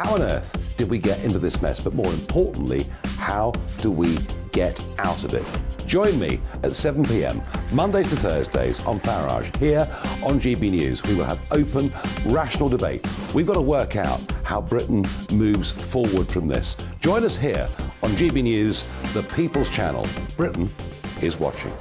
How on earth did we get into this mess? But more importantly, how do we get out of it? Join me at 7 p.m, Mondays to Thursdays on Farage, here on GB News. We will have open, rational debate. We've got to work out how Britain moves forward from this. Join us here on GB News, the People's Channel. Britain is watching.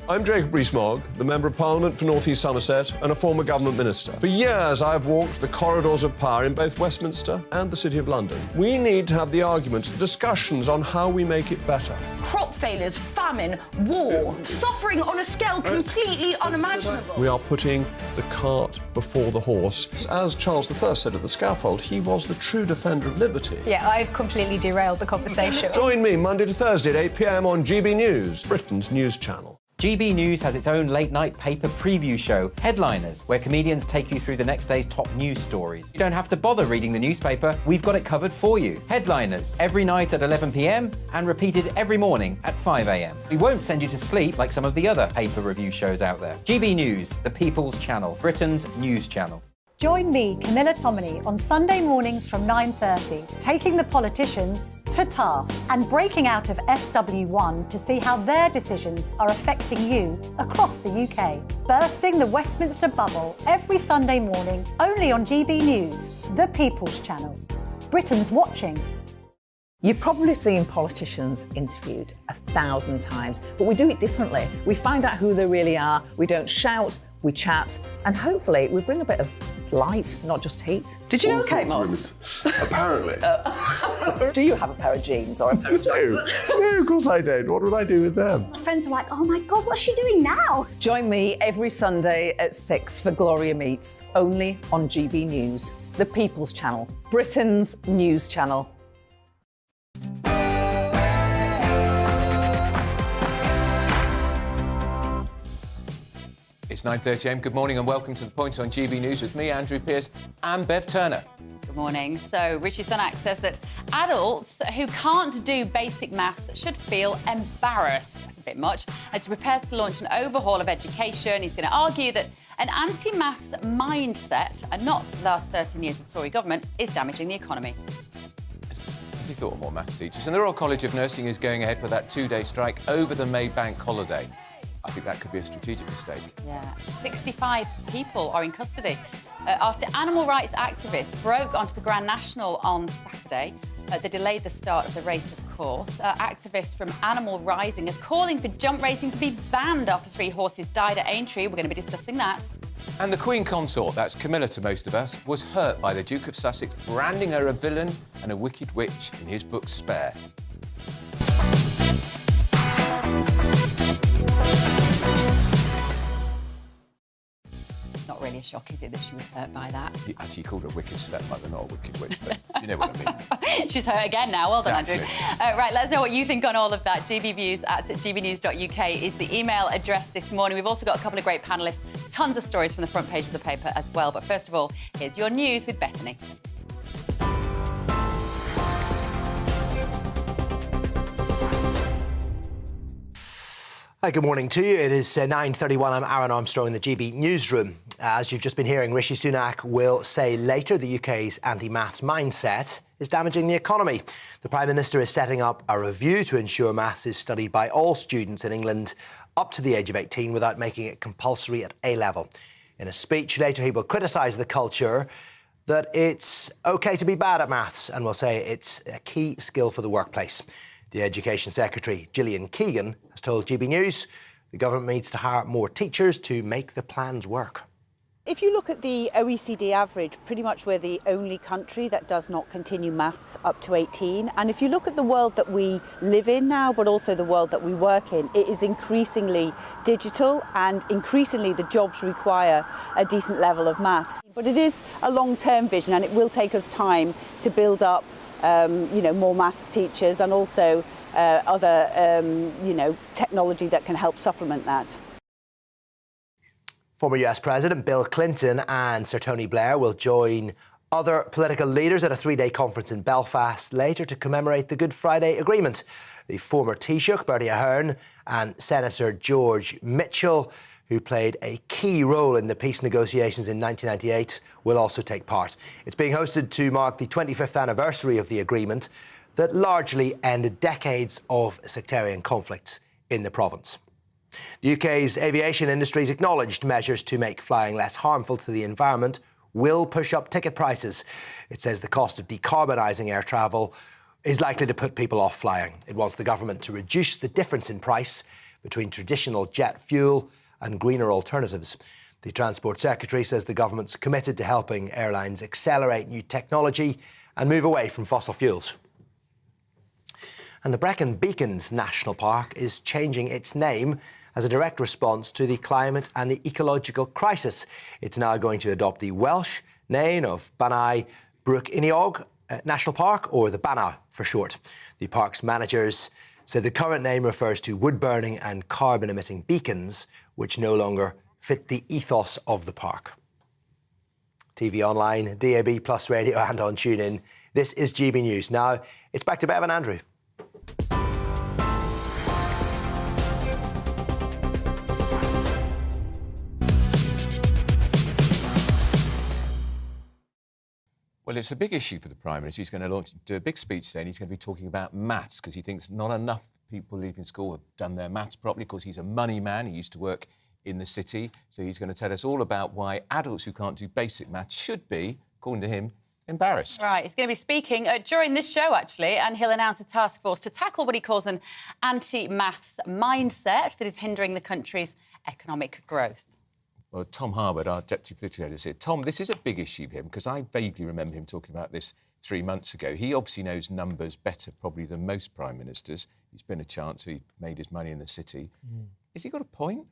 I'm Jacob Rees-Mogg, the Member of Parliament for North East Somerset and a former government minister. For years, I've walked the corridors of power in both Westminster and the City of London. We need to have the arguments, the discussions on how we make it better. Crop failures, famine, war, suffering on a scale completely unimaginable. We are putting the cart before the horse. As Charles I said at the scaffold, he was the true defender of liberty. Yeah, I've completely derailed the conversation. Join me Monday to Thursday at 8 p.m. on GB News, Britain's news channel. GB News has its own late-night paper preview show, Headliners, where comedians take you through the next day's top news stories. You don't have to bother reading the newspaper, we've got it covered for you. Headliners, every night at 11 p.m. and repeated every morning at 5 a.m. We won't send you to sleep like some of the other paper review shows out there. GB News, the People's Channel, Britain's news channel. Join me, Camilla Tominey, on Sunday mornings from 9:30, taking the politicians to task and breaking out of SW1 to see how their decisions are affecting you across the UK. Bursting the Westminster bubble every Sunday morning, only on GB News, the People's Channel. Britain's watching. You've probably seen politicians interviewed 1,000 times, but we do it differently. We find out who they really are, we don't shout, we chat, and hopefully we bring a bit of light, not just heat. Did you know Kate Moss? Apparently. Do you have a pair of jeans or a pair of jeans? No, of course I don't. What would I do with them? My friends are like, oh my God, what's she doing now? Join me every Sunday at 6 for Gloria Meets, only on GB News, the People's Channel, Britain's news channel. It's 9:30 a.m. Good morning and welcome to The Point on GB News with me, Andrew Pearce, and Bev Turner. Good morning. So, Rishi Sunak says that adults who can't do basic maths should feel embarrassed. That's a bit much. As he prepares to launch an overhaul of education, he's going to argue that an anti-maths mindset, and not the last 13 years of Tory government, is damaging the economy. Has he thought of more maths teachers? And the Royal College of Nursing is going ahead with that two-day strike over the May bank holiday. I think that could be a strategic mistake. Yeah, 65 people are in custody after animal rights activists broke onto the Grand National on Saturday. They delayed the start of the race, of course. Activists from Animal Rising are calling for jump racing to be banned after 3 horses died at Aintree. We're going to be discussing that. And the Queen Consort, that's Camilla to most of us, was hurt by the Duke of Sussex branding her a villain and a wicked witch in his book Spare. Not really a shock, is it, that she was hurt by that? He actually called her a wicked stepmother, not a wicked witch, but you know what I mean. She's hurt again now. Well done, exactly. Andrew. Right, let us know what you think on all of that. gbviews@gbnews.uk is the email address this morning. We've also got a couple of great panellists, tons of stories from the front page of the paper as well. But first of all, here's your news with Bethany. Hi, good morning to you. It is 9:31. I'm Aaron Armstrong in the GB newsroom. As you've just been hearing, Rishi Sunak will say later the UK's anti-maths mindset is damaging the economy. The Prime Minister is setting up a review to ensure maths is studied by all students in England up to the age of 18 without making it compulsory at A-level. In a speech later, he will criticise the culture that it's OK to be bad at maths and will say it's a key skill for the workplace. The Education Secretary, Gillian Keegan, has told GB News the government needs to hire more teachers to make the plans work. If you look at the OECD average, pretty much we're the only country that does not continue maths up to 18. And if you look at the world that we live in now, but also the world that we work in, it is increasingly digital and increasingly the jobs require a decent level of maths. But it is a long-term vision and it will take us time to build up more maths teachers and also other, technology that can help supplement that. Former US President Bill Clinton and Sir Tony Blair will join other political leaders at a 3-day conference in Belfast later to commemorate the Good Friday Agreement. The former Taoiseach, Bertie Ahern, and Senator George Mitchell, who who played a key role in the peace negotiations in 1998, will also take part. It's being hosted to mark the 25th anniversary of the agreement that largely ended decades of sectarian conflict in the province. The UK's aviation industry's acknowledged measures to make flying less harmful to the environment will push up ticket prices. It says the cost of decarbonising air travel is likely to put people off flying. It wants the government to reduce the difference in price between traditional jet fuel and greener alternatives. The Transport Secretary says the government's committed to helping airlines accelerate new technology and move away from fossil fuels. And the Brecon Beacons National Park is changing its name as a direct response to the climate and the ecological crisis. It's now going to adopt the Welsh name of Banau Brwc Iniog National Park, or the Banau for short. The park's managers said the current name refers to wood-burning and carbon-emitting beacons, which no longer fit the ethos of the park. TV online, DAB+ radio and on TuneIn. This is GB News. Now, it's back to Bev and Andrew. Well, it's a big issue for the Prime Minister. He's going to do a big speech today, and he's going to be talking about maths, because he thinks not enough people leaving school have done their maths properly, because he's a money man. He used to work in the city. So he's going to tell us all about why adults who can't do basic maths should be, according to him, embarrassed. Right, he's going to be speaking during this show, actually, and he'll announce a task force to tackle what he calls an anti-maths mindset that is hindering the country's economic growth. Well, Tom Harwood, our Deputy Political Editor, said, Tom, this is a big issue for him, because I vaguely remember him talking about this 3 months ago. He obviously knows numbers better, probably, than most Prime Ministers. He's been a Chancellor, he made his money in the city. Has he got a point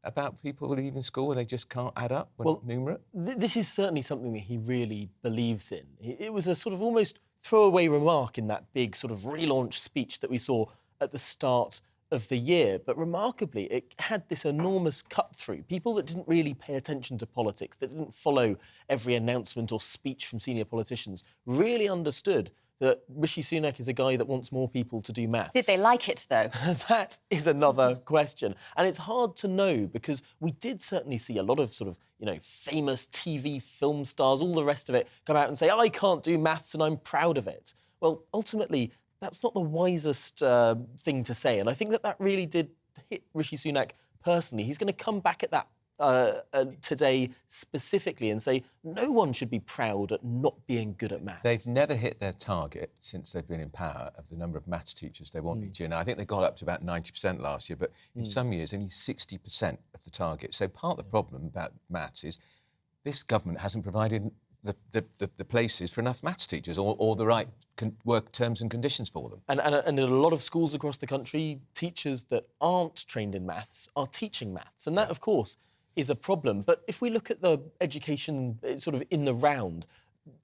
about people leaving school where they just can't add up when numerate? This is certainly something that he really believes in. It was a sort of almost throwaway remark in that big sort of relaunch speech that we saw at the start of the year, but remarkably, it had this enormous cut-through. People that didn't really pay attention to politics, that didn't follow every announcement or speech from senior politicians, really understood that Rishi Sunak is a guy that wants more people to do maths. Did they like it, though? That is another question. And it's hard to know, because we did certainly see a lot of sort of, famous TV film stars, all the rest of it, come out and say, I can't do maths and I'm proud of it. Well, ultimately, that's not the wisest thing to say. And I think that really did hit Rishi Sunak personally. He's going to come back at that today specifically and say no one should be proud at not being good at maths. They've never hit their target since they've been in power of the number of maths teachers they want each year. Now, I think they got up to about 90% last year, but in some years only 60% of the target. So part of the problem about maths is this government hasn't provided the places for enough maths teachers or the right work terms and conditions for them. And in a lot of schools across the country, teachers that aren't trained in maths are teaching maths. And that, of course, is a problem. But if we look at the education sort of in the round,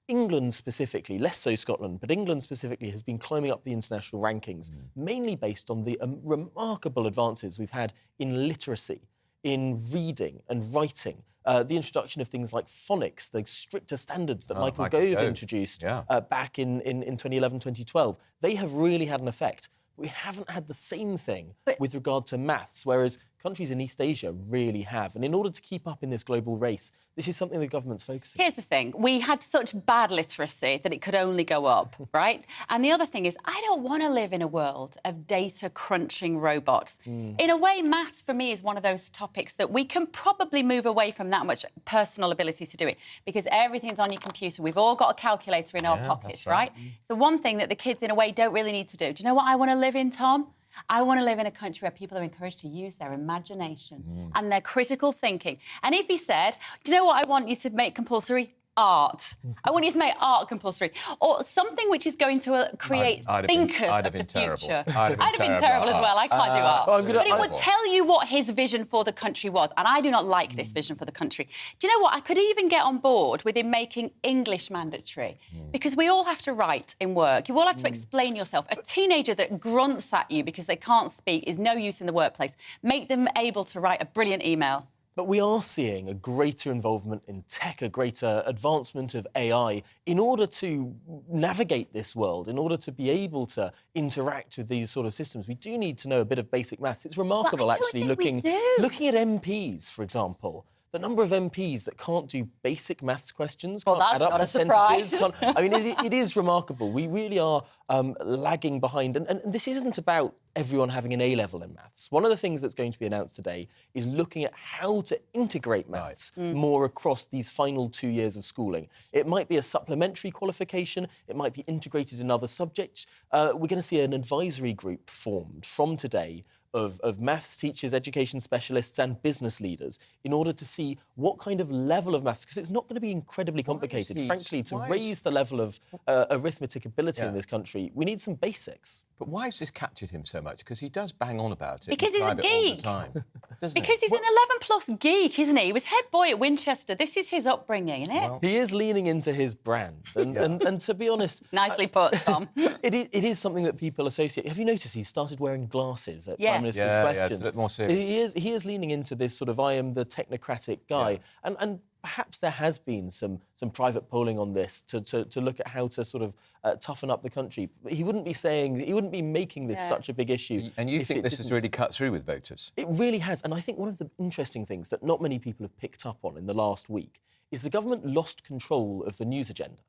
England specifically, less so Scotland, but England specifically has been climbing up the international rankings, mainly based on the remarkable advances we've had in literacy, in reading and writing, the introduction of things like phonics, the stricter standards that Michael Gove introduced back in 2011, 2012. They have really had an effect. We haven't had the same thing with regard to maths, whereas countries in East Asia really have. And in order to keep up in this global race, this is something the government's focusing on. Here's the thing. We had such bad literacy that it could only go up, right? And the other thing is, I don't want to live in a world of data-crunching robots. In a way, maths, for me, is one of those topics that we can probably move away from that much personal ability to do it, because everything's on your computer. We've all got a calculator in our pockets, right? It's the one thing that the kids, in a way, don't really need to do. Do you know what I want to live in, Tom? I want to live in a country where people are encouraged to use their imagination and their critical thinking. And if he said, do you know what I want you to make compulsory? Art. I want you to make art compulsory. Or something which is going to create thinkers of the future. I'd have been terrible as well. I can't do art. But it would tell you what his vision for the country was. And I do not like this vision for the country. Do you know what? I could even get on board with him making English mandatory. Because we all have to write in work. You all have to explain yourself. A teenager that grunts at you because they can't speak is no use in the workplace. Make them able to write a brilliant email. But we are seeing a greater involvement in tech, a greater advancement of AI in order to navigate this world, in order to be able to interact with these sort of systems. We do need to know a bit of basic maths. It's remarkable, actually, looking at MPs, for example. The number of MPs that can't do basic maths questions, can't add up percentages. I mean, it is remarkable. We really are lagging behind. And this isn't about everyone having an A-level in maths. One of the things that's going to be announced today is looking at how to integrate maths more across these final 2 years of schooling. It might be a supplementary qualification. It might be integrated in other subjects. We're going to see an advisory group formed from today of maths teachers, education specialists and business leaders in order to see what kind of level of maths, because it's not going to be incredibly complicated. Frankly, to raise the level of arithmetic ability in this country, we need some basics. But why has this captured him so much? Because he does bang on about it. Because he's a geek. All the time, because he's an 11-plus geek, isn't he? He was head boy at Winchester. This is his upbringing, isn't it? Well, he is leaning into his brand. And to be honest... Nicely put, Tom. It is something that people associate. Have you noticed he started wearing glasses at Prime Minister's questions? Yeah, it's a bit more serious. He is leaning into this sort of I am the technocratic guy. And perhaps there has been some private polling on this to look at how to sort of toughen up the country. But he wouldn't be making this such a big issue. And you think this has really cut through with voters? It really has. And I think one of the interesting things that not many people have picked up on in the last week is the government lost control of the news agenda.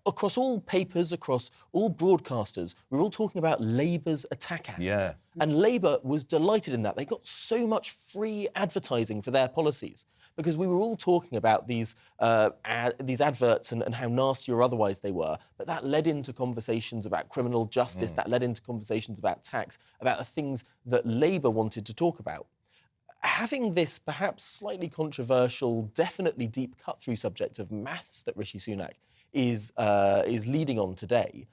Across all papers, across all broadcasters, we're all talking about Labour's attack ads. Yeah. And Labour was delighted in that. They got so much free advertising for their policies because we were all talking about these adverts and how nasty or otherwise they were. But that led into conversations about criminal justice, that led into conversations about tax, about the things that Labour wanted to talk about. Having this perhaps slightly controversial, definitely deep cut-through subject of maths that Rishi Sunak is leading on today,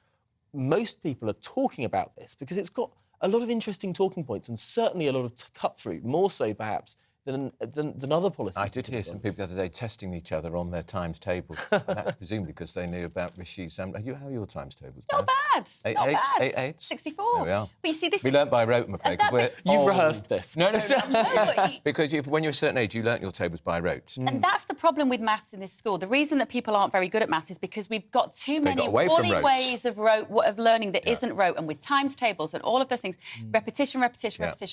most people are talking about this because it's got a lot of interesting talking points and certainly a lot of cut-through, more so perhaps than other policies. I did hear some people the other day testing each other on their times tables. And that's presumably because they knew about Rishi's... how are your times tables? Not bad. Not bad. 8/8? 64. There we are. But you see, this we learnt by rote, I'm afraid. You've rehearsed this. No. Because when you're a certain age, you learnt your tables by rote. And that's the problem with maths in this school. The reason that people aren't very good at maths is because we've got too many woolly ways of learning that isn't rote. And with times tables and all of those things, repetition.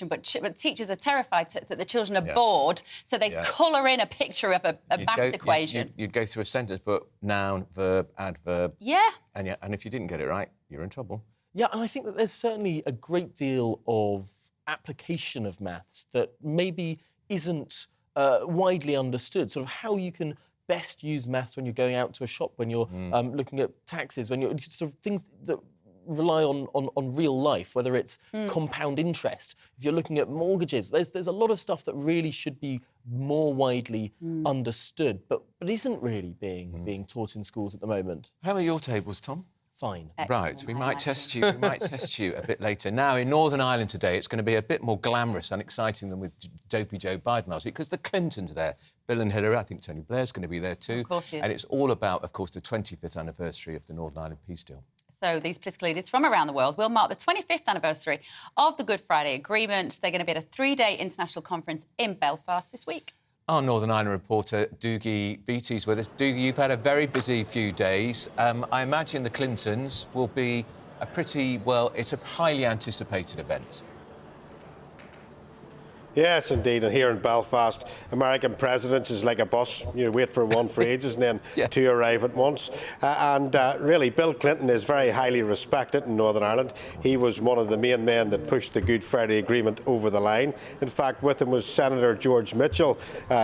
But teachers are terrified that the children are bored, so they colour in a picture of a maths equation. You'd go through a sentence, but noun, verb, adverb. Yeah. And if you didn't get it right, you're in trouble. Yeah, and I think that there's certainly a great deal of application of maths that maybe isn't widely understood, sort of how you can best use maths when you're going out to a shop, when you're looking at taxes, when you're sort of things that rely on real life, whether it's compound interest. If you're looking at mortgages, there's a lot of stuff that really should be more widely understood, but isn't really being taught in schools at the moment. How are your tables, Tom? Fine. Right, we might test you. We might test you a bit later. Now, in Northern Ireland today, it's going to be a bit more glamorous and exciting than with dopey Joe Biden last week because the Clintons are there. Bill and Hillary, I think Tony Blair's going to be there too. Of course he is. And it's all about, of course, the 25th anniversary of the Northern Ireland peace deal. So these political leaders from around the world will mark the 25th anniversary of the Good Friday Agreement. They're going to be at a 3-day international conference in Belfast this week. Our Northern Ireland reporter, Doogie Beattie's with us. Doogie, you've had a very busy few days. I imagine the Clintons will be it's a highly anticipated event. Yes, indeed. And here in Belfast, American presidents is like a bus. You wait for one for ages and then two arrive at once. Really, Bill Clinton is very highly respected in Northern Ireland. He was one of the main men that pushed the Good Friday Agreement over the line. In fact, with him was Senator George Mitchell.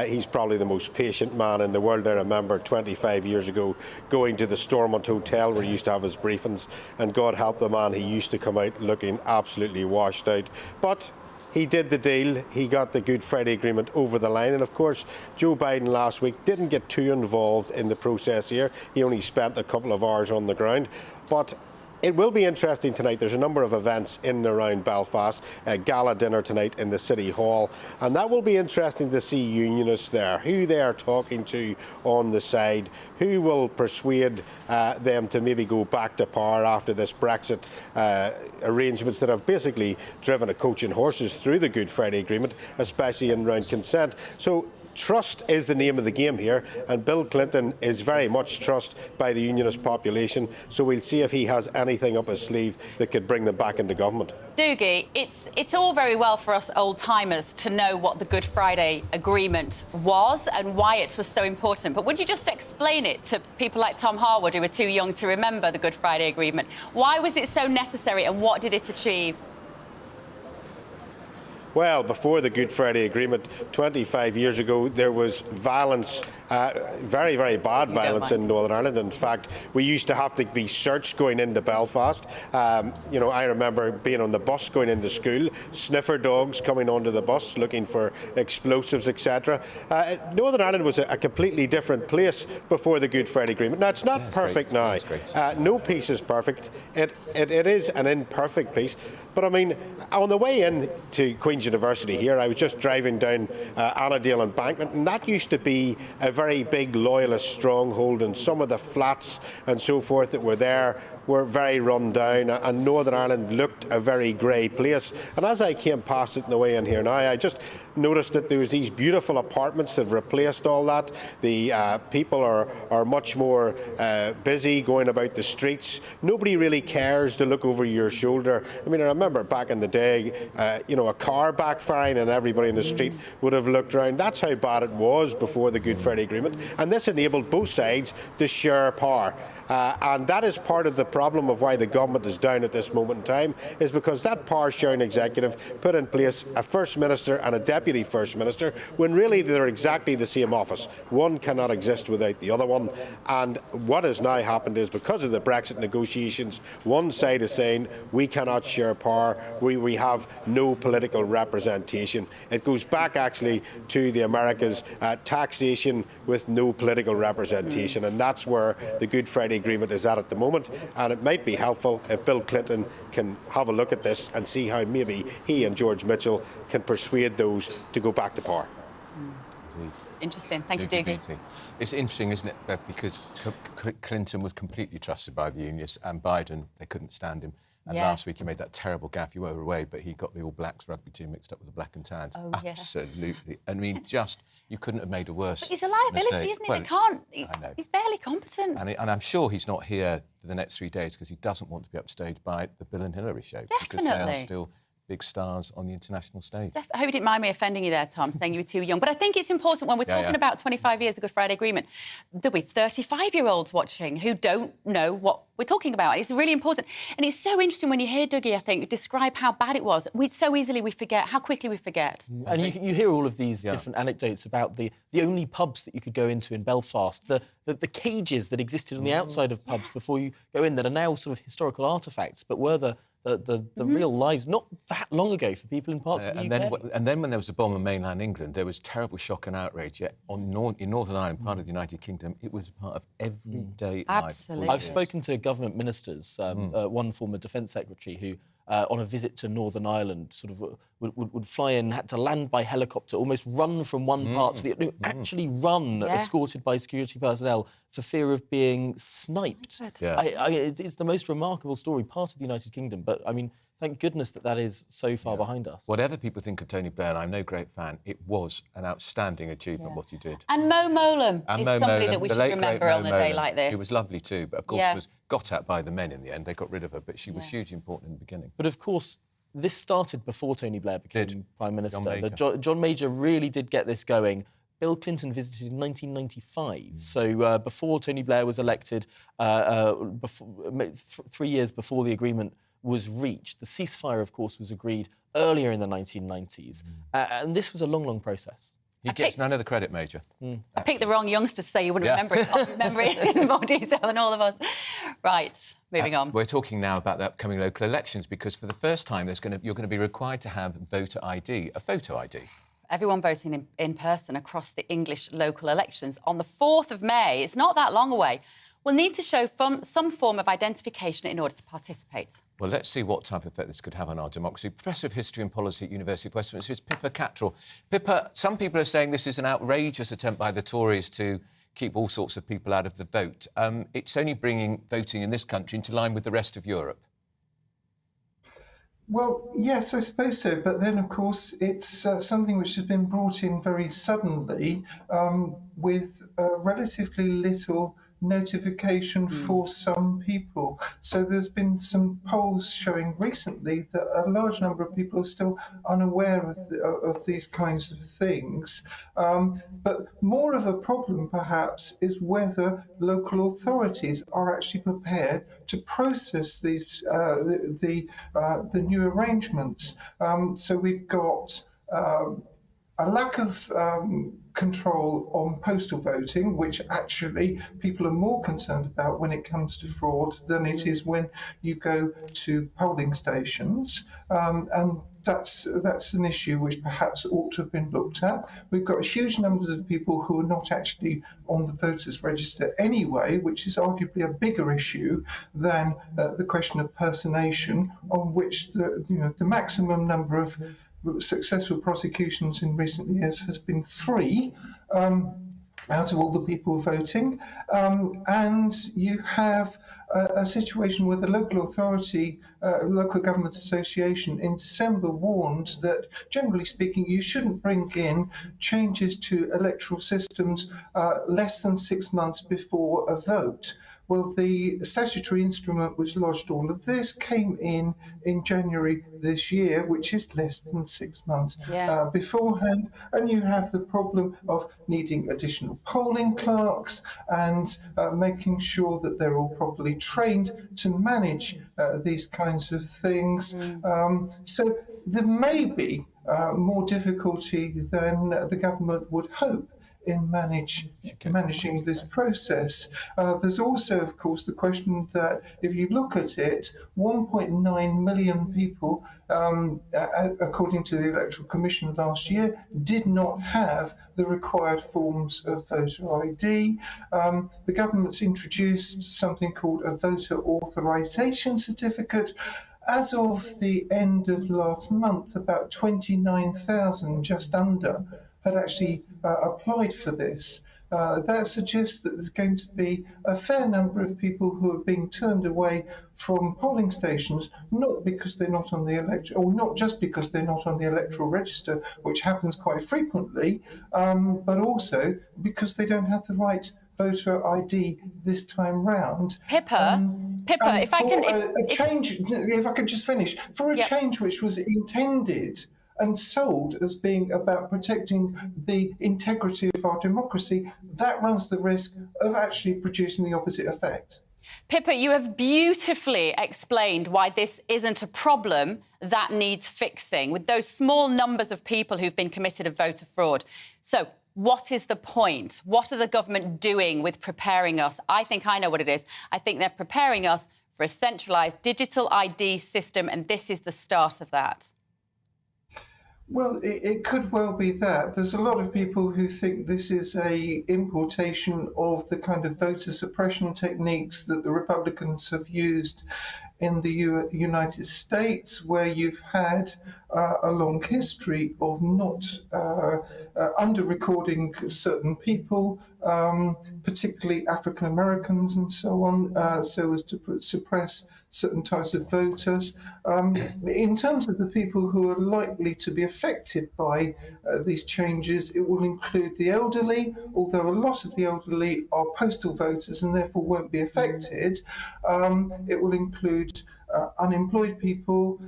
He's probably the most patient man in the world. I remember 25 years ago going to the Stormont Hotel where he used to have his briefings, and God help the man, he used to come out looking absolutely washed out. But he did the deal. He got the Good Friday Agreement over the line. And, of course, Joe Biden last week didn't get too involved in the process here. He only spent a couple of hours on the ground. But It will be interesting tonight. There's a number of events in and around Belfast, a gala dinner tonight in the City Hall, and that will be interesting to see unionists there, who they are talking to on the side, who will persuade them to maybe go back to power after this Brexit arrangements that have basically driven a coach and horses through the Good Friday Agreement, especially in round consent. So trust is the name of the game here, and Bill Clinton is very much trusted by the unionist population, so we'll see if he has anything up his sleeve that could bring them back into government. Doogie, it's all very well for us old-timers to know what the Good Friday Agreement was and why it was so important, but would you just explain it to people like Tom Harwood, who are too young to remember the Good Friday Agreement? Why was it so necessary and what did it achieve? Well, before the Good Friday Agreement, 25 years ago, there was violence, very, very bad violence in Northern Ireland. In fact, we used to have to be searched going into Belfast. You know, I remember being on the bus going into school, sniffer dogs coming onto the bus looking for explosives, etc. Northern Ireland was a completely different place before the Good Friday Agreement. Now, it's not perfect now. No peace is perfect. It is an imperfect peace. But I mean, on the way in to Queen's University here, I was just driving down Annandale Embankment, and that used to be a very big loyalist stronghold, and some of the flats and so forth that were there were very run down, and Northern Ireland looked a very grey place. And as I came past it on the way in here now, I just noticed that there was these beautiful apartments that have replaced all that. The people are much more busy going about the streets. Nobody really cares to look over your shoulder. I mean, I remember back in the day, you know, a car backfiring and everybody in the street would have looked around. That's how bad it was before the Good Friday Agreement. And this enabled both sides to share power. And that is part of the problem of why the government is down at this moment in time, is because that power-sharing executive put in place a First Minister and a Deputy First Minister, when really they're exactly the same office. One cannot exist without the other one. And what has now happened is, because of the Brexit negotiations, one side is saying we cannot share power, we have no political representation. It goes back actually to the Americas, taxation with no political representation, and that's where the Good Friday Agreement is at the moment. And it might be helpful if Bill Clinton can have a look at this and see how maybe he and George Mitchell can persuade those to go back to power. Interesting. Thank you, Doogie. It's interesting, isn't it, Bev, because Clinton was completely trusted by the unionists, and Biden, they couldn't stand him. And last week he made that terrible gaffe, you were away, but he got the All Blacks rugby team mixed up with the Black and Tans. Oh, absolutely. I mean, just, you couldn't have made a worse But he's a liability, mistake. isn't he? Well, They can't. I know. He's barely competent. And I'm sure he's not here for the next 3 days because he doesn't want to be upstaged by the Bill and Hillary show. Because they are still big stars on the international stage. I hope you didn't mind me offending you there, Tom, saying you were too young. But I think it's important when we're talking about 25 years of Good Friday Agreement, there'll be 35-year-olds watching who don't know what we're talking about. It's really important. And it's so interesting when you hear Dougie, I think, describe how bad it was. So easily we forget, how quickly we forget. And you hear all of these different anecdotes about the only pubs that you could go into in Belfast, the cages that existed on the outside of pubs before you go in that are now sort of historical artefacts, but were the real lives not that long ago for people in parts of the UK. And then when there was a bomb in mainland England, there was terrible shock and outrage. Yet in Northern Ireland, part of the United Kingdom, it was part of everyday life. Absolutely. I've spoken to government ministers, one former Defence Secretary who, on a visit to Northern Ireland, sort of would fly in, had to land by helicopter, almost run from one part to the other, actually run, escorted by security personnel for fear of being sniped. It's the most remarkable story, part of the United Kingdom, but I mean, thank goodness that is so far behind us. Whatever people think of Tony Blair, and I'm no great fan, it was an outstanding achievement what he did. And Mo Mowlam is somebody that we should remember on a day like this. He was lovely too, but of course was got at by the men in the end. They got rid of her, but she was hugely important in the beginning. But of course, this started before Tony Blair became Prime Minister. John Major really did get this going. Bill Clinton visited in 1995, so before Tony Blair was elected, 3 years before the agreement was reached. The ceasefire, of course, was agreed earlier in the 1990s, and this was a long, long process. He gets none of the credit, Major. I picked the wrong youngster to say you wouldn't remember it. I remember it in more detail than all of us. Right, moving on. We're talking now about the upcoming local elections because for the first time you're going to be required to have voter ID, a photo ID. Everyone voting in person across the English local elections on the 4th of May. It's not that long away. will need to show some form of identification in order to participate. Well, let's see what type of effect this could have on our democracy. Professor of History and Policy at University of Westminster is Pippa Cattrall. Pippa, some people are saying this is an outrageous attempt by the Tories to keep all sorts of people out of the vote. It's only bringing voting in this country into line with the rest of Europe. Well, yes, I suppose so. But then, of course, it's something which has been brought in very suddenly with relatively little notification for some people. So there's been some polls showing recently that a large number of people are still unaware of these kinds of things. But more of a problem, perhaps, is whether local authorities are actually prepared to process these the new arrangements. So we've got a lack of control on postal voting, which actually people are more concerned about when it comes to fraud than it is when you go to polling stations. And that's an issue which perhaps ought to have been looked at. We've got huge numbers of people who are not actually on the voters register anyway, which is arguably a bigger issue than the question of personation, on which the maximum number of successful prosecutions in recent years has been 3 out of all the people voting. And you have a situation where the local authority, local government association in December warned that, generally speaking, you shouldn't bring in changes to electoral systems less than 6 months before a vote. Well, the statutory instrument which lodged all of this came in January this year, which is less than 6 months beforehand. And you have the problem of needing additional polling clerks and making sure that they're all properly trained to manage these kinds of things. So there may be more difficulty than the government would hope in managing this process. There's also, of course, the question that if you look at it, 1.9 million people, according to the Electoral Commission last year, did not have the required forms of voter ID. The government's introduced something called a voter authorisation certificate. As of the end of last month, about 29,000, just under, had actually applied for this. That suggests that there's going to be a fair number of people who are being turned away from polling stations, not because they're not on the or not just because they're not on the electoral register, which happens quite frequently, but also because they don't have the right voter ID this time round. Pippa, if I can... If I could just finish. For a change which was intended and sold as being about protecting the integrity of our democracy, that runs the risk of actually producing the opposite effect. Pippa, you have beautifully explained why this isn't a problem that needs fixing, with those small numbers of people who've been committed of voter fraud. So what is the point? What are the government doing with preparing us? I think I know what it is. I think they're preparing us for a centralised digital ID system, and this is the start of that. Well, it could well be that. There's a lot of people who think this is a importation of the kind of voter suppression techniques that the Republicans have used in the United States, where you've had a long history of not under-recording certain people, particularly African Americans and so on, so as to suppress certain types of voters. In terms of the people who are likely to be affected by these changes, it will include the elderly, although a lot of the elderly are postal voters and therefore won't be affected. It will include unemployed people,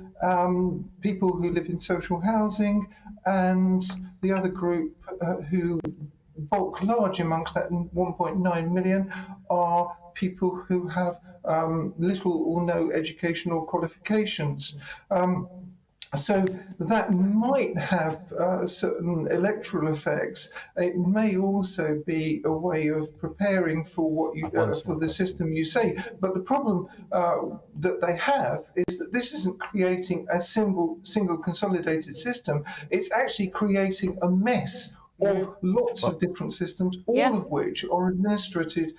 people who live in social housing, and the other group who bulk large amongst that 1.9 million are people who have little or no educational qualifications. So that might have certain electoral effects. It may also be a way of preparing for what you for the system you say. But the problem that they have is that this isn't creating a single consolidated system. It's actually creating a mess of lots of different systems, all of which are administrated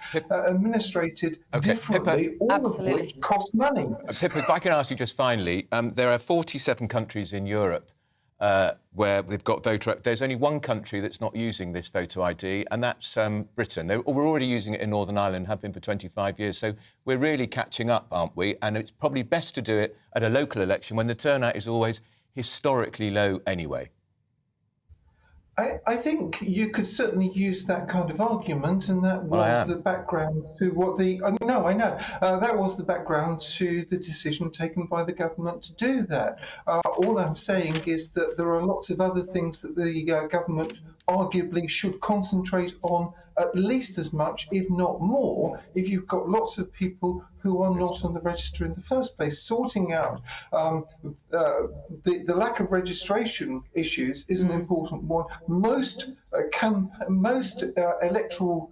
differently, all of which cost money. Pippa, if I can ask you just finally, there are 47 countries in Europe where they've got voter... There's only one country that's not using this photo ID, and that's Britain. We're already using it in Northern Ireland, have been for 25 years, so we're really catching up, aren't we? And it's probably best to do it at a local election when the turnout is always historically low anyway. I think you could certainly use that kind of argument, and that was the background to what the... that was the background to the decision taken by the government to do that. All I'm saying is that there are lots of other things that the government arguably should concentrate on at least as much, if not more, if you've got lots of people who are not on the register in the first place. Sorting out the lack of registration issues is an important one. Most electoral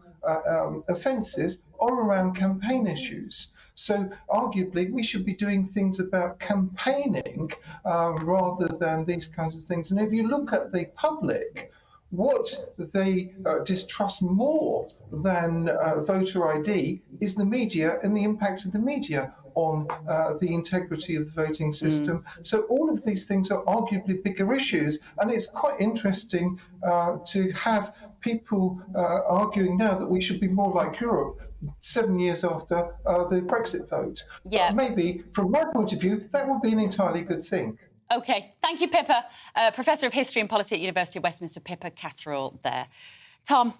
offences are around campaign issues. So arguably we should be doing things about campaigning rather than these kinds of things. And if you look at the public, what they distrust more than voter ID is the media and the impact of the media on the integrity of the voting system. So all of these things are arguably bigger issues, and it's quite interesting to have people arguing now that we should be more like Europe 7 years after the Brexit vote. But maybe, from my point of view, that would be an entirely good thing. OK, thank you, Pippa. Professor of History and Policy at University of Westminster, Pippa Catterall there. Tom,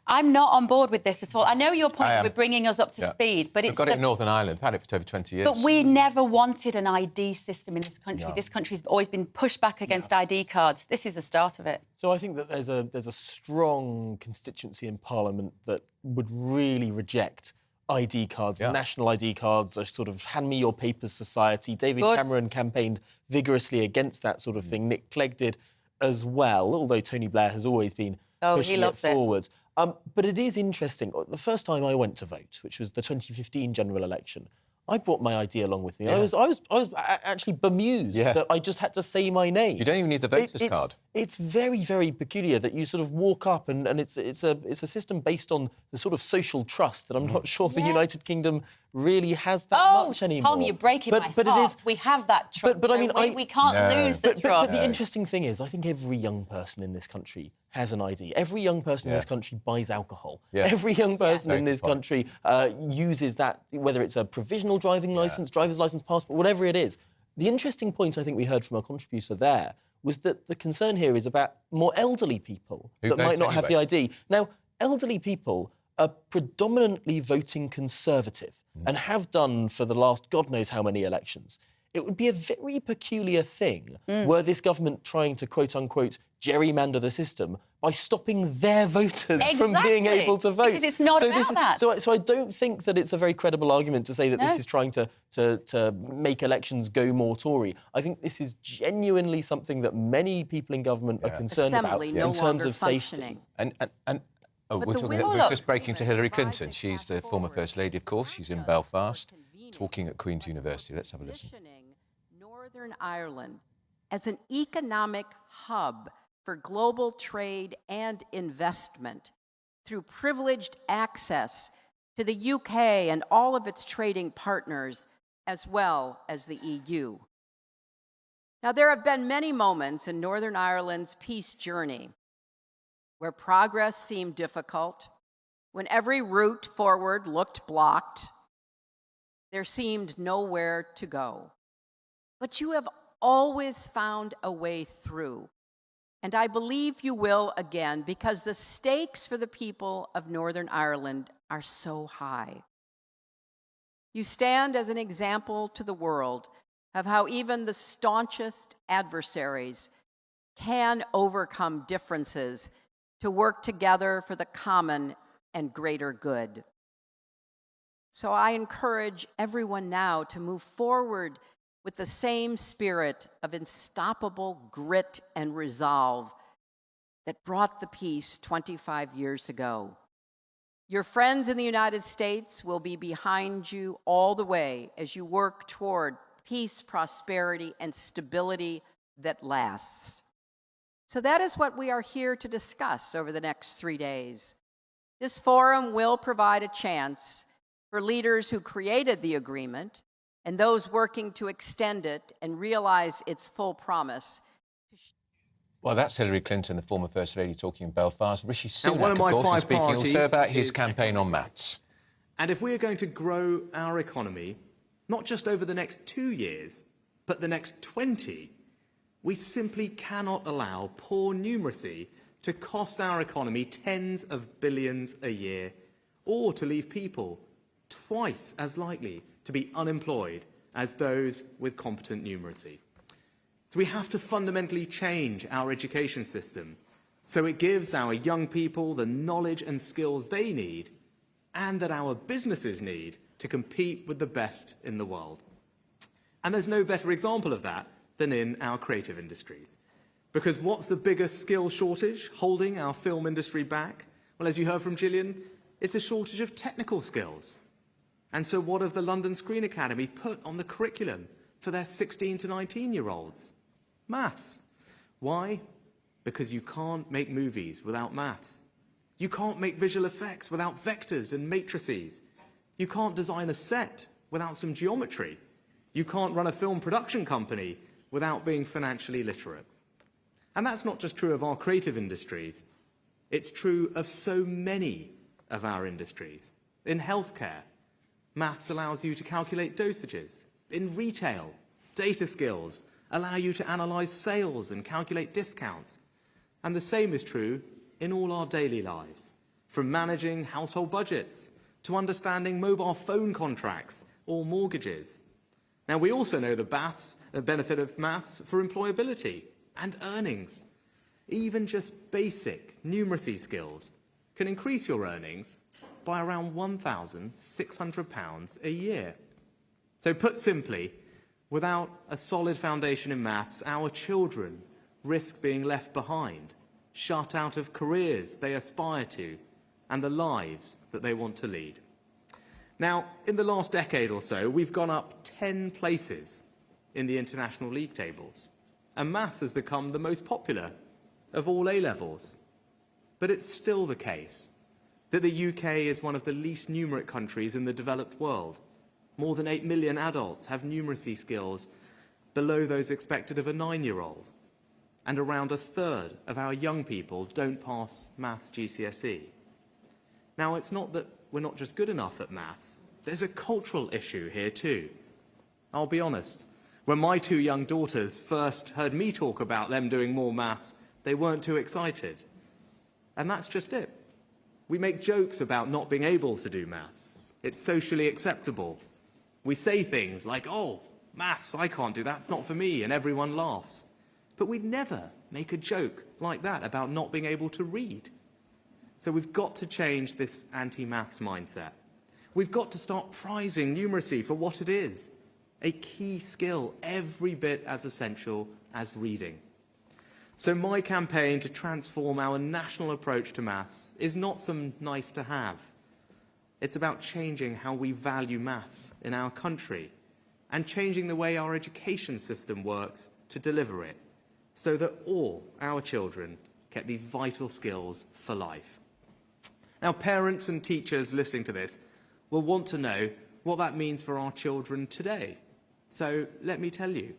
I'm not on board with this at all. I know your point with bringing us up to speed, but We've got it in Northern Ireland, had it for over 20 years. But we never wanted an ID system in this country. No. This country's always been pushed back against ID cards. This is the start of it. So I think that there's a strong constituency in Parliament that would really reject ID cards, national ID cards, a sort of hand me your papers society. David Cameron campaigned vigorously against that sort of thing. Nick Clegg did as well, although Tony Blair has always been pushing it forward. But it is interesting. The first time I went to vote, which was the 2015 general election, I brought my ID along with me. I was actually bemused that I just had to say my name. You don't even need the voter's card. It's very, very peculiar that you sort of walk up and it's a system based on the sort of social trust that I'm not sure the United Kingdom really has that much anymore. Tom, you're breaking my heart. We have that trust. But I mean, we can't lose the trust. But the interesting thing is, I think every young person in this country has an ID. Every young person in this country buys alcohol. Every young person in this country uses that, whether it's a provisional driving licence, driver's licence, passport, whatever it is. The interesting point I think we heard from our contributor there was that the concern here is about more elderly people that might not have the ID. Now, elderly people are predominantly voting Conservative and have done for the last God knows how many elections. It would be a very peculiar thing were this government trying to, quote-unquote, gerrymander the system by stopping their voters from being able to vote. Because it's not about that. So I don't think that it's a very credible argument to say that this is trying to make elections go more Tory. I think this is genuinely something that many people in government are concerned about in terms of safety. We're just breaking to Hillary Clinton. She's the former First Lady, of course. She's in Belfast, talking at Queen's University. Let's have a listen. Northern Ireland as an economic hub for global trade and investment through privileged access to the UK and all of its trading partners, as well as the EU. Now, there have been many moments in Northern Ireland's peace journey where progress seemed difficult, when every route forward looked blocked. There seemed nowhere to go. But you have always found a way through. And I believe you will again, because the stakes for the people of Northern Ireland are so high. You stand as an example to the world of how even the staunchest adversaries can overcome differences to work together for the common and greater good. So I encourage everyone now to move forward with the same spirit of unstoppable grit and resolve that brought the peace 25 years ago. Your friends in the United States will be behind you all the way as you work toward peace, prosperity, and stability that lasts. So that is what we are here to discuss over the next 3 days. This forum will provide a chance for leaders who created the agreement and those working to extend it and realize its full promise. Well, that's Hillary Clinton, the former First Lady, talking in Belfast. Rishi Sunak, one of my of course, is five speaking also priorities about his is campaign on maths. And if we are going to grow our economy, not just over the next 2 years, but the next 20, we simply cannot allow poor numeracy to cost our economy tens of billions a year, or to leave people twice as likely to be unemployed as those with competent numeracy. So we have to fundamentally change our education system so it gives our young people the knowledge and skills they need and that our businesses need to compete with the best in the world. And there's no better example of that than in our creative industries. Because what's the biggest skill shortage holding our film industry back? Well, as you heard from Gillian, it's a shortage of technical skills. And so what have the London Screen Academy put on the curriculum for their 16 to 19-year-olds? Maths. Why? Because you can't make movies without maths. You can't make visual effects without vectors and matrices. You can't design a set without some geometry. You can't run a film production company without being financially literate. And that's not just true of our creative industries. It's true of so many of our industries. In healthcare, maths allows you to calculate dosages. In retail, data skills allow you to analyze sales and calculate discounts. And the same is true in all our daily lives, from managing household budgets to understanding mobile phone contracts or mortgages. Now, we also know the benefit of maths for employability and earnings. Even just basic numeracy skills can increase your earnings by around £1,600 a year. So put simply, without a solid foundation in maths, our children risk being left behind, shut out of careers they aspire to, and the lives that they want to lead. Now, in the last decade or so, we've gone up 10 places in the international league tables, and maths has become the most popular of all A-levels. But it's still the case that the UK is one of the least numeric countries in the developed world. More than 8 million adults have numeracy skills below those expected of a 9-year-old. And around a third of our young people don't pass maths GCSE. Now, it's not that we're not just good enough at maths. There's a cultural issue here too. I'll be honest, when my 2 young daughters first heard me talk about them doing more maths, they weren't too excited. And that's just it. We make jokes about not being able to do maths. It's socially acceptable. We say things like, oh, maths, I can't do that, it's not for me, and everyone laughs. But we'd never make a joke like that about not being able to read. So we've got to change this anti-maths mindset. We've got to start prizing numeracy for what it is, a key skill every bit as essential as reading. So my campaign to transform our national approach to maths is not some nice to have. It's about changing how we value maths in our country and changing the way our education system works to deliver it so that all our children get these vital skills for life. Now, parents and teachers listening to this will want to know what that means for our children today. So let me tell you.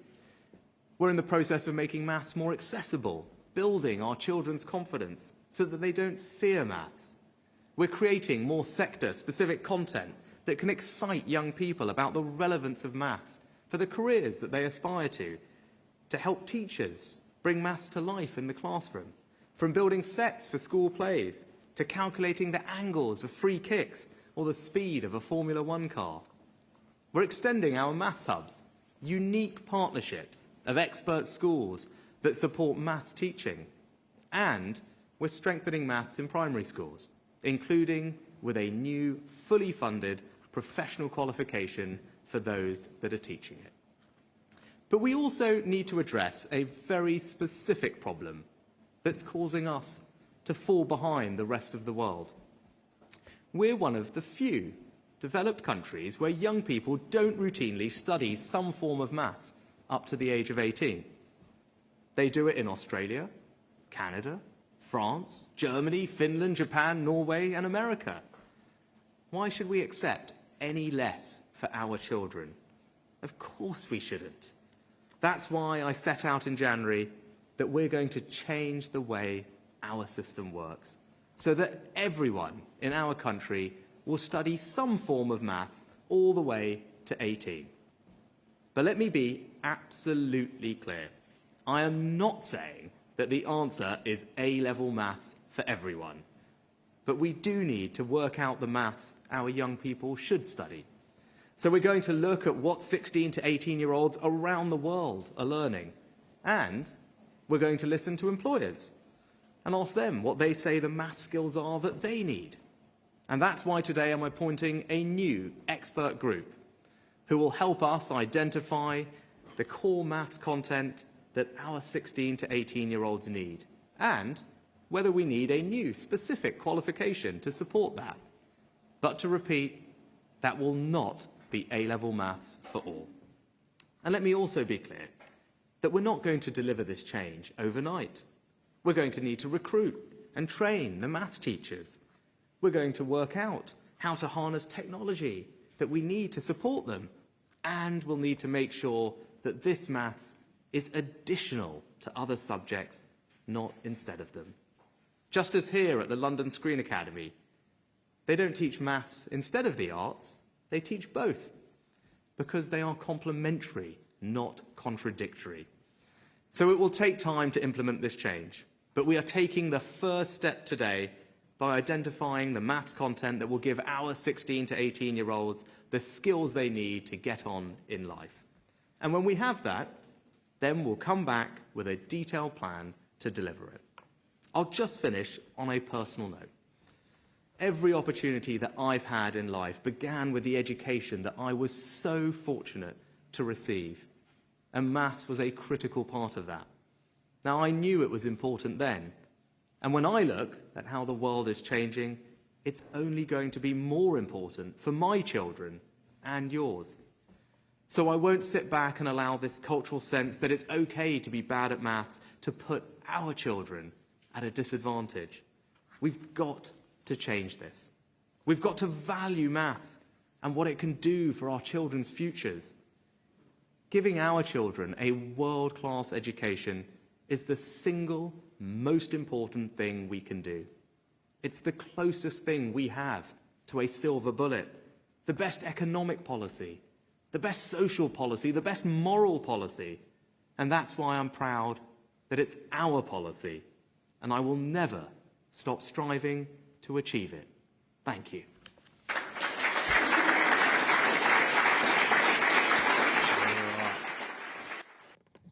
We're in the process of making maths more accessible, building our children's confidence so that they don't fear maths. We're creating more sector-specific content that can excite young people about the relevance of maths for the careers that they aspire to help teachers bring maths to life in the classroom, from building sets for school plays to calculating the angles of free kicks or the speed of a Formula One car. We're extending our maths hubs, unique partnerships of expert schools that support maths teaching. And we're strengthening maths in primary schools, including with a new, fully funded professional qualification for those that are teaching it. But we also need to address a very specific problem that's causing us to fall behind the rest of the world. We're one of the few developed countries where young people don't routinely study some form of maths up to the age of 18. They do it in Australia, Canada, France, Germany, Finland, Japan, Norway, and America. Why should we accept any less for our children? Of course we shouldn't. That's why I set out in January that we're going to change the way our system works, so that everyone in our country will study some form of maths all the way to 18. But let me be absolutely clear. I am not saying that the answer is A-level maths for everyone. But we do need to work out the maths our young people should study. So we're going to look at what 16 to 18-year-olds around the world are learning. And we're going to listen to employers and ask them what they say the math skills are that they need. And that's why today I'm appointing a new expert group who will help us identify the core maths content that our 16 to 18-year-olds need, and whether we need a new specific qualification to support that. But to repeat, that will not be A-level maths for all. And let me also be clear that we're not going to deliver this change overnight. We're going to need to recruit and train the maths teachers. We're going to work out how to harness technology that we need to support them. And we'll need to make sure that this maths is additional to other subjects, not instead of them. Just as here at the London Screen Academy, they don't teach maths instead of the arts, they teach both, because they are complementary, not contradictory. So it will take time to implement this change, but we are taking the first step today by identifying the maths content that will give our 16 to 18-year-olds the skills they need to get on in life. And when we have that, then we'll come back with a detailed plan to deliver it. I'll just finish on a personal note. Every opportunity that I've had in life began with the education that I was so fortunate to receive, and maths was a critical part of that. Now, I knew it was important then, and when I look at how the world is changing, it's only going to be more important for my children and yours. So I won't sit back and allow this cultural sense that it's okay to be bad at maths to put our children at a disadvantage. We've got to change this. We've got to value maths and what it can do for our children's futures. Giving our children a world-class education is the single most important thing we can do. It's the closest thing we have to a silver bullet, the best economic policy, the best social policy, the best moral policy. And that's why I'm proud that it's our policy, and I will never stop striving to achieve it. Thank you.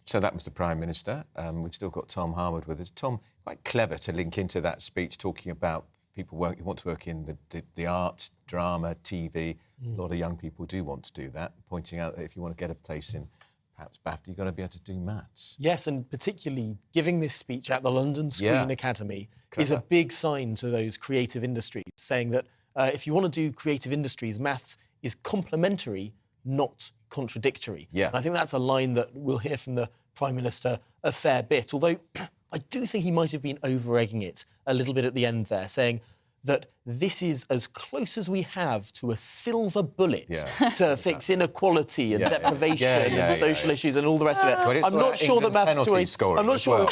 So that was the Prime Minister. We've still got Tom Harwood with us. Tom, quite clever to link into that speech talking about people who want to work in the arts, drama, TV. A lot of young people do want to do that, pointing out that if you want to get a place in perhaps BAFTA, you've got to be able to do maths. Yes, and particularly giving this speech at the London Screen Academy is a big sign to those creative industries, saying that if you want to do creative industries, maths is complementary, not contradictory. Yeah. And I think that's a line that we'll hear from the Prime Minister a fair bit, although I do think he might have been over-egging it a little bit at the end there, saying that this is as close as we have to a silver bullet to fix inequality and deprivation and social issues and all the rest of it. I'm not sure that maths I'm not sure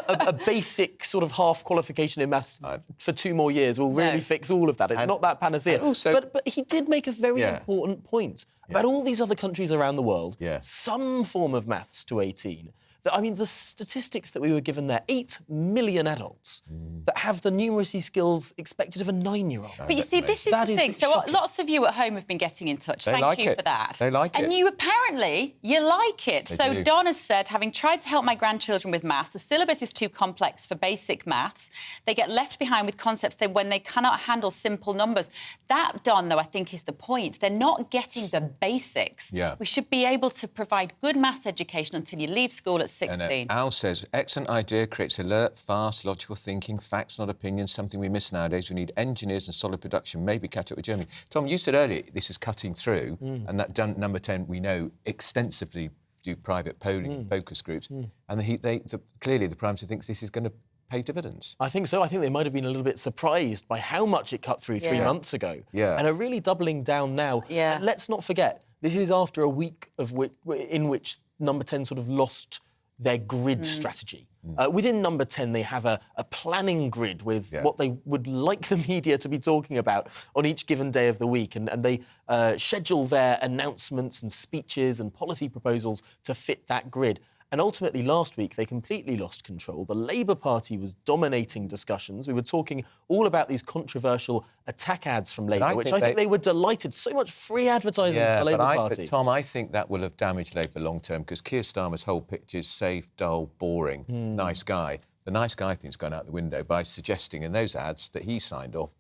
a basic sort of half qualification in maths for 2 more years will really fix all of that. It's not that panacea. Also, but he did make a very important point about all these other countries around the world, some form of maths to 18. I mean, the statistics that we were given there, 8 million adults that have the numeracy skills expected of a 9-year-old. But you see, this is the thing. So lots of you at home have been getting in touch. Thank you for that. They like it. And you apparently, you like it. So Don has said, having tried to help my grandchildren with maths, the syllabus is too complex for basic maths. They get left behind with concepts when they cannot handle simple numbers. That, Don, though, I think is the point. They're not getting the basics. Yeah. We should be able to provide good maths education until you leave school at 16. And, Al says, excellent idea, creates alert, fast, logical thinking, facts, not opinions, something we miss nowadays. We need engineers and solid production, maybe catch up with Germany. Tom, you said earlier this is cutting through, and that number 10, we know, extensively do private polling, focus groups, and clearly the Prime Minister thinks this is going to pay dividends. I think so. I think they might have been a little bit surprised by how much it cut through 3 months ago. Yeah. And are really doubling down now. Yeah. And let's not forget, this is after a week in which Number 10 sort of lost their grid strategy. Within Number 10, they have a planning grid with what they would like the media to be talking about on each given day of the week. And they schedule their announcements and speeches and policy proposals to fit that grid. And ultimately, last week, they completely lost control. The Labour Party was dominating discussions. We were talking all about these controversial attack ads from Labour, which I think they were delighted. So much free advertising for the Labour Party. But, Tom, I think that will have damaged Labour long-term, because Keir Starmer's whole picture is safe, dull, boring, nice guy. The nice guy thing's gone out the window by suggesting in those ads that he signed off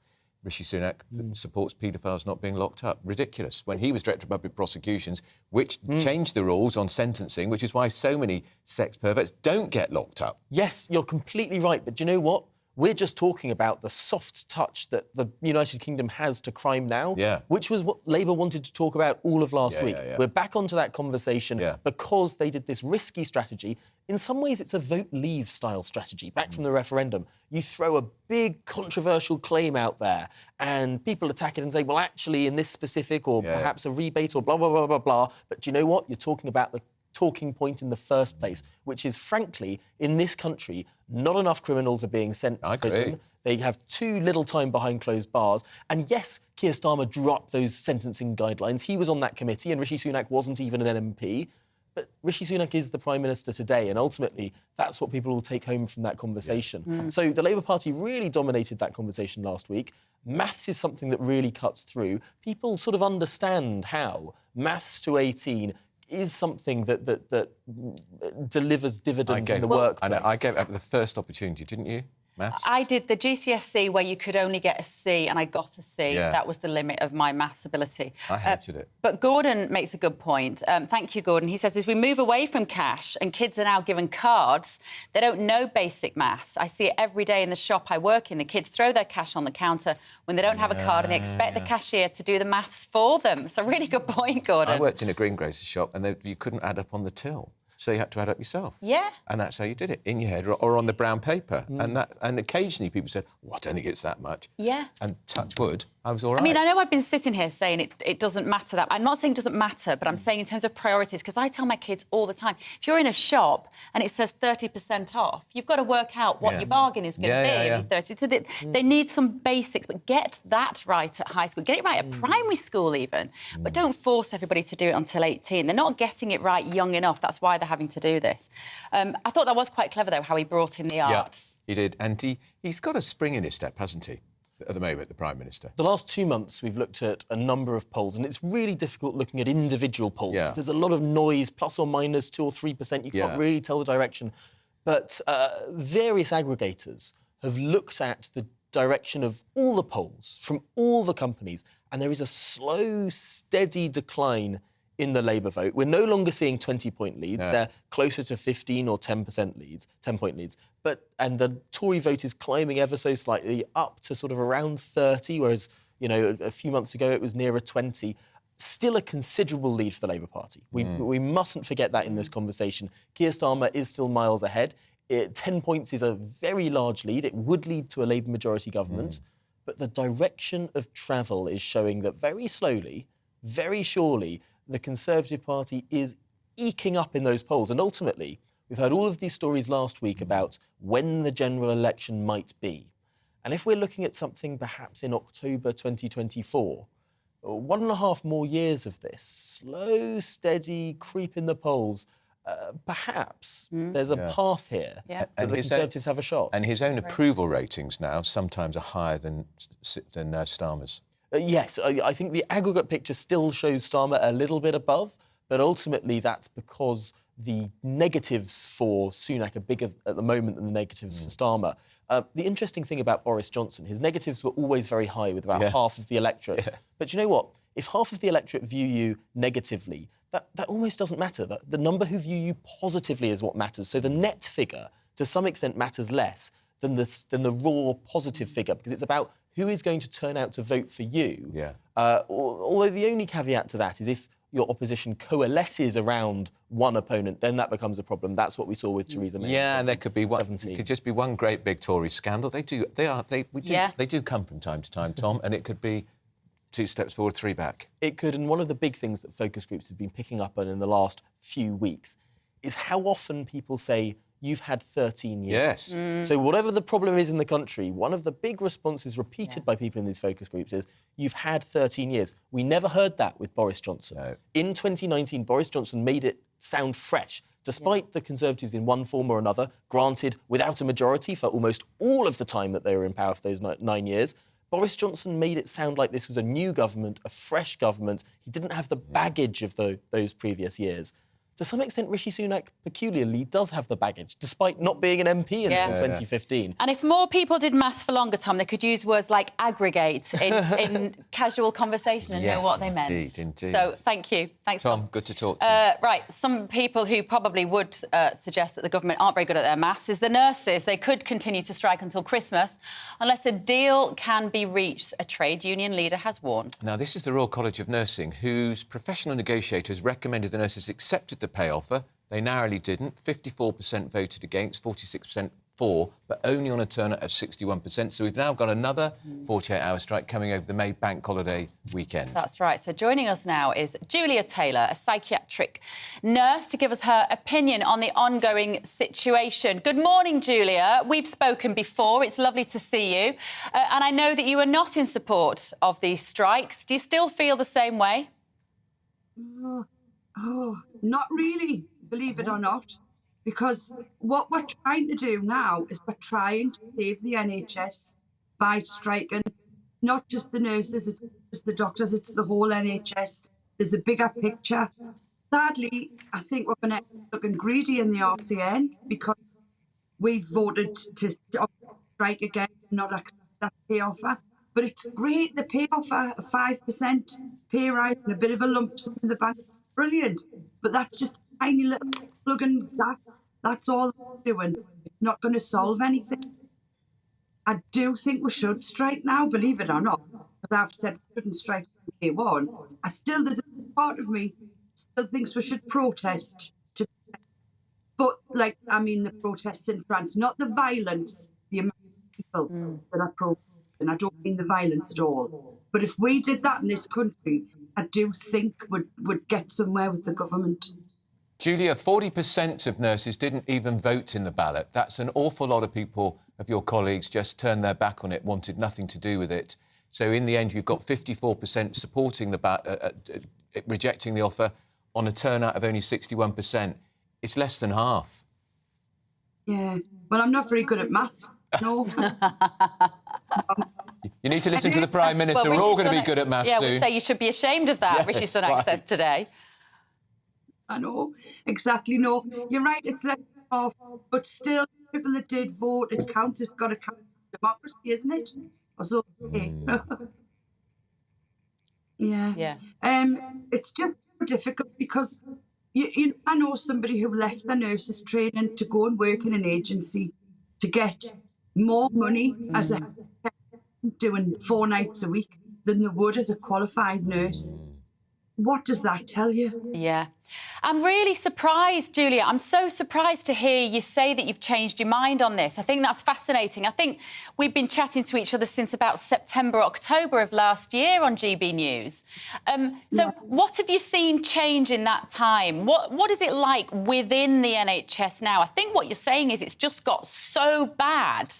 Rishi Sunak supports paedophiles not being locked up. Ridiculous. When he was Director of Public Prosecutions, which changed the rules on sentencing, which is why so many sex perverts don't get locked up. Yes, you're completely right. But do you know what? We're just talking about the soft touch that the United Kingdom has to crime now, which was what Labour wanted to talk about all of last week. We're back onto that conversation because they did this risky strategy. In some ways, it's a vote leave style strategy, back from the referendum. You throw a big controversial claim out there and people attack it and say, well, actually, in this specific or perhaps a rebate or blah, blah, blah, blah, blah. But do you know what? You're talking about the talking point in the first place, which is, frankly, in this country, not enough criminals are being sent to prison. They have too little time behind closed bars. And yes, Keir Starmer drew up those sentencing guidelines. He was on that committee, and Rishi Sunak wasn't even an MP. But Rishi Sunak is the Prime Minister today, and ultimately that's what people will take home from that conversation. So the Labour Party really dominated that conversation last week. Maths is something that really cuts through. People sort of understand how maths to 18 is something that delivers dividends in the workplace. I gave up the first opportunity, didn't you? Maths? I did the GCSE where you could only get a C, and I got a C. Yeah. That was the limit of my maths ability. I hated it. But Gordon makes a good point. Thank you, Gordon. He says, as we move away from cash and kids are now given cards, they don't know basic maths. I see it every day in the shop I work in. The kids throw their cash on the counter when they don't have a card and they expect the cashier to do the maths for them. It's a really good point, Gordon. I worked in a greengrocer's shop and you couldn't add up on the till. So you had to add up yourself. Yeah. And that's how you did it, in your head or on the brown paper. And occasionally people said, I don't think it's that much. Yeah. And touch wood, I was all right. I mean, I know I've been sitting here saying it doesn't matter that. I'm not saying it doesn't matter, but I'm saying in terms of priorities, because I tell my kids all the time, if you're in a shop and it says 30% off, you've got to work out what your bargain is going to be. 30. So they need some basics, but get that right at high school. Get it right at primary school even. But don't force everybody to do it until 18. They're not getting it right young enough. That's why they're having to do this. I thought that was quite clever, though, how he brought in the arts. He did. And he's got a spring in his step, hasn't he? At the moment, the Prime Minister. The last 2 months, we've looked at a number of polls, and it's really difficult looking at individual polls because there's a lot of noise, plus or minus 2 or 3%. You can't really tell the direction. But various aggregators have looked at the direction of all the polls from all the companies, and there is a slow, steady decline in the Labour vote. We're no longer seeing 20-point leads. They're closer to 15 or 10% leads, 10-point leads. And the Tory vote is climbing ever so slightly up to sort of around 30, whereas, you know, a few months ago it was nearer 20. Still a considerable lead for the Labour Party. We mustn't forget that in this conversation. Keir Starmer is still miles ahead. 10 points is a very large lead. It would lead to a Labour majority government. But the direction of travel is showing that very slowly, very surely, the Conservative Party is eking up in those polls. And ultimately, we've heard all of these stories last week about when the general election might be. And if we're looking at something perhaps in October 2024, 1.5 more years of this, slow, steady creep in the polls, perhaps there's a path here that the Conservatives have a shot. And his own approval ratings now sometimes are higher than Starmer's. Yes, I think the aggregate picture still shows Starmer a little bit above, but ultimately that's because the negatives for Sunak are bigger at the moment than the negatives for Starmer. The interesting thing about Boris Johnson, his negatives were always very high with about half of the electorate. But you know what? If half of the electorate view you negatively, that almost doesn't matter. The number who view you positively is what matters. So the net figure, to some extent, matters less than the raw positive figure, because it's about who is going to turn out to vote for you. Although the only caveat to that is if your opposition coalesces around one opponent, then that becomes a problem. That's what we saw with Theresa May. Yeah, and there could be one. It could just be one great big Tory scandal. They do come from time to time, Tom, and it could be 2 steps forward, 3 back. It could, and one of the big things that focus groups have been picking up on in the last few weeks is how often people say, you've had 13 years. Yes. So whatever the problem is in the country, one of the big responses repeated by people in these focus groups is, you've had 13 years. We never heard that with Boris Johnson. No. In 2019, Boris Johnson made it sound fresh, despite the Conservatives in one form or another, granted without a majority for almost all of the time that they were in power for those 9 years. Boris Johnson made it sound like this was a new government, a fresh government. He didn't have the baggage of those previous years. To some extent, Rishi Sunak peculiarly does have the baggage, despite not being an MP until 2015. And if more people did maths for longer, Tom, they could use words like aggregate in casual conversation and know what they meant. Indeed. So, thank you. Thanks, Tom. Good to talk to you. Right, some people who probably would suggest that the government aren't very good at their maths is the nurses. They could continue to strike until Christmas unless a deal can be reached, a trade union leader has warned. Now, this is the Royal College of Nursing, whose professional negotiators recommended the nurses accepted the pay offer. They narrowly didn't. 54% voted against, 46% for, but only on a turnout of 61%. So we've now got another 48-hour strike coming over the May bank holiday weekend. That's right. So joining us now is Julia Taylor, a psychiatric nurse, to give us her opinion on the ongoing situation. Good morning, Julia. We've spoken before. It's lovely to see you. And I know that you are not in support of these strikes. Do you still feel the same way? Oh, not really, believe it or not, because what we're trying to do now is we're trying to save the NHS by striking not just the nurses, it's just the doctors, it's the whole NHS. There's a bigger picture. Sadly, I think we're going to end up looking greedy in the RCN because we've voted to strike again and not accept that pay offer. But it's great, the pay offer, a 5% pay rise and a bit of a lump sum in the bank. Brilliant, but that's just a tiny little plug and gap. That's all they're doing. It's not going to solve anything. I do think we should strike now, believe it or not, because I've said we shouldn't strike from day one. There's a part of me still thinks we should protest. But, the protests in France, not the violence, the amount of people that are protesting. I don't mean the violence at all. But if we did that in this country, I do think would get somewhere with the government. Julia, 40% of nurses didn't even vote in the ballot. That's an awful lot of people, of your colleagues, just turned their back on it, wanted nothing to do with it. So in the end, you've got 54% supporting rejecting the offer on a turnout of only 61%. It's less than half. Yeah. Well, I'm not very good at maths. No. You need to listen to the Prime Minister. We're all going to be good at maths soon. Yeah, we'd say you should be ashamed of that, Rishi Sunak says today. I know, exactly. No, you're right, it's less off, but still, people that did vote, it counts. It's got to count democracy, isn't it? Or so. Yeah. It's just difficult because I know somebody who left the nurses training to go and work in an agency to get more money as a doing 4 nights a week than they would as a qualified nurse. What does that tell you? Yeah. I'm really surprised, Julia. I'm so surprised to hear you say that you've changed your mind on this. I think that's fascinating. I think we've been chatting to each other since about September, October of last year on GB News. What have you seen change in that time? What is it like within the NHS now? I think what you're saying is it's just got so bad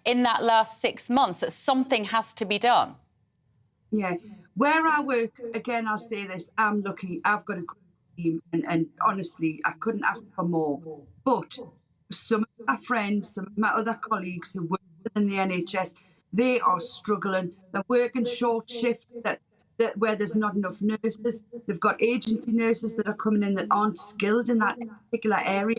in that last 6 months that something has to be done. Yeah. Where I work, again, I'll say this, I'm lucky. I've got a great team and honestly, I couldn't ask for more. But some of my friends, some of my other colleagues who work within the NHS, they are struggling. They're working short shifts where there's not enough nurses. They've got agency nurses that are coming in that aren't skilled in that particular area.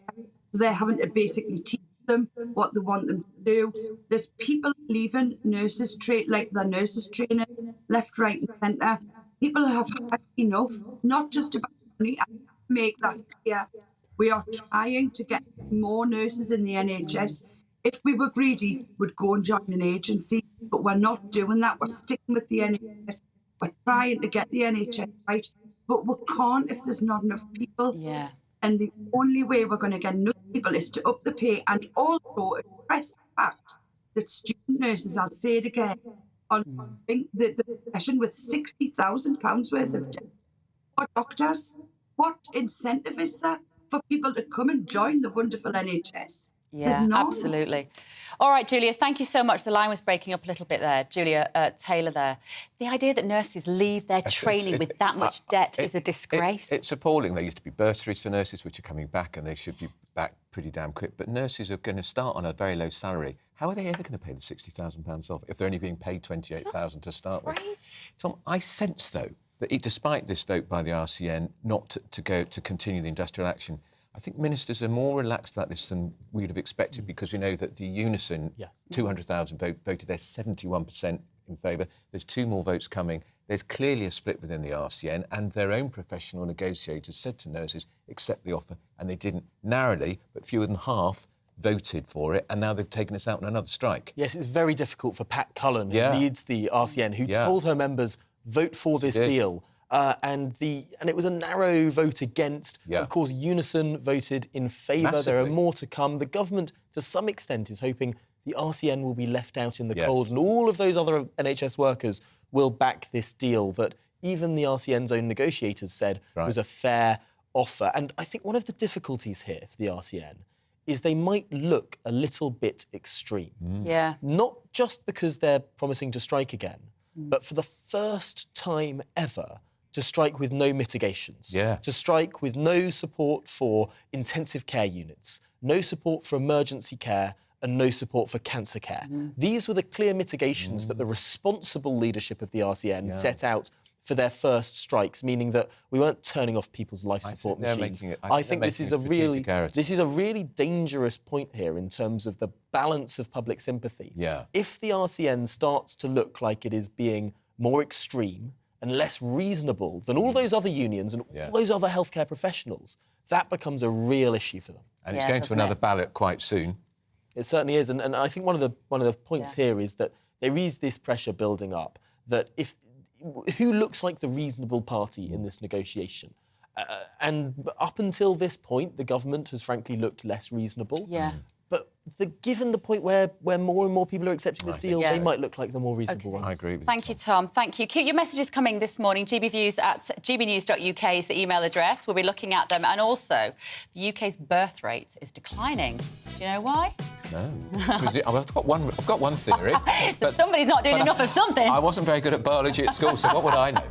So they're having to basically teach them what they want them to do. There's people leaving nurses their nurses training left, right and centre. People have had enough, not just about money. I make that clear. We are trying to get more nurses in the NHS. If we were greedy, we'd go and join an agency, but we're not doing that. We're sticking with the NHS. We're trying to get the NHS right. but we can't if there's not enough people. Yeah. And the only way we're going to get enough people is to up the pay and also address the fact that student nurses, I'll say it again, are the profession with £60,000 worth of debt. For doctors, what incentive is there for people to come and join the wonderful NHS? Yeah, absolutely. All right, Julia, thank you so much. The line was breaking up a little bit there. Julia Taylor there. The idea that nurses leave their training with that much debt is a disgrace. It's appalling. There used to be bursaries for nurses, which are coming back, and they should be back pretty damn quick. But nurses are going to start on a very low salary. How are they ever going to pay the £60,000 off if they're only being paid $28,000 to start with? Tom, I sense, though, that despite this vote by the RCN not to continue the industrial action, I think ministers are more relaxed about this than we'd have expected, because we know that the Unison 200,000 voted. There's 71% in favour. There's 2 more votes coming. There's clearly a split within the RCN, and their own professional negotiators said to nurses, accept the offer, and they didn't. Narrowly, but fewer than half voted for it, and now they've taken us out on another strike. Yes, it's very difficult for Pat Cullen, who leads the RCN, who told her members, vote for this deal. And it was a narrow vote against. Of course, Unison voted in favour. Massively. There are more to come. The government, to some extent, is hoping the RCN will be left out in the cold, and all of those other NHS workers will back this deal that even the RCN's own negotiators said was a fair offer. And I think one of the difficulties here for the RCN is they might look a little bit extreme. Yeah. Not just because they're promising to strike again, but for the first time ever, to strike with no mitigations, to strike with no support for intensive care units, no support for emergency care, and no support for cancer care. These were the clear mitigations that the responsible leadership of the RCN set out for their first strikes, meaning that we weren't turning off people's life support machines. I think this is a really dangerous point here in terms of the balance of public sympathy. If the RCN starts to look like it is being more extreme and less reasonable than all those other unions and all those other healthcare professionals, that becomes a real issue for them. And it's going to another ballot quite soon. It certainly is, and I think one of the points here is that there is this pressure building up that who looks like the reasonable party in this negotiation? And up until this point, the government has frankly looked less reasonable. But given the point where more and more people are accepting this deal, they might look like the more reasonable ones. I agree with you. Thank you, Tom. Thank you. Keep your messages coming this morning. gbviews@gbnews.uk is the email address. We'll be looking at them. And also, the UK's birth rate is declining. Do you know why? No. I've got one theory. But somebody's not doing enough of something. I wasn't very good at biology at school, so what would I know?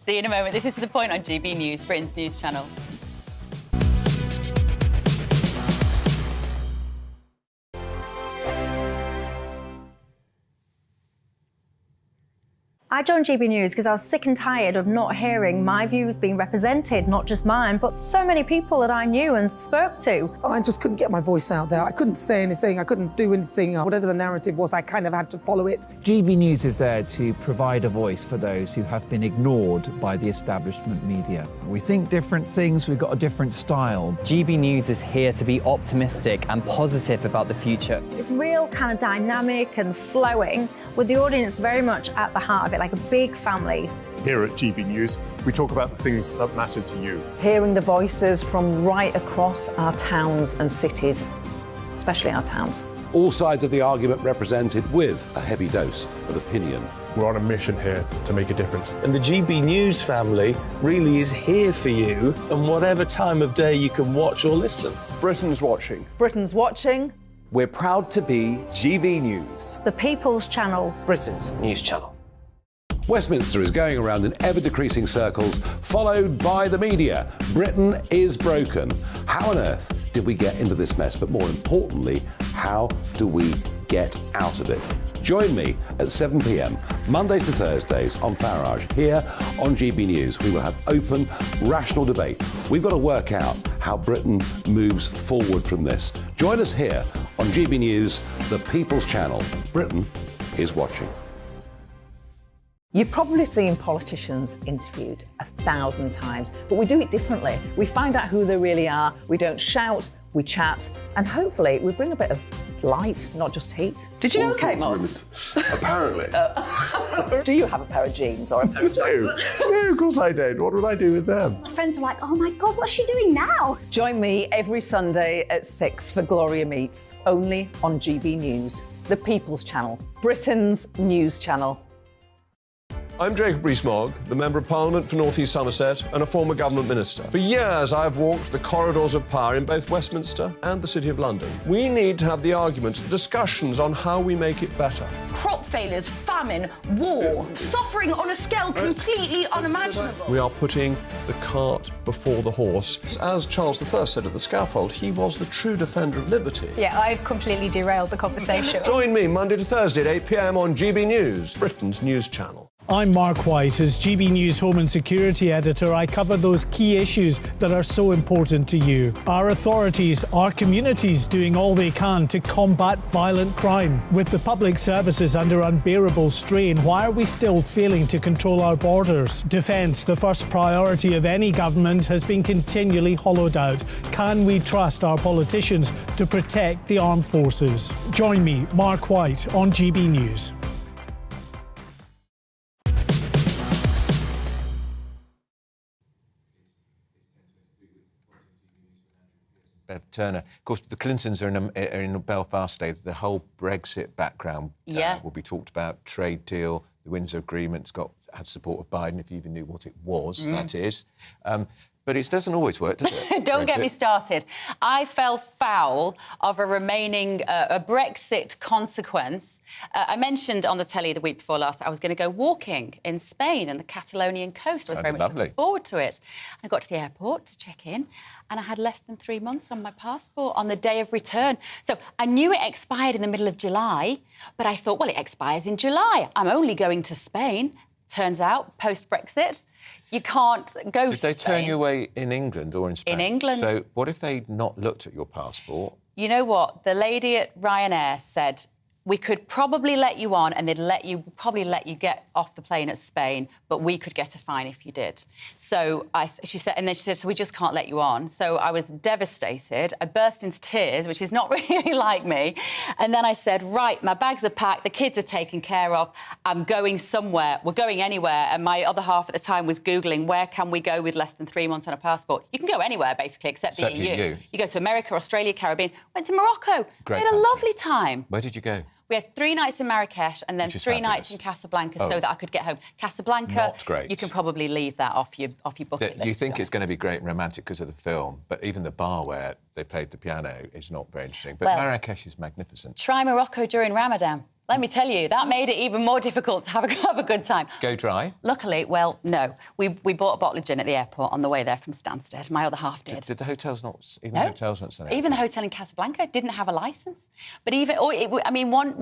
See you in a moment. This is To The Point on GB News, Britain's news channel. I joined GB News because I was sick and tired of not hearing my views being represented, not just mine, but so many people that I knew and spoke to. I just couldn't get my voice out there. I couldn't say anything. I couldn't do anything. Whatever the narrative was, I kind of had to follow it. GB News is there to provide a voice for those who have been ignored by the establishment media. We think different things, we've got a different style. GB News is here to be optimistic and positive about the future. It's real kind of dynamic and flowing, with the audience very much at the heart of it, like a big family. Here at GB News, we talk about the things that matter to you. Hearing the voices from right across our towns and cities, especially our towns. All sides of the argument represented with a heavy dose of opinion. We're on a mission here to make a difference. And the GB News family really is here for you, and whatever time of day you can watch or listen. Britain's watching. Britain's watching. We're proud to be GB News, The People's Channel. Britain's news channel. Westminster is going around in ever-decreasing circles, followed by the media. Britain is broken. How on earth did we get into this mess? But more importantly, how do we get out of it? Join me at 7 p.m, Mondays to Thursdays on Farage. Here on GB News, we will have open, rational debate. We've got to work out how Britain moves forward from this. Join us here on GB News, the People's Channel. Britain is watching. You've probably seen politicians interviewed 1,000 times, but we do it differently. We find out who they really are, we don't shout, we chat, and hopefully we bring a bit of light, not just heat. Did you know, All Kate sorts Moss? of women. Apparently. Do you have a pair of jeans or a pair of jeans? No, of course I don't. What would I do with them? My friends were like, oh my God, what's she doing now? Join me every Sunday at 6 for Gloria Meets, only on GB News, the People's Channel, Britain's news channel. I'm Jacob Rees-Mogg, the Member of Parliament for North East Somerset and a former government minister. For years, I've walked the corridors of power in both Westminster and the City of London. We need to have the arguments, the discussions on how we make it better. Crop failures, famine, war, suffering on a scale completely unimaginable. We are putting the cart before the horse. As Charles I said at the scaffold, he was the true defender of liberty. Yeah, I've completely derailed the conversation. Join me Monday to Thursday at 8 p.m. on GB News, Britain's news channel. I'm Mark White. As GB News Home and Security Editor, I cover those key issues that are so important to you. Our authorities, our communities doing all they can to combat violent crime. With the public services under unbearable strain, why are we still failing to control our borders? Defence, the first priority of any government, has been continually hollowed out. Can we trust our politicians to protect the armed forces? Join me, Mark White, on GB News. Bev Turner. Of course, the Clintons are in Belfast today. The whole Brexit background will be talked about. Trade deal, the Windsor Agreement's had support of Biden, if you even knew what it was, that is. But it doesn't always work, does it? Don't get me started. I fell foul of a remaining a Brexit consequence. I mentioned on the telly the week before last that I was going to go walking in Spain and the Catalonian coast. I was very much looking forward to it. I got to the airport to check in and I had less than 3 months on my passport on the day of return. So I knew it expired in the middle of July, but I thought, well, it expires in July. I'm only going to Spain. Turns out, post-Brexit, you can't go to Spain. Did they turn you away in England or in Spain? In England. So what if they'd not looked at your passport? You know what? The lady at Ryanair said, we could probably let you on and they'd probably let you get off the plane at Spain, but we could get a fine if you did. So she said, so we just can't let you on. So I was devastated. I burst into tears, which is not really like me. And then I said, right, my bags are packed, the kids are taken care of, I'm going somewhere, we're going anywhere. And my other half at the time was Googling, where can we go with less than 3 months on a passport? You can go anywhere, basically, except the EU. You go to America, Australia, Caribbean. Went to Morocco. Great. We had a lovely time. Where did you go? We had 3 nights in Marrakesh and then 3 nights in Casablanca so that I could get home. Casablanca, not great. You can probably leave that off your bucket list. You think it's going to be great and romantic because of the film, but even the bar where they played the piano is not very interesting. But Marrakesh is magnificent. Try Morocco during Ramadan. Let me tell you, that made it even more difficult to have a good time. Go dry? Luckily, well, no. We bought a bottle of gin at the airport on the way there from Stansted. My other half did. Did the hotels not? Even no. the hotels weren't selling. Even the hotel in Casablanca didn't have a licence. But we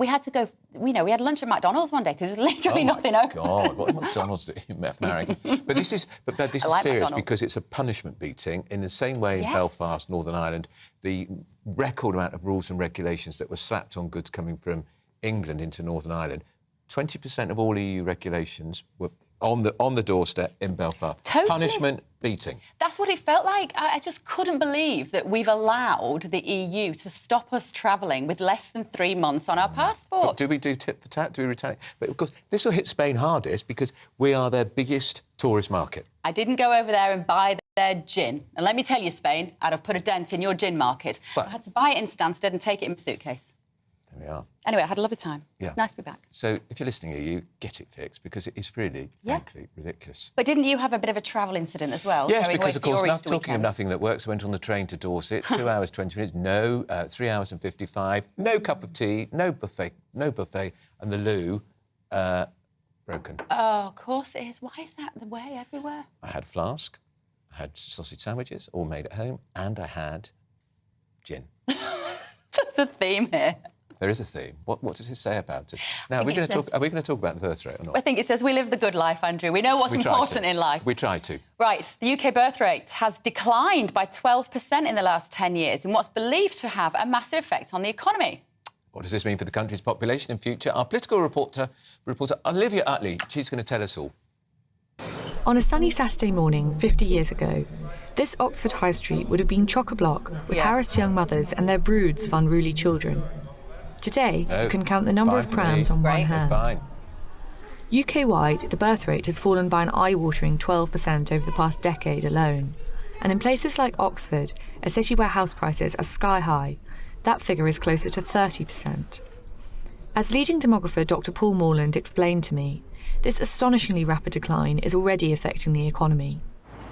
had to go. We had lunch at McDonald's one day because there's literally nothing open. Oh God, what McDonald's do in Marrakesh? But this is serious McDonald's. because it's a punishment beating in the same way in Belfast, Northern Ireland. The record amount of rules and regulations that were slapped on goods coming from England into Northern Ireland, 20% of all EU regulations were on the doorstep in Belfast. Totally. Punishment, beating. That's what it felt like. I just couldn't believe that we've allowed the EU to stop us travelling with less than 3 months on our passport. But do we do tit for tat? Do we retaliate? But of course, this will hit Spain hardest because we are their biggest tourist market. I didn't go over there and buy their gin. And let me tell you, Spain, I'd have put a dent in your gin market. I had to buy it in Stansted and take it in my suitcase. There we are. Anyway, I had a lovely time. Yeah. Nice to be back. So if you're listening, EU, get it fixed because it is really, frankly, ridiculous. But didn't you have a bit of a travel incident as well? Yes, because, of course, talking of nothing that works, I went on the train to Dorset, 2 hours, 20 minutes, 3 hours and 55, no cup of tea, no buffet, and the loo, broken. Oh, of course it is. Why is that the way everywhere? I had a flask, I had sausage sandwiches, all made at home, and I had gin. There's a theme here. There is a theme. What does it say about it? Now, are we going to talk about the birth rate or not? I think it says we live the good life, Andrew. We know what's important in life. We try to. Right. The UK birth rate has declined by 12% in the last 10 years in what's believed to have a massive effect on the economy. What does this mean for the country's population in future? Our political reporter Olivia Utley, she's going to tell us all. On a sunny Saturday morning 50 years ago, this Oxford High Street would have been chock-a-block with harassed young mothers and their broods of unruly children. Today, you can count the number of prams on one hand. UK-wide, the birth rate has fallen by an eye-watering 12% over the past decade alone. And in places like Oxford, a city where house prices are sky-high, that figure is closer to 30%. As leading demographer Dr. Paul Morland explained to me, this astonishingly rapid decline is already affecting the economy.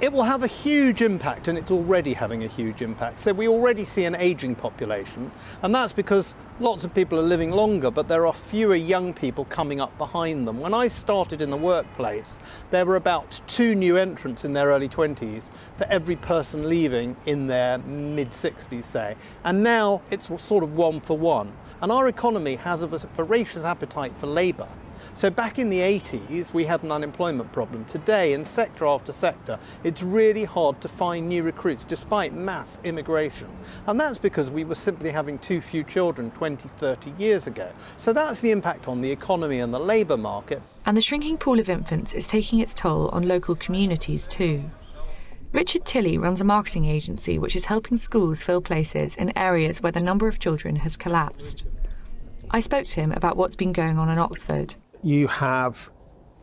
It will have a huge impact, and it's already having a huge impact. So we already see an ageing population, and that's because lots of people are living longer, but there are fewer young people coming up behind them. When I started in the workplace, there were about 2 new entrants in their early 20s for every person leaving in their mid-60s, say. And now it's sort of 1 for 1. And our economy has a voracious appetite for labour. So back in the 80s, we had an unemployment problem. Today, in sector after sector, it's really hard to find new recruits despite mass immigration. And that's because we were simply having too few children 20, 30 years ago. So that's the impact on the economy and the labour market. And the shrinking pool of infants is taking its toll on local communities too. Richard Tilley runs a marketing agency which is helping schools fill places in areas where the number of children has collapsed. I spoke to him about what's been going on in Oxford. You have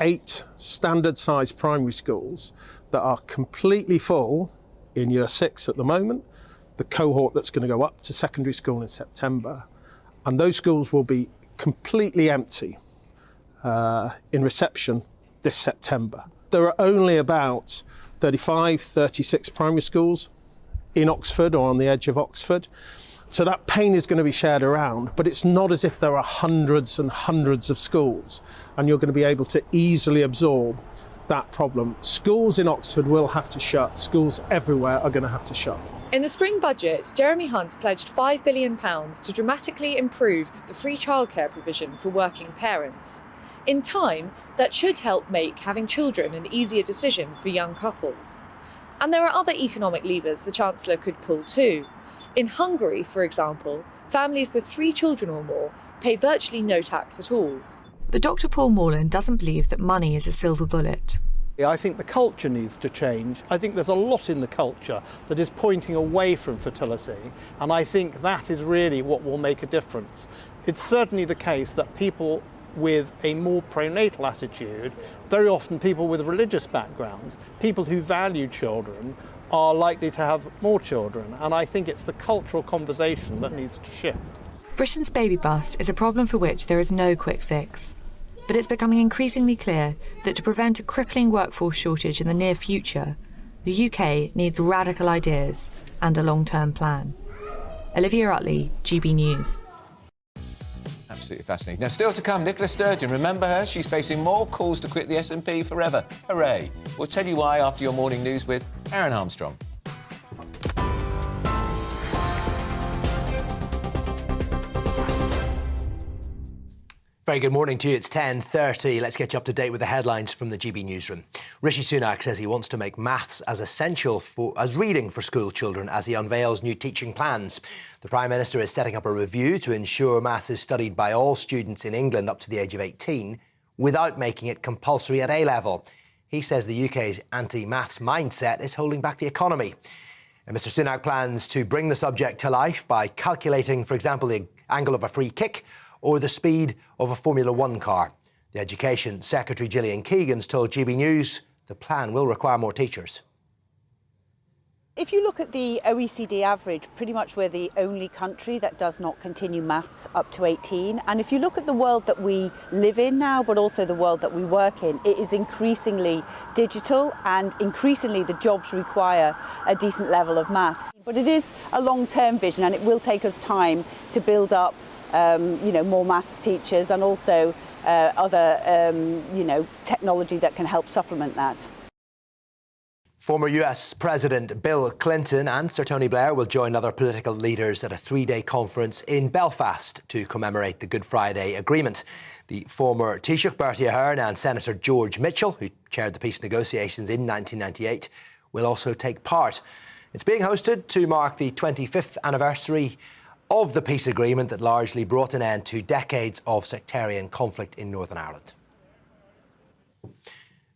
8 standard-sized primary schools that are completely full in year 6 at the moment, the cohort that's going to go up to secondary school in September, and those schools will be completely empty in reception this September. There are only about 35, 36 primary schools in Oxford or on the edge of Oxford. So that pain is going to be shared around, but it's not as if there are hundreds and hundreds of schools and you're going to be able to easily absorb that problem. Schools in Oxford will have to shut. Schools everywhere are going to have to shut. In the spring budget, Jeremy Hunt pledged £5 billion to dramatically improve the free childcare provision for working parents. In time, that should help make having children an easier decision for young couples. And there are other economic levers the Chancellor could pull too. In Hungary, for example, families with 3 children or more pay virtually no tax at all. But Dr. Paul Morland doesn't believe that money is a silver bullet. I think the culture needs to change. I think there's a lot in the culture that is pointing away from fertility, and I think that is really what will make a difference. It's certainly the case that people with a more pronatal attitude, very often people with religious backgrounds, people who value children, are likely to have more children. And I think it's the cultural conversation that needs to shift. Britain's baby bust is a problem for which there is no quick fix. But it's becoming increasingly clear that to prevent a crippling workforce shortage in the near future, the UK needs radical ideas and a long-term plan. Olivia Utley, GB News. Absolutely fascinating. Now, still to come, Nicola Sturgeon. Remember her? She's facing more calls to quit the S&P forever. Hooray! We'll tell you why after your morning news with Aaron Armstrong. Very good morning to you. It's 10:30. Let's get you up to date with the headlines from the GB newsroom. Rishi Sunak says he wants to make maths as essential as reading for school children as he unveils new teaching plans. The Prime Minister is setting up a review to ensure maths is studied by all students in England up to the age of 18 without making it compulsory at A-level. He says the UK's anti-maths mindset is holding back the economy. And Mr Sunak plans to bring the subject to life by calculating, for example, the angle of a free kick or the speed of a Formula One car. The Education Secretary Gillian Keegan's told GB News the plan will require more teachers. If you look at the OECD average, pretty much we're the only country that does not continue maths up to 18. And if you look at the world that we live in now, but also the world that we work in, it is increasingly digital and increasingly the jobs require a decent level of maths. But it is a long-term vision and it will take us time to build up more maths teachers and also other technology that can help supplement that. Former US President Bill Clinton and Sir Tony Blair will join other political leaders at a 3-day conference in Belfast to commemorate the Good Friday Agreement. The former Taoiseach Bertie Ahern and Senator George Mitchell, who chaired the peace negotiations in 1998, will also take part. It's being hosted to mark the 25th anniversary of the peace agreement that largely brought an end to decades of sectarian conflict in Northern Ireland.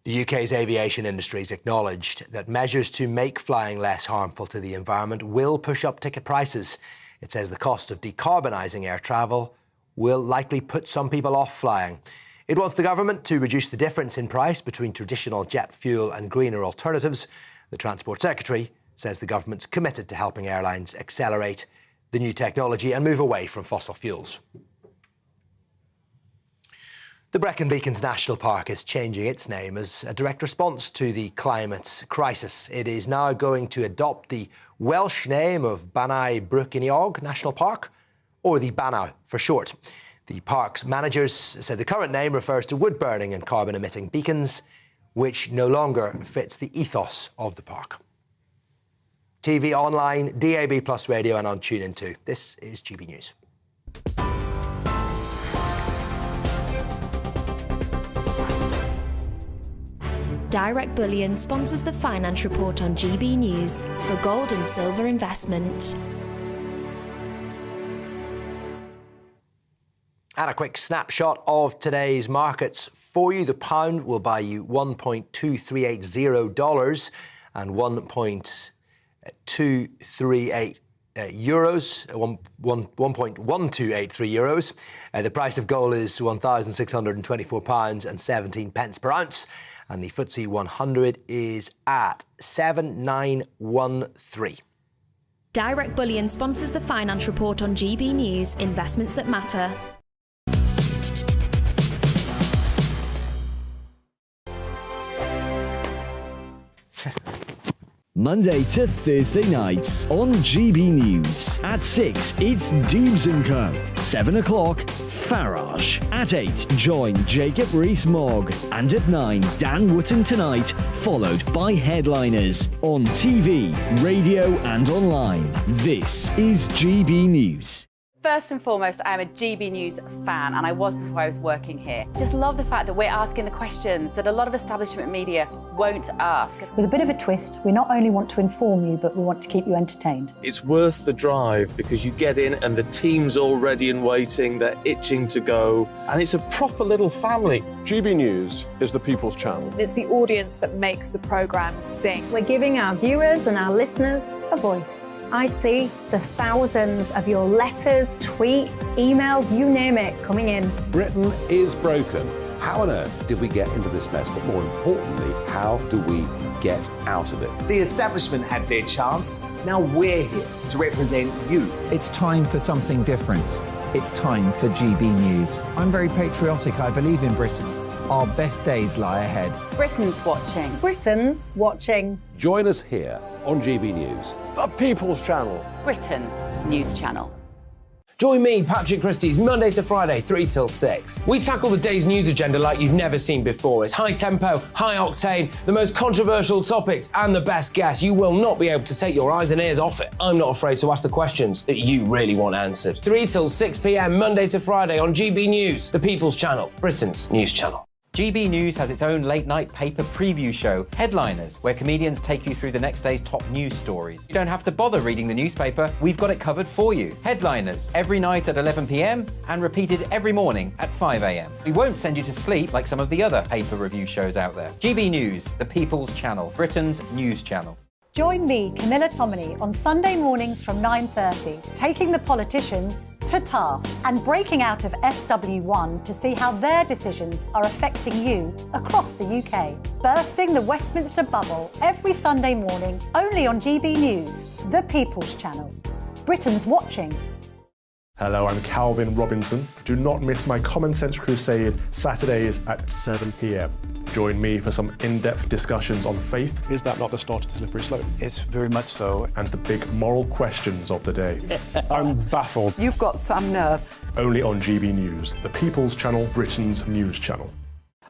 The UK's aviation industry has acknowledged that measures to make flying less harmful to the environment will push up ticket prices. It says the cost of decarbonising air travel will likely put some people off flying. It wants the government to reduce the difference in price between traditional jet fuel and greener alternatives. The Transport Secretary says the government's committed to helping airlines accelerate the new technology and move away from fossil fuels. The Brecon Beacons National Park is changing its name as a direct response to the climate crisis. It is now going to adopt the Welsh name of Banau Brycheiniog National Park, or the Banau for short. The park's managers said the current name refers to wood-burning and carbon-emitting beacons, which no longer fits the ethos of the park. TV, online, DAB+ radio and on TuneIn too. This is GB News. Direct Bullion sponsors the Finance Report on GB News for gold and silver investment. And a quick snapshot of today's markets for you. The pound will buy you $1.2380 and 1.238 euros, 1.1283 euros. The price of gold is £1,624 and 17 pence per ounce. And the FTSE 100 is at 7913. Direct Bullion sponsors the Finance Report on GB News, investments that matter. Monday to Thursday nights on GB News. At 6, it's Deebs & Co. 7 o'clock, Farage. At 8, join Jacob Rees-Mogg. And at 9, Dan Wootton Tonight, followed by Headliners. On TV, radio and online. This is GB News. First and foremost, I am a GB News fan, and I was before I was working here. Just love the fact that we're asking the questions that a lot of establishment media won't ask. With a bit of a twist, we not only want to inform you, but we want to keep you entertained. It's worth the drive because you get in and the team's all ready and waiting, they're itching to go, and it's a proper little family. GB News is the People's Channel. It's the audience that makes the programme sing. We're giving our viewers and our listeners a voice. I see the thousands of your letters, tweets, emails, you name it, coming in. Britain is broken. How on earth did we get into this mess? But more importantly, how do we get out of it? The establishment had their chance. Now we're here to represent you. It's time for something different. It's time for GB News. I'm very patriotic. I believe in Britain. Our best days lie ahead. Britain's watching. Britain's watching. Join us here on GB News. The People's Channel. Britain's news channel. Join me, Patrick Christie's, Monday to Friday, 3 till 6. We tackle the day's news agenda like you've never seen before. It's high tempo, high octane, the most controversial topics and the best guests. You will not be able to take your eyes and ears off it. I'm not afraid to ask the questions that you really want answered. 3 till 6 p.m, Monday to Friday on GB News, the People's Channel, Britain's news channel. GB News has its own late-night paper preview show, Headliners, where comedians take you through the next day's top news stories. You don't have to bother reading the newspaper, we've got it covered for you. Headliners, every night at 11 p.m, and repeated every morning at 5 a.m. We won't send you to sleep like some of the other paper review shows out there. GB News, the People's Channel, Britain's news channel. Join me, Camilla Tominey, on Sunday mornings from 9:30, taking the politicians to task and breaking out of SW1 to see how their decisions are affecting you across the UK. Bursting the Westminster bubble every Sunday morning, only on GB News, the People's Channel. Britain's watching. Hello, I'm Calvin Robinson. Do not miss my Common Sense Crusade Saturdays at 7 p.m. Join me for some in-depth discussions on faith. Is that not the start of the slippery slope? It's very much so. And the big moral questions of the day. I'm baffled. You've got some nerve. Only on GB News, the People's Channel, Britain's news channel.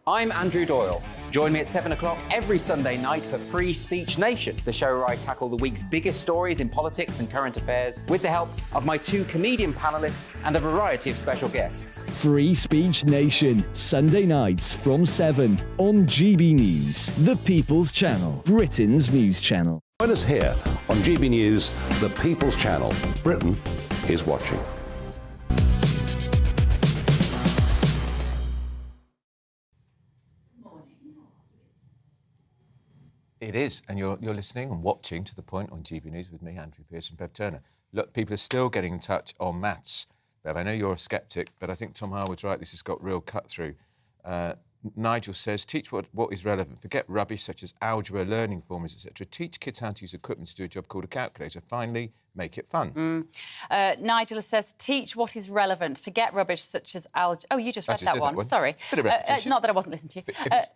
I'm Andrew Doyle. Join me at 7 o'clock every Sunday night for Free Speech Nation, the show where I tackle the week's biggest stories in politics and current affairs with the help of my 2 comedian panellists and a variety of special guests. Free Speech Nation, Sunday nights from 7 on GB News, the People's Channel, Britain's news channel. Join us here on GB News, the People's Channel. Britain is watching. It is, and you're listening and watching To The Point on GB News with me, Andrew Pearce and Bev Turner. Look, people are still getting in touch on maths. Bev, I know you're a sceptic, but I think Tom Harwood's right. This has got real cut-through. Nigel says, teach what is relevant. Forget rubbish such as algebra, learning formulas, etc. Teach kids how to use equipment to do a job called a calculator. Finally, make it fun. Nigel says, teach what is relevant. Forget rubbish such as algebra. Oh, you just read that one. Sorry. Bit of repetition. Not that I wasn't listening to you.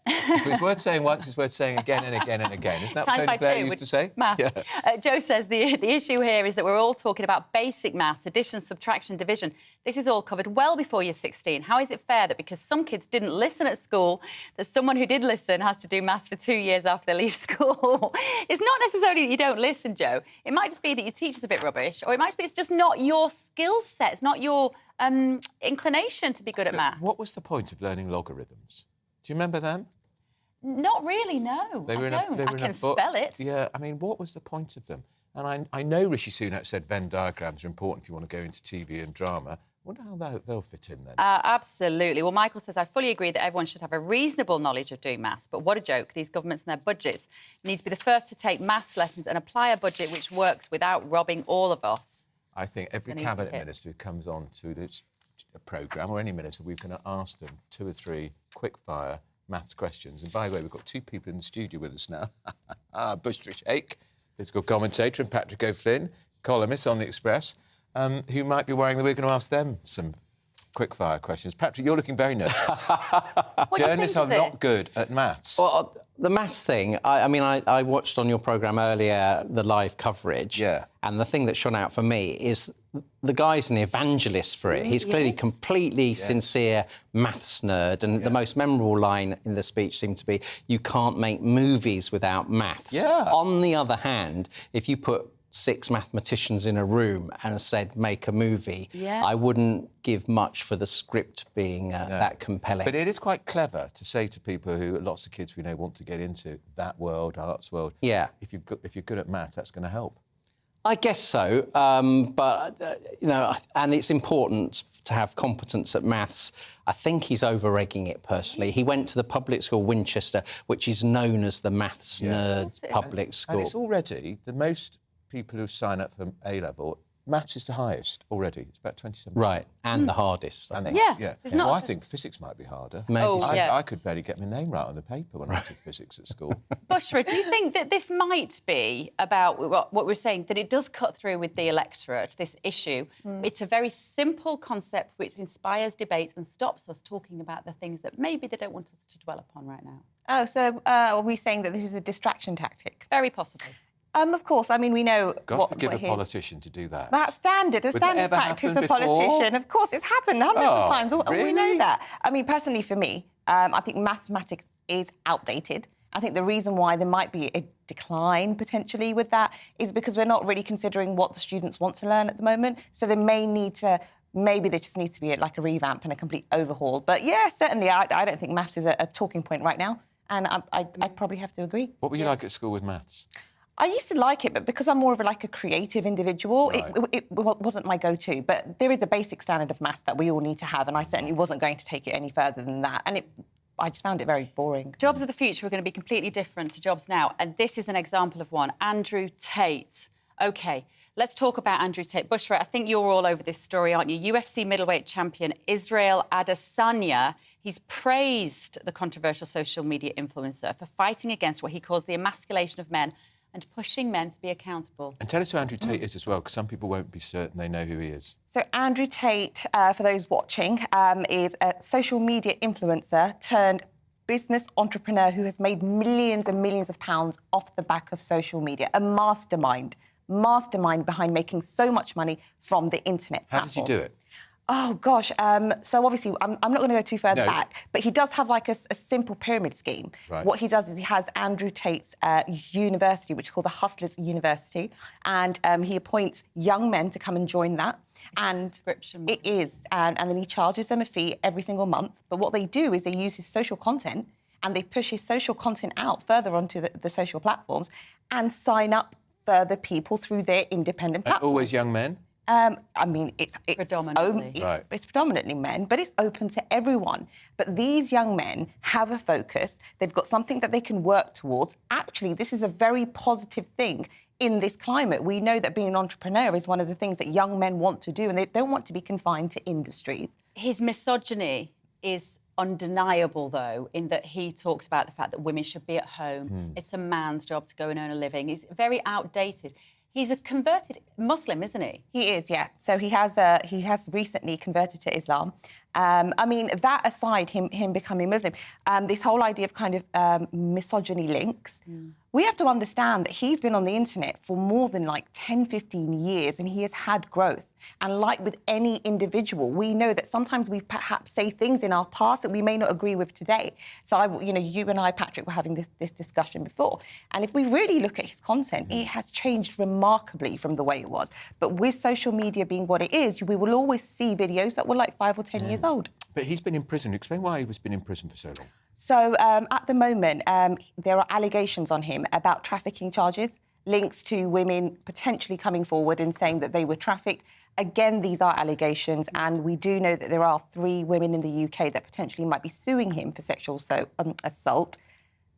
If it's worth saying once, it's worth saying again and again and again. Isn't that what Tony Blair used to say? Maths. Yeah. Joe says the issue here is that we're all talking about basic maths, addition, subtraction, division. This is all covered well before you're 16. How is it fair that because some kids didn't listen at school, that someone who did listen has to do maths for 2 years after they leave school? It's not necessarily that you don't listen, Joe. It might just be that your teacher's a bit rubbish, or it might be it's just not your skill set. It's not your inclination to be good at maths. What was the point of learning logarithms? Do you remember them? Not really, no. I don't. I can spell it. Yeah, I mean, what was the point of them? And I know Rishi Sunak said Venn diagrams are important if you want to go into TV and drama. I wonder how they'll fit in then. Absolutely. Well, Michael says, I fully agree that everyone should have a reasonable knowledge of doing maths, but what a joke. These governments and their budgets need to be the first to take maths lessons and apply a budget which works without robbing all of us. I think every cabinet minister who comes on to this programme, or any minister, we're going to ask them 2 or 3 quick-fire maths questions. And by the way, we've got 2 people in the studio with us now. Bushra Sheikh, political commentator, and Patrick O'Flynn, columnist on The Express, who might be worrying that we're going to ask them some quick-fire questions. Patrick, you're looking very nervous. Journalists are not good at maths. Well, the maths thing, I watched on your programme earlier the live coverage. Yeah. And the thing that shone out for me is the guy's an evangelist for it. He's clearly completely sincere maths nerd. And the most memorable line in the speech seemed to be, you can't make movies without maths. Yeah. On the other hand, if you put 6 mathematicians in a room and said, make a movie, I wouldn't give much for the script being that compelling. But it is quite clever to say to people who, lots of kids we know want to get into that world, arts world, if you're good at maths, that's going to help. I guess so, and it's important to have competence at maths. I think he's over-egging it, personally. He went to the public school Winchester, which is known as the maths nerd public school. And it's already the most people who sign up for A-level, maths is the highest already. It's about 27%. Right, and the hardest, I think. Yeah. Well, I think physics might be harder. Maybe. I could barely get my name right on the paper when I did physics at school. Bushra, do you think that this might be about what we're saying, that it does cut through with the electorate, this issue? It's a very simple concept which inspires debates and stops us talking about the things that maybe they don't want us to dwell upon right now. Oh, so are we saying that this is a distraction tactic? Very possibly. Of course. I mean, we know God forgive a politician to do that. That's standard, a standard practice for politician. Of course, it's happened hundreds of times. Really? We know that. I mean, personally, for me, I think mathematics is outdated. I think the reason why there might be a decline potentially with that is because we're not really considering what the students want to learn at the moment. So they may need to. Maybe there just needs to be like a revamp and a complete overhaul. But yeah, certainly, I don't think maths is a talking point right now, and I'd probably have to agree. What were you like at school with maths? I used to like it, but because I'm more of a creative individual, it wasn't my go-to. But there is a basic standard of maths that we all need to have, and I certainly wasn't going to take it any further than that. And I just found it very boring. Jobs of the future are going to be completely different to jobs now, and this is an example of one. Andrew Tate. OK, let's talk about Andrew Tate. Bushra, I think you're all over this story, aren't you? UFC middleweight champion Israel Adesanya. He's praised the controversial social media influencer for fighting against what he calls the emasculation of men and pushing men to be accountable. And tell us who Andrew Tate is as well, because some people won't be certain they know who he is. So Andrew Tate, for those watching, is a social media influencer turned business entrepreneur who has made millions and millions of pounds off the back of social media. A mastermind behind making so much money from the internet platform. How does he do it? Oh, gosh. So obviously, I'm not going to go too further back, but he does have like a simple pyramid scheme. Right. What he does is he has Andrew Tate's university, which is called the Hustlers University, and he appoints young men to come and join that. And subscription. It is. And then he charges them a fee every single month. But what they do is they use his social content and they push his social content out further onto the social platforms and sign up further people through their independent platforms. Always young men? I mean, it's predominantly. It's predominantly men, but it's open to everyone. But these young men have a focus. They've got something that they can work towards. Actually, this is a very positive thing in this climate. We know that being an entrepreneur is one of the things that young men want to do, and they don't want to be confined to industries. His misogyny is undeniable, though, in that he talks about the fact that women should be at home. It's a man's job to go and earn a living. He's very outdated. He's a converted Muslim, isn't he? He is, yeah. So he has recently converted to Islam. I mean, that aside, him becoming Muslim, this whole idea of kind of misogyny links, we have to understand that he's been on the internet for more than like 10, 15 years and he has had growth. And like with any individual, we know that sometimes we perhaps say things in our past that we may not agree with today. So, you and I, Patrick, were having this discussion before. And if we really look at his content, it has changed remarkably from the way it was. But with social media being what it is, we will always see videos that were like 5 or 10 years old. But he's been in prison. Explain why he was been in prison for so long. So at the moment, there are allegations on him about trafficking charges, links to women potentially coming forward and saying that they were trafficked. Again, these are allegations, and we do know that there are 3 women in the UK that potentially might be suing him for sexual assault.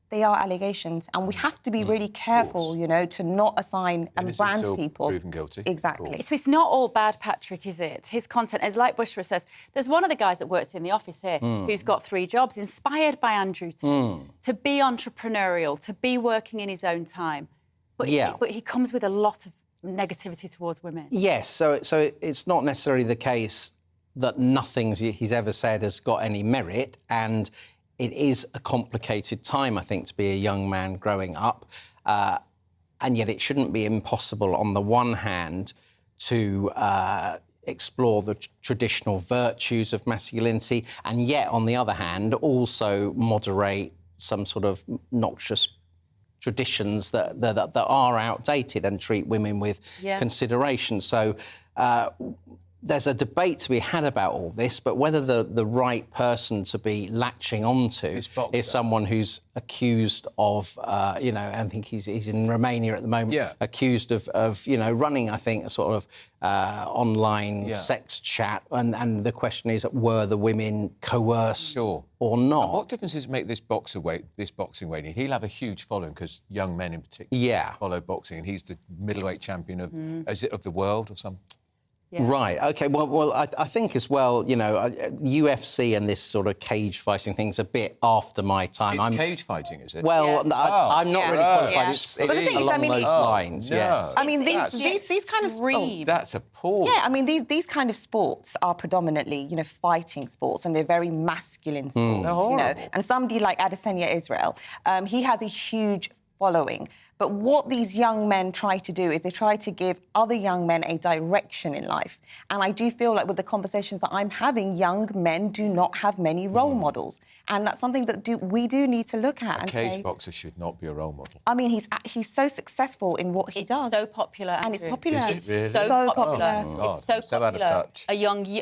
They are allegations, and we have to be really careful, to not assign and brand people. Proven guilty. Exactly. So it's not all bad, Patrick, is it? His content, as like Bushra says, there's one of the guys that works in the office here who's got 3 jobs, inspired by Andrew Tate, to be entrepreneurial, to be working in his own time. But he comes with a lot of negativity towards women. Yes, so it's not necessarily the case that nothing he's ever said has got any merit, and it is a complicated time, I think, to be a young man growing up, and yet it shouldn't be impossible, on the one hand, to explore the traditional virtues of masculinity, and yet, on the other hand, also moderate some sort of noxious traditions that are outdated and treat women with consideration. So there's a debate to be had about all this, but whether the right person to be latching onto is someone who's accused of, I think he's in Romania at the moment, accused of running, I think, a sort of online sex chat. And the question is, were the women coerced or not? And what difference does it make this boxing weight? He'll have a huge following because young men in particular follow boxing, and he's the middleweight champion of the world or something. Yeah. Right. OK. Well, I think as well, UFC and this sort of cage fighting thing's a bit after my time. It's cage fighting, is it? Well, I'm not really qualified. It's along those lines. No. Yes. I mean, these kind of sports. That's appalling. Yeah, I mean, these kind of sports are predominantly, fighting sports, and they're very masculine sports. And somebody like Adesanya Israel, he has a huge following. But what these young men try to do is they try to give other young men a direction in life. And I do feel like with the conversations that I'm having, young men do not have many role models. And that's something that we do need to look at. A cage boxer should not be a role model. I mean, he's so successful in what he does. It's so popular, Andrew. And it's popular. Is it really? It's so popular. Oh, it's so popular out of touch.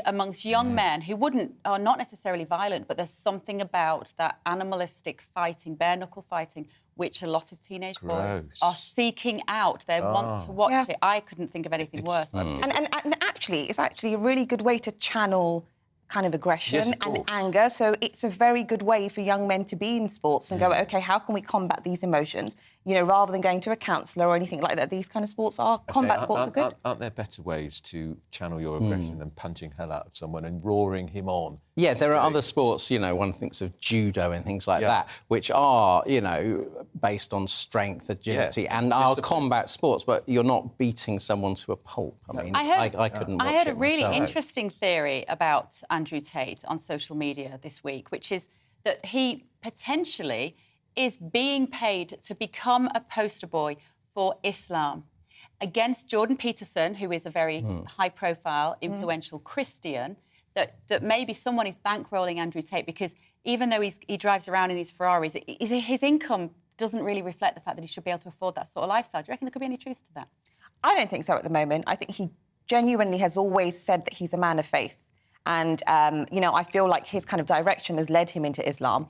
amongst young men who are not necessarily violent, but there's something about that animalistic fighting, bare-knuckle fighting, which a lot of teenage boys are seeking out. They want to watch it. I couldn't think of anything worse. And actually, it's actually a really good way to channel kind of aggression and anger. So it's a very good way for young men to be in sports and go, OK, how can we combat these emotions? Rather than going to a counsellor or anything like that, these kind of sports combat sports are good. Aren't there better ways to channel your aggression than punching hell out of someone and roaring him on? Yeah, there are other sports, one thinks of judo and things like that, which are, based on strength, agility, and are combat sports, but you're not beating someone to a pulp. I mean, I couldn't watch it. I heard a really myself. interesting theory about Andrew Tate on social media this week, which is that he potentially is being paid to become a poster boy for Islam against Jordan Peterson, who is a very high-profile, influential Christian, that maybe someone is bankrolling Andrew Tate because even though he drives around in his Ferraris, his income doesn't really reflect the fact that he should be able to afford that sort of lifestyle. Do you reckon there could be any truth to that? I don't think so at the moment. I think he genuinely has always said that he's a man of faith. And, I feel like his kind of direction has led him into Islam.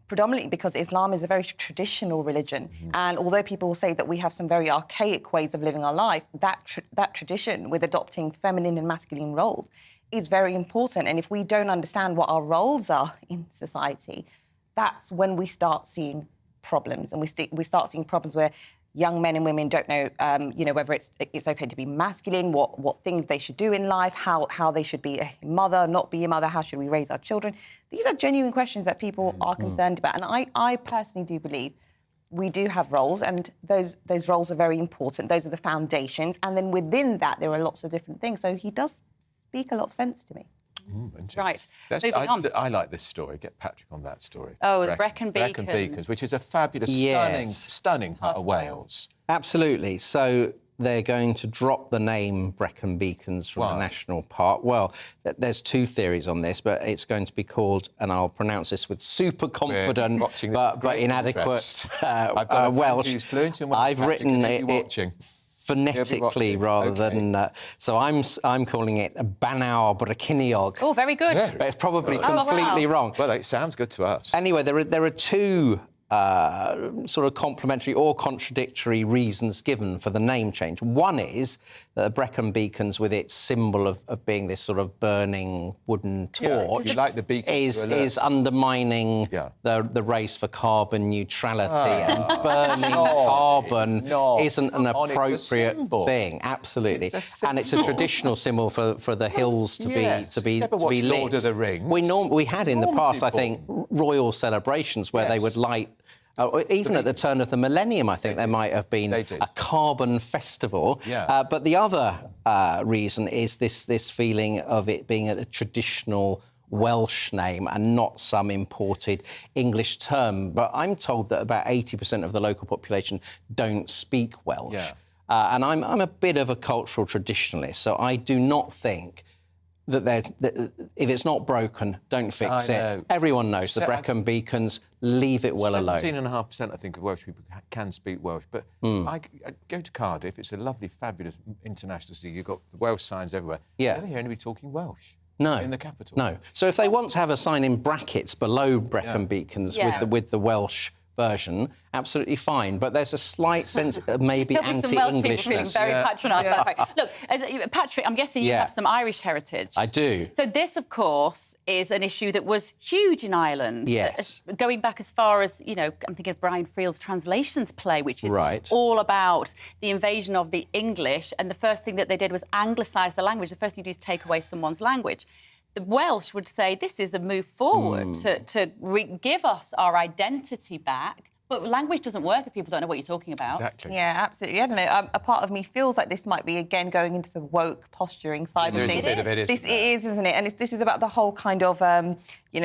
Predominantly because Islam is a very traditional religion. And although people will say that we have some very archaic ways of living our life, that tradition with adopting feminine and masculine roles is very important. And if we don't understand what our roles are in society, that's when we start seeing problems. And we start seeing problems where young men and women don't know, whether it's okay to be masculine, what things they should do in life, how they should be a mother, not be a mother, how should we raise our children. These are genuine questions that people are concerned about. And I personally do believe we do have roles, and those roles are very important. Those are the foundations. And then within that, there are lots of different things. So he does speak a lot of sense to me. Right. Moving on. I like this story. Get Patrick on that story. Oh, the Brecon Brecon Beacons, which is a fabulous, stunning part of Wales. Absolutely. So they're going to drop the name Brecon Beacons from the national park. Well, there's two theories on this, but it's going to be called, and I'll pronounce this with super confident but inadequate Welsh. Who's fluent in Welsh. I've written it phonetically rather than... so I'm calling it Banawr Breciniog. Oh, very good. It's probably completely wrong. Well, it sounds good to us. Anyway, there are two sort of complementary or contradictory reasons given for the name change. One is that the Brecon Beacons, with its symbol of being this sort of burning wooden torch, like the beacons is undermining the race for carbon neutrality, and burning carbon isn't an appropriate thing. Absolutely, and it's a traditional symbol for the hills to be lit. Lord of the Rings. We had in the past, I think, royal celebrations where they would light. Even at the turn of the millennium, I think there might have been a carbon festival. But the other reason is this feeling of it being a traditional Welsh name and not some imported English term. But I'm told that about 80% of the local population don't speak Welsh. And I'm a bit of a cultural traditionalist, so I do not think that if it's not broken, don't fix it. Everyone knows the Brecon Beacons, leave it well alone. 17.5%, I think, of Welsh people can speak Welsh. But I go to Cardiff, it's a lovely, fabulous international city. You've got the Welsh signs everywhere. You never hear anybody talking Welsh. No. In the capital. No. So if they want to have a sign in brackets below Brecon Beacons with the Welsh version, absolutely fine. But there's a slight sense of maybe anti-Englishness. Very patronised. Look, Patrick, I'm guessing you have some Irish heritage. I do. So this, of course, is an issue that was huge in Ireland. Yes. Going back as far as, I'm thinking of Brian Friel's Translations play, which is all about the invasion of the English. And the first thing that they did was anglicise the language. The first thing you do is take away someone's language. The Welsh would say this is a move forward to give us our identity back. But language doesn't work if people don't know what you're talking about. Exactly. Yeah, absolutely. I don't know. A part of me feels like this might be, again, going into the woke posturing side of things. It is, isn't it? And this is about the whole kind of,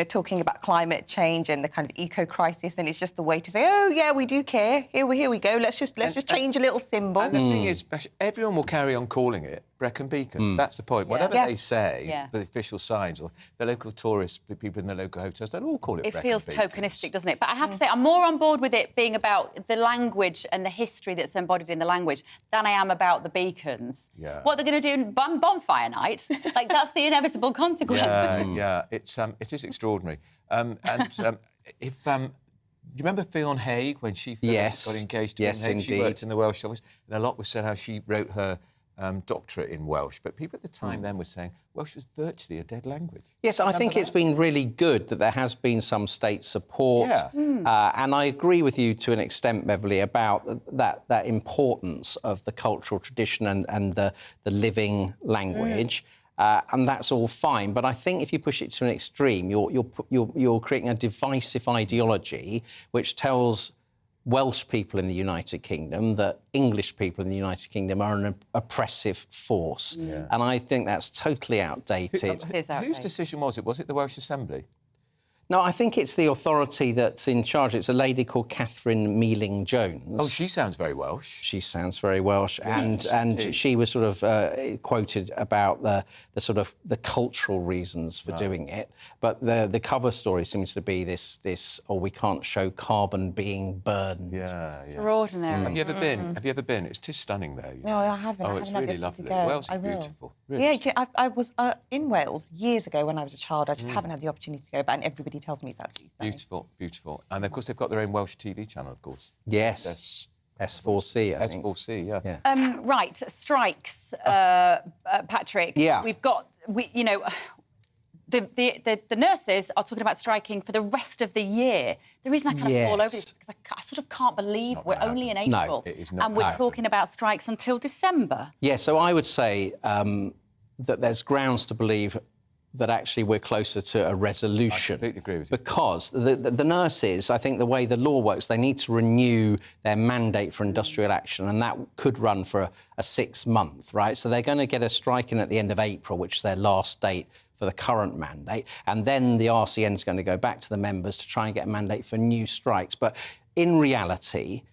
talking about climate change and the kind of eco-crisis, and it's just a way to say, oh, yeah, we do care. Here we go. Let's just change a little symbol. And the thing is, everyone will carry on calling it Brecon Beacon. That's the point. Whatever they say, the official signs or the local tourists, the people in the local hotels, they'll all call it Brecon feels Beacons. tokenistic, doesn't it? But I have to say, I'm more on board with it being about the language and the history that's embodied in the language than I am about the beacons. What they're going to do on bonfire night, that's the inevitable consequence. It is extraordinary. If do you remember Fionn Haig when she first got engaged to Fionn Haig? She worked in the Welsh office, and a lot was said how she wrote her doctorate in Welsh. But people at the time then were saying Welsh was virtually a dead language. Yes, I think it's been really good that there has been some state support. And I agree with you to an extent, Beverley, about that importance of the cultural tradition and the living language. And that's all fine, but I think if you push it to an extreme, you're creating a divisive ideology which tells Welsh people in the United Kingdom that English people in the United Kingdom are an oppressive force, and I think that's totally outdated. Whose decision was it? Was it the Welsh Assembly? No, I think it's the authority that's in charge. It's a lady called Catherine Mealing-Jones. Oh, she sounds very Welsh. She sounds very Welsh, and she was sort of quoted about the sort of the cultural reasons for doing it. But the cover story seems to be this we can't show carbon being burned. Extraordinary. Have you ever been? Have you ever been? It's just stunning there. No, I haven't. Oh, it's really lovely. Wales is beautiful. Really. Yeah, I was in Wales years ago when I was a child. I just haven't had the opportunity to go, and everybody tells me it's absolutely stunning. Beautiful. And, of course, they've got their own Welsh TV channel, of course. Yes. S4C, I think. S4C, yeah. Right, strikes, Patrick. Yeah. We've got, the nurses are talking about striking for the rest of the year. The reason I kind of fall over this is because I sort of can't believe we're only in April and we're talking about strikes until December. Yeah, so I would say that there's grounds to believe that actually we're closer to a resolution. I completely agree with you. Because the nurses, I think the way the law works, they need to renew their mandate for industrial action, and that could run for a 6-month, right? So they're going to get a strike in at the end of April, which is their last date for the current mandate, and then the RCN is going to go back to the members to try and get a mandate for new strikes. But in reality,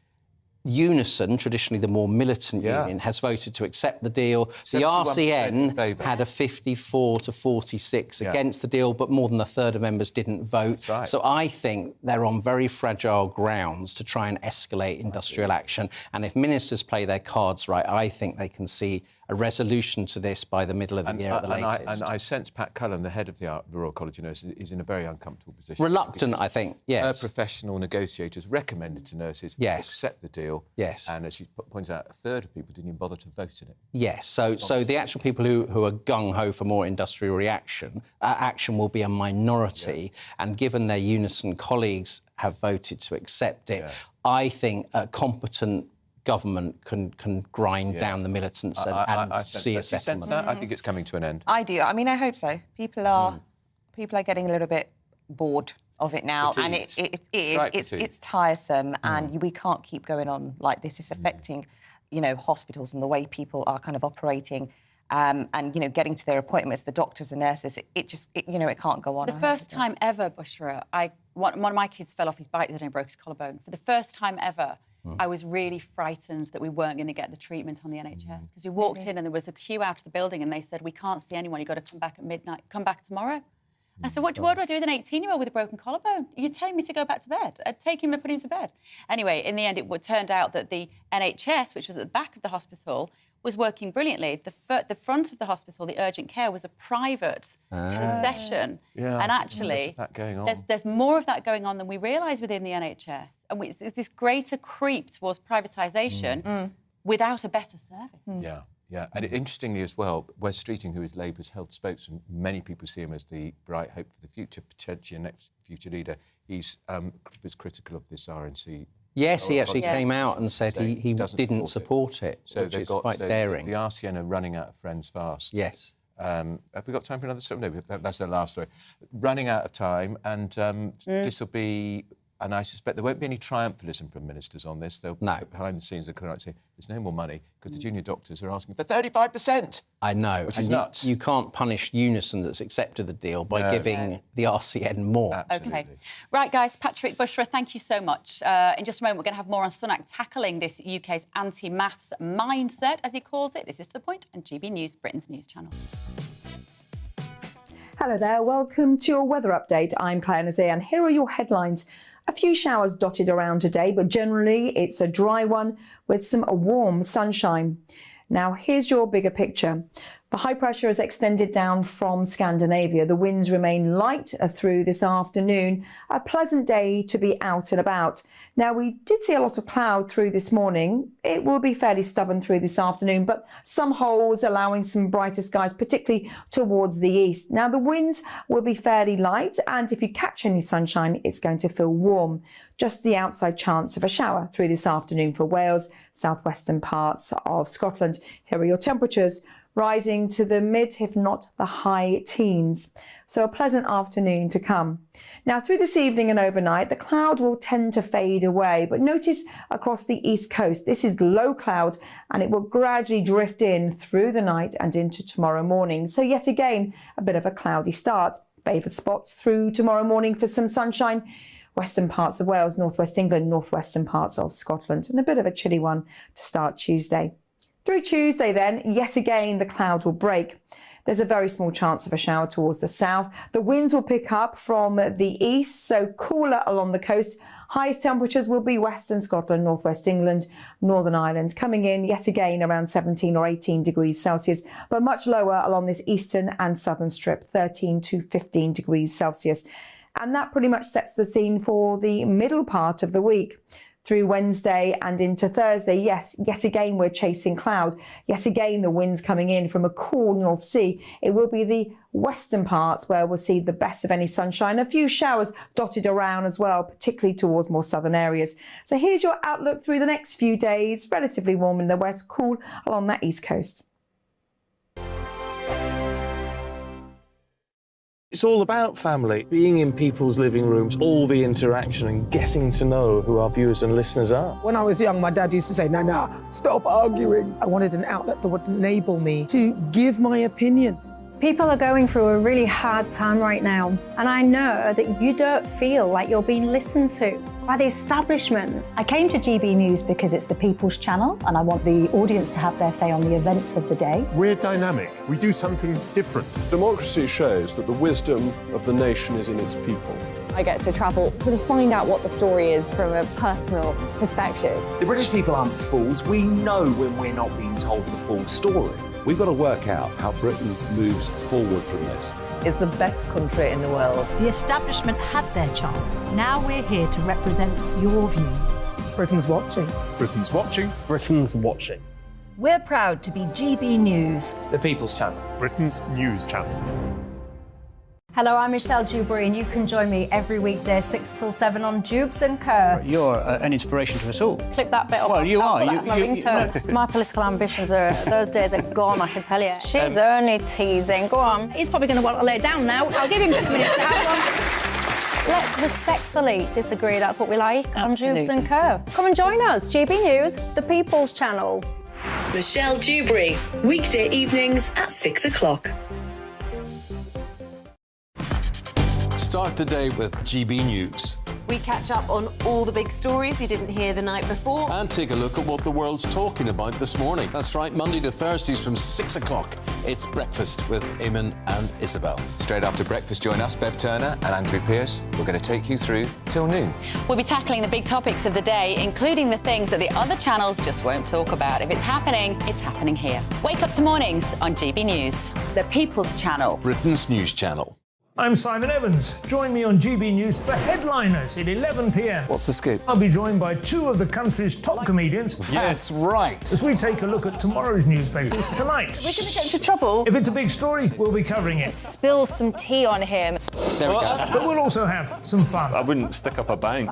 Unison, traditionally the more militant union, has voted to accept the deal. The RCN had a 54 to 46 against the deal, but more than a third of members didn't vote. Right. So I think they're on very fragile grounds to try and escalate industrial action. And if ministers play their cards right, I think they can see a resolution to this by the middle of the year at the latest. And I sense Pat Cullen, the head of the Royal College of Nurses, is in a very uncomfortable position. Reluctant, I think, yes. Her professional negotiators recommended to nurses accept the deal. Yes. And as she points out, a third of people didn't even bother to vote in it. Yes, so the actual people who are gung-ho for more industrial action will be a minority, and given their Unison colleagues have voted to accept it, I think a competent government can grind down the militants and see a settlement. Sense that? I think it's coming to an end. I do. I mean, I hope so. People are getting a little bit bored of it now, and it's tiresome, and we can't keep going on like this. It's affecting, hospitals and the way people are kind of operating. And getting to their appointments, the doctors and nurses, it can't go on. For the first time ever, Bushra, one of my kids fell off his bike the other day and broke his collarbone. For the first time ever, I was really frightened that we weren't going to get the treatment on the NHS, because we walked in and there was a queue out of the building and they said, we can't see anyone, you've got to come back at midnight, come back tomorrow. And I said, what do I do with an 18-year-old with a broken collarbone? You're telling me to go back to bed? I'd take him and put him to bed. Anyway, in the end, it turned out that the NHS, which was at the back of the hospital, was working brilliantly. The front of the hospital, the urgent care, was a private concession. And actually, there's more of that going on than we realise within the NHS. And there's this greater creep towards privatisation without a better service. Yeah, and interestingly as well, Wes Streeting, who is Labour's health spokesman, many people see him as the bright hope for the future, potentially a next future leader. He's was critical of this RNC. Yes, he actually came out and said he didn't support it, so which is quite daring. The RCN are running out of friends fast. Yes. Have we got time for another story? No, that's their last story. Running out of time, and this will be... And I suspect there won't be any triumphalism from ministers on this. They'll behind the scenes, they'll come out and say, there's no more money, because the junior doctors are asking for 35%. I know. Which is nuts. You can't punish Unison that's accepted the deal by giving the RCN more. Absolutely. OK. Right, guys, Patrick, Bushra, thank you so much. In just a moment, we're going to have more on Sunak tackling this UK's anti-maths mindset, as he calls it. This is To The Point on GB News, Britain's news channel. Hello there, welcome to your weather update. I'm Claire Nazir, and here are your headlines. A few showers dotted around today, but generally it's a dry one with some warm sunshine. Now here's your bigger picture. The high pressure has extended down from Scandinavia. The winds remain light through this afternoon. A pleasant day to be out and about. Now, we did see a lot of cloud through this morning. It will be fairly stubborn through this afternoon, but some holes allowing some brighter skies, particularly towards the east. Now, the winds will be fairly light, and if you catch any sunshine, it's going to feel warm. Just the outside chance of a shower through this afternoon for Wales, southwestern parts of Scotland. Here are your temperatures, rising to the mid, if not the high teens. So a pleasant afternoon to come. Now through this evening and overnight, the cloud will tend to fade away, but notice across the east coast, this is low cloud and it will gradually drift in through the night and into tomorrow morning. So yet again, a bit of a cloudy start. Favoured spots through tomorrow morning for some sunshine. Western parts of Wales, northwest England, northwestern parts of Scotland, and a bit of a chilly one to start Tuesday. Through Tuesday then, yet again, the cloud will break. There's a very small chance of a shower towards the south. The winds will pick up from the east, so cooler along the coast. Highest temperatures will be western Scotland, northwest England, Northern Ireland, coming in yet again around 17 or 18 degrees Celsius, but much lower along this eastern and southern strip, 13 to 15 degrees Celsius. And that pretty much sets the scene for the middle part of the week. Through Wednesday and into Thursday, yes, yet again we're chasing cloud. Yet again the wind's coming in from a cool North Sea. It will be the western parts where we'll see the best of any sunshine. A few showers dotted around as well, particularly towards more southern areas. So here's your outlook through the next few days. Relatively warm in the west, cool along that east coast. It's all about family, being in people's living rooms, all the interaction and getting to know who our viewers and listeners are. When I was young, my dad used to say, "Nana, stop arguing." I wanted an outlet that would enable me to give my opinion. People are going through a really hard time right now, and I know that you don't feel like you're being listened to by the establishment. I came to GB News because it's the People's Channel, and I want the audience to have their say on the events of the day. We're dynamic. We do something different. Democracy shows that the wisdom of the nation is in its people. I get to travel to find out what the story is from a personal perspective. The British people aren't fools. We know when we're not being told the full story. We've got to work out how Britain moves forward from this. It's the best country in the world. The establishment had their chance. Now we're here to represent your views. Britain's watching. Britain's watching. Britain's watching. We're proud to be GB News. The People's Channel. Britain's news channel. Hello, I'm Michelle Dewberry, and you can join me every weekday 6 till 7 on Jubes & Co. You're an inspiration to us all. Clip that bit up. Well, you are. That's my ringtone. My political ambitions are, those days are gone, I can tell you. She's only teasing. Go on. He's probably going to want to lay down now. I'll give him 2 minutes to have one. Let's respectfully disagree. That's what we like on Jubes & Co. Come and join us. GB News, the People's Channel. Michelle Dewberry, weekday evenings at 6 o'clock. Start the day with GB News. We catch up on all the big stories you didn't hear the night before. And take a look at what the world's talking about this morning. That's right, Monday to Thursdays from 6 o'clock. It's Breakfast with Eamon and Isabel. Straight after breakfast, join us, Bev Turner and Andrew Pearce. We're going to take you through till noon. We'll be tackling the big topics of the day, including the things that the other channels just won't talk about. If it's happening here. Wake up to mornings on GB News, the People's Channel. Britain's news channel. I'm Simon Evans. Join me on GB News for Headliners at 11 p.m. What's the scoop? I'll be joined by two of the country's top comedians. That's right. As we take a look at tomorrow's newspapers tonight. We're going to get into trouble. If it's a big story, we'll be covering it. Spill some tea on him. There we go. But we'll also have some fun. I wouldn't stick up a bank.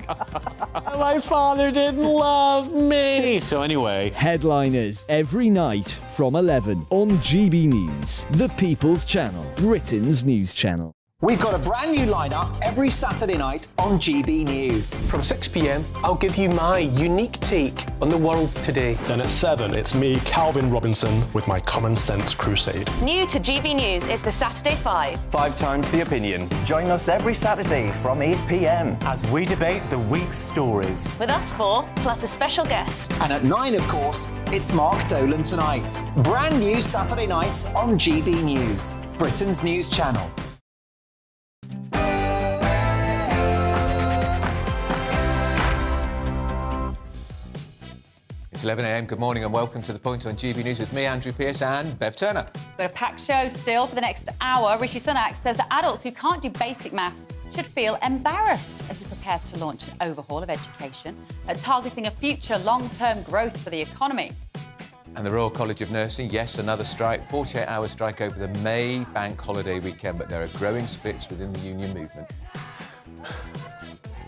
My father didn't love me. So anyway. Headliners every night from 11 on GB News, the People's Channel, Britain's news channel. We've got a brand new lineup every Saturday night on GB News. From 6 p.m, I'll give you my unique take on the world today. Then at 7, it's me, Calvin Robinson, with my Common Sense Crusade. New to GB News is the Saturday 5. 5 times the opinion. Join us every Saturday from 8 p.m. as we debate the week's stories. With us 4, plus a special guest. And at 9, of course, it's Mark Dolan Tonight. Brand new Saturday nights on GB News, Britain's news channel. It's 11 a.m. Good morning and welcome to The Point on GB News with me, Andrew Pearce, and Bev Turner. We've got a packed show still for the next hour. Rishi Sunak says that adults who can't do basic maths should feel embarrassed as he prepares to launch an overhaul of education, targeting a future long-term growth for the economy. And the Royal College of Nursing, yes, another strike, 48-hour strike over the May bank holiday weekend, but there are growing splits within the union movement.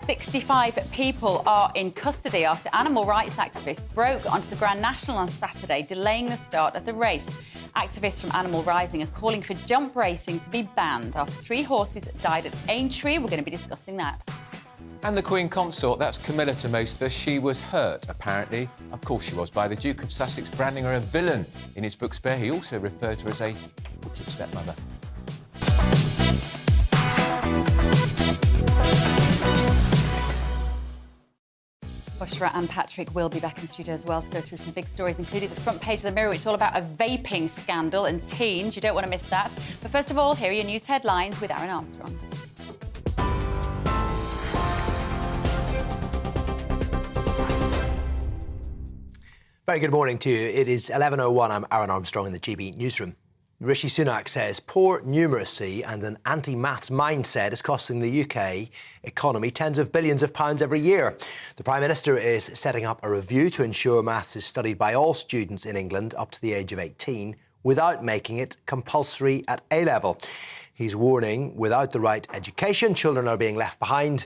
65 people are in custody after animal rights activists broke onto the Grand National on Saturday, delaying the start of the race. Activists from Animal Rising are calling for jump racing to be banned after 3 horses died at Aintree. We're going to be discussing that. And the Queen Consort, that's Camilla to most of us. She was hurt, apparently. Of course she was, by the Duke of Sussex branding her a villain. In his book Spare, he also referred to her as a wicked stepmother. Bushra and Patrick will be back in the studio as well to go through some big stories, including the front page of the Mirror, which is all about a vaping scandal and teens. You don't want to miss that. But first of all, here are your news headlines with Aaron Armstrong. Very good morning to you. It is 11:01. I'm Aaron Armstrong in the GB newsroom. Rishi Sunak says poor numeracy and an anti-maths mindset is costing the UK economy tens of billions of pounds every year. The Prime Minister is setting up a review to ensure maths is studied by all students in England up to the age of 18 without making it compulsory at A-level. He's warning without the right education, children are being left behind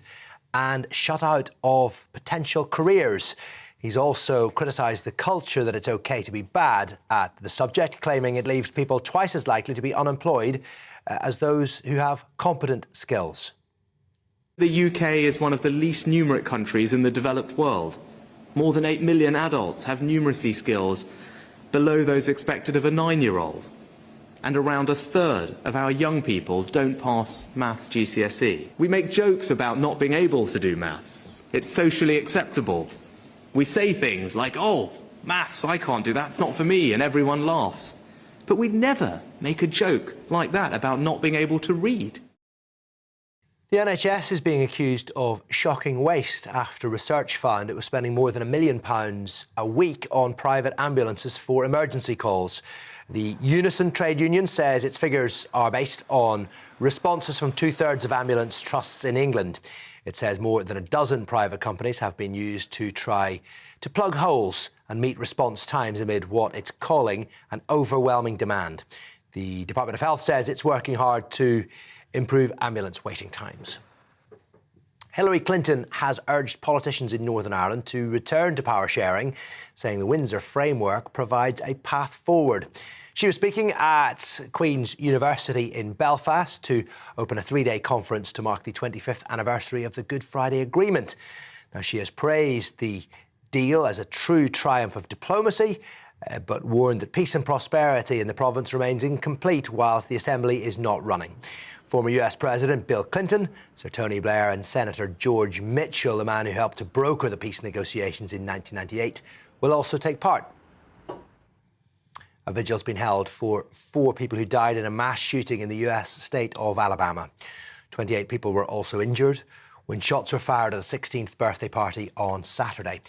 and shut out of potential careers. He's also criticised the culture that it's OK to be bad at the subject, claiming it leaves people twice as likely to be unemployed as those who have competent skills. The UK is one of the least numeric countries in the developed world. More than 8 million adults have numeracy skills below those expected of a 9-year-old. And around a third of our young people don't pass maths GCSE. We make jokes about not being able to do maths. It's socially acceptable. We say things like, oh, maths, I can't do that, it's not for me, and everyone laughs. But we'd never make a joke like that about not being able to read. The NHS is being accused of shocking waste after research found it was spending more than £1 million a week on private ambulances for emergency calls. The Unison trade union says its figures are based on responses from 2/3 of ambulance trusts in England. It says more than a dozen private companies have been used to try to plug holes and meet response times amid what it's calling an overwhelming demand. The Department of Health says it's working hard to improve ambulance waiting times. Hillary Clinton has urged politicians in Northern Ireland to return to power sharing, saying the Windsor framework provides a path forward. She was speaking at Queen's University in Belfast to open a 3-day conference to mark the 25th anniversary of the Good Friday Agreement. Now, she has praised the deal as a true triumph of diplomacy, but warned that peace and prosperity in the province remains incomplete whilst the Assembly is not running. Former US President Bill Clinton, Sir Tony Blair and Senator George Mitchell, the man who helped to broker the peace negotiations in 1998, will also take part. A vigil's been held for 4 people who died in a mass shooting in the US state of Alabama. 28 people were also injured when shots were fired at a 16th birthday party on Saturday.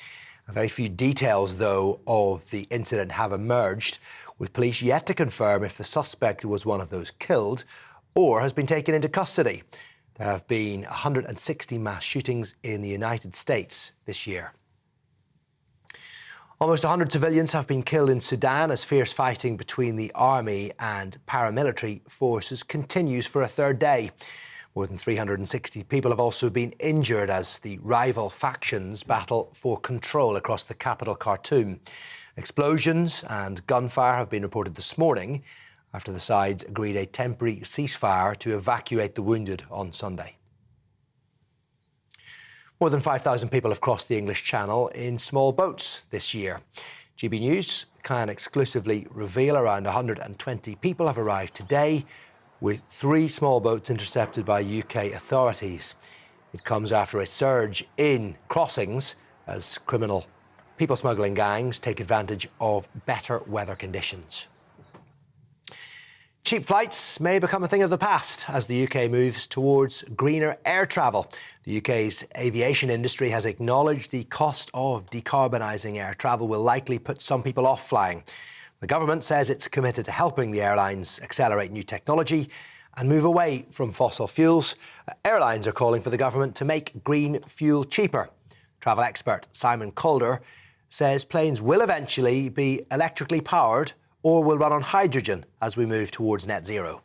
Very few details, though, of the incident have emerged, with police yet to confirm if the suspect was one of those killed or has been taken into custody. There have been 160 mass shootings in the United States this year. Almost 100 civilians have been killed in Sudan as fierce fighting between the army and paramilitary forces continues for a 3rd day. More than 360 people have also been injured as the rival factions battle for control across the capital, Khartoum. Explosions and gunfire have been reported this morning after the sides agreed a temporary ceasefire to evacuate the wounded on Sunday. More than 5,000 people have crossed the English Channel in small boats this year. GB News can exclusively reveal around 120 people have arrived today, with 3 small boats intercepted by UK authorities. It comes after a surge in crossings as criminal people smuggling gangs take advantage of better weather conditions. Cheap flights may become a thing of the past as the UK moves towards greener air travel. The UK's aviation industry has acknowledged the cost of decarbonising air travel will likely put some people off flying. The government says it's committed to helping the airlines accelerate new technology and move away from fossil fuels. Airlines are calling for the government to make green fuel cheaper. Travel expert Simon Calder says planes will eventually be electrically powered or will run on hydrogen as we move towards net zero.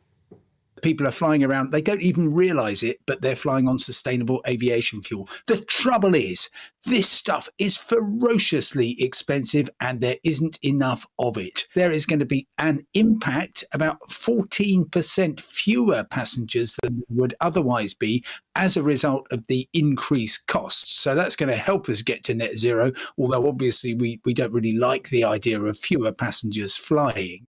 People are flying around, they don't even realise it, but they're flying on sustainable aviation fuel. The trouble is, this stuff is ferociously expensive and there isn't enough of it. There is going to be an impact, about 14% fewer passengers than there would otherwise be as a result of the increased costs. So that's going to help us get to net zero, although obviously we don't really like the idea of fewer passengers flying.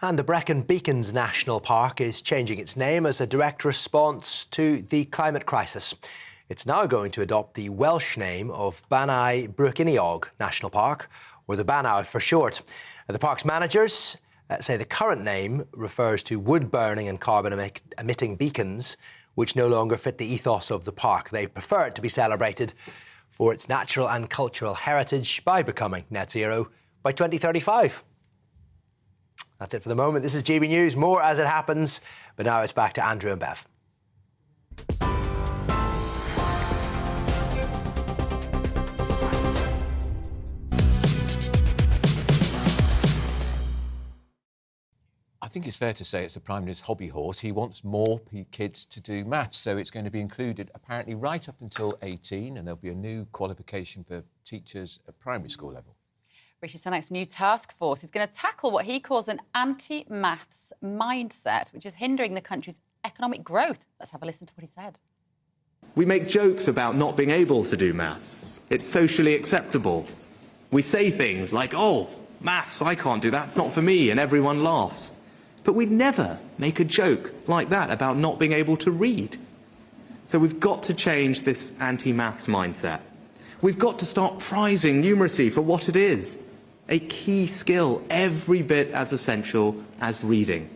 And the Brecon Beacons National Park is changing its name as a direct response to the climate crisis. It's now going to adopt the Welsh name of Banau Brycheiniog National Park, or the Banau for short. The park's managers say the current name refers to wood-burning and carbon-emitting beacons, which no longer fit the ethos of the park. They prefer it to be celebrated for its natural and cultural heritage by becoming net zero by 2035. That's it for the moment. This is GB News. More as it happens. But now it's back to Andrew and Bev. I think it's fair to say it's the Prime Minister's hobby horse. He wants more kids to do maths, so it's going to be included apparently right up until 18, and there'll be a new qualification for teachers at primary school level. Rishi Sunak's new task force is going to tackle what he calls an anti-maths mindset, which is hindering the country's economic growth. Let's have a listen to what he said. We make jokes about not being able to do maths. It's socially acceptable. We say things like, oh, maths, I can't do that, it's not for me, and everyone laughs. But we'd never make a joke like that about not being able to read. So we've got to change this anti-maths mindset. We've got to start prizing numeracy for what it is, a key skill every bit as essential as reading.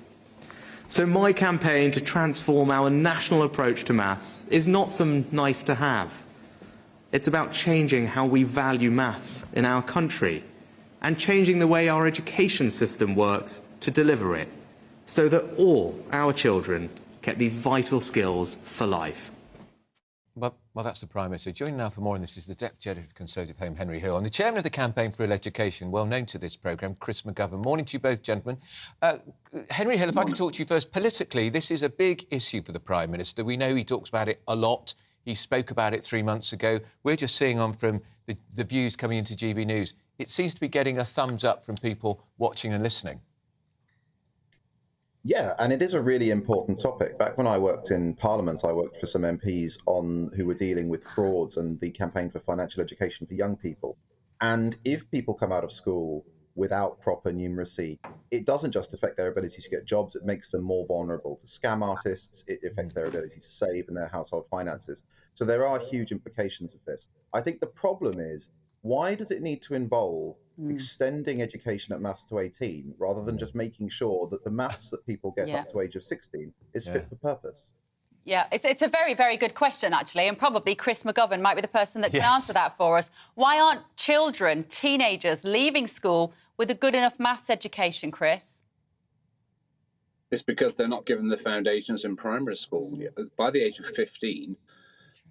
So my campaign to transform our national approach to maths is not some nice to have. It's about changing how we value maths in our country and changing the way our education system works to deliver it, so that all our children get these vital skills for life. Well, that's the Prime Minister. Joining now for more on this is the Deputy Editor of Conservative Home, Henry Hill, and the Chairman of the Campaign for Real Education, well known to this programme, Chris McGovern. Morning to you both, gentlemen. Henry Hill, if I could talk to you first. Politically, this is a big issue for the Prime Minister. We know he talks about it a lot. He spoke about it 3 months ago. We're just seeing on from the views coming into GB News. It seems to be getting a thumbs up from people watching and listening. Yeah, and it is a really important topic. Back when I worked in Parliament, I worked for some MPs who were dealing with frauds and the campaign for financial education for young people. And if people come out of school without proper numeracy, it doesn't just affect their ability to get jobs, it makes them more vulnerable to scam artists, it affects their ability to save in their household finances. So there are huge implications of this. I think the problem is, why does it need to involve extending education at maths to 18 rather than just making sure that the maths that people get up to age of 16 is fit for purpose? Yeah, it's a very, very good question, actually, and probably Chris McGovern might be the person that can answer that for us. Why aren't children, teenagers, leaving school with a good enough maths education, Chris? It's because they're not given the foundations in primary school. By the age of 15,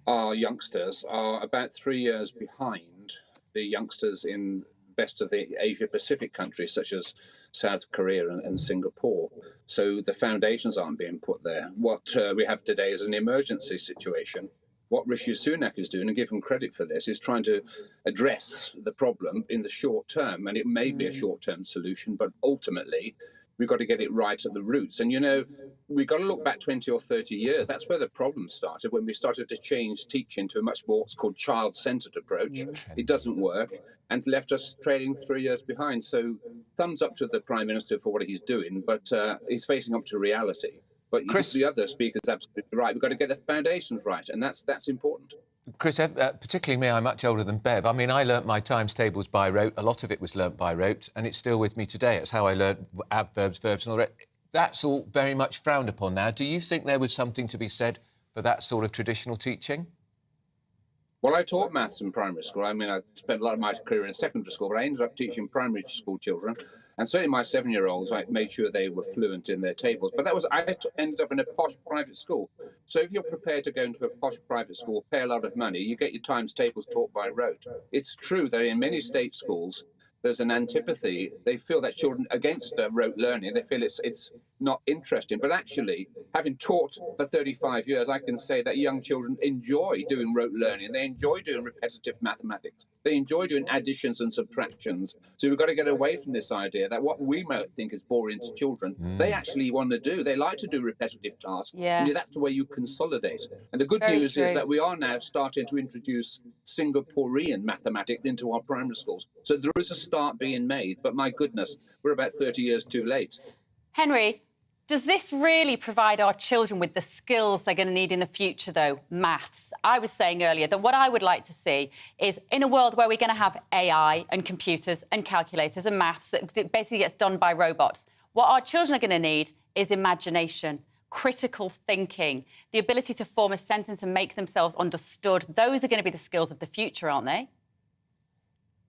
our youngsters are about 3 years behind the youngsters in best of the Asia-Pacific countries, such as South Korea and Singapore. So the foundations aren't being put there. What we have today is an emergency situation. What Rishi Sunak is doing, and give him credit for this, is trying to address the problem in the short term. And it may be a short-term solution, but ultimately, we've got to get it right at the roots. And, you know, we've got to look back 20 or 30 years. That's where the problem started, when we started to change teaching to a much more what's called child-centred approach. It doesn't work and left us trailing 3 years behind. So thumbs up to the Prime Minister for what he's doing, but he's facing up to reality. But Chris, the other speaker's absolutely right. We've got to get the foundations right, and that's important. Chris, particularly me, I'm much older than Bev. I mean, I learnt my times tables by rote. A lot of it was learnt by rote, and it's still with me today. It's how I learnt adverbs, verbs and all that. That's all very much frowned upon now. Do you think there was something to be said for that sort of traditional teaching? Well, I taught maths in primary school. I mean, I spent a lot of my career in secondary school, but I ended up teaching primary school children. And certainly my 7-year-olds, I made sure they were fluent in their tables. But I ended up in a posh private school. So if you're prepared to go into a posh private school, pay a lot of money, you get your times tables taught by rote. It's true that in many state schools, there's an antipathy. They feel that children against rote learning, they feel it's not interesting. But actually, having taught for 35 years, I can say that young children enjoy doing rote learning. They enjoy doing repetitive mathematics. They enjoy doing additions and subtractions. So we've got to get away from this idea that what we might think is boring to children, they actually want to do. They like to do repetitive tasks. And that's the way you consolidate. And the good news is that we are now starting to introduce Singaporean mathematics into our primary schools. So there is a start being made, but my goodness, we're about 30 years too late. Henry, does this really provide our children with the skills they're going to need in the future, though? Maths. I was saying earlier that what I would like to see is, in a world where we're going to have AI and computers and calculators and maths that basically gets done by robots, what our children are going to need is imagination, critical thinking, the ability to form a sentence and make themselves understood. Those are going to be the skills of the future, aren't they?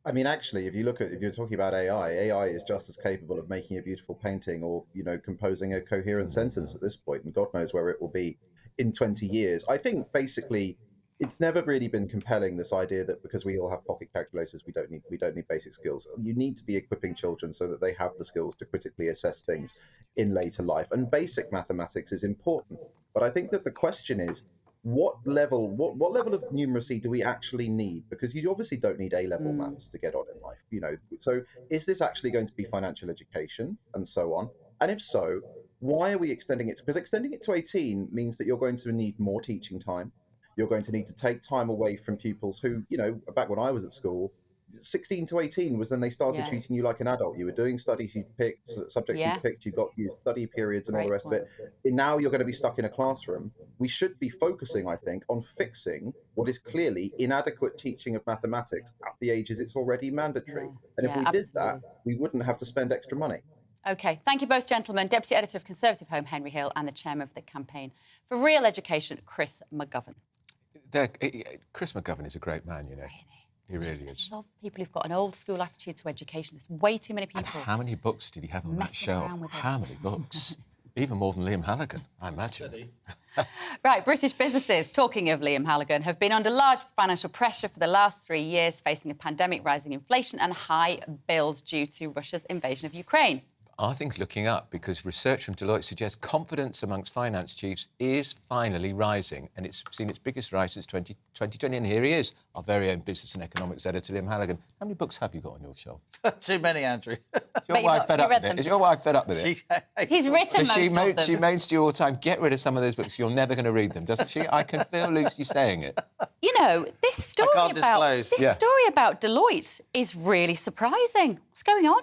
I mean, actually, if you're talking about AI is just as capable of making a beautiful painting or, composing a coherent sentence at this point, and God knows where it will be in 20 years. I think basically it's never really been compelling, this idea that because we all have pocket calculators, we don't need basic skills. You need to be equipping children so that they have the skills to critically assess things in later life. And basic mathematics is important. But I think that the question is, what level of numeracy do we actually need? Because you obviously don't need A-level maths to get on in life, So is this actually going to be financial education and so on? And if so, why are we extending it? Because extending it to 18 means that you're going to need more teaching time. You're going to need to take time away from pupils who, back when I was at school, 16 to 18 was when they started treating you like an adult. You were doing studies you picked, subjects you picked, you got your study periods and all the rest of it. And now you're going to be stuck in a classroom. We should be focusing, I think, on fixing what is clearly inadequate teaching of mathematics at the ages it's already mandatory. And if we did that, we wouldn't have to spend extra money. OK, thank you both, gentlemen. Deputy Editor of Conservative Home, Henry Hill, and the Chairman of the Campaign for Real Education, Chris McGovern. Chris McGovern is a great man, He really is. I love people who've got an old school attitude to education. There's way too many people. And how many books did he have on that shelf? How many books? Even more than Liam Halligan, I imagine. Right, British businesses, talking of Liam Halligan, have been under large financial pressure for the last 3 years, facing a pandemic, rising inflation and high bills due to Russia's invasion of Ukraine. Are things looking up? Because research from Deloitte suggests confidence amongst finance chiefs is finally rising, and it's seen its biggest rise since 2020. And here he is, our very own business and economics editor, Liam Halligan. How many books have you got on your shelf? Too many, Andrew. Is your wife fed up with it? Is your wife fed up with it? He's written most of them. She moans to you all the time, get rid of some of those books, you're never going to read them, doesn't she? I can feel Lucy saying it. This story about Deloitte is really surprising. What's going on?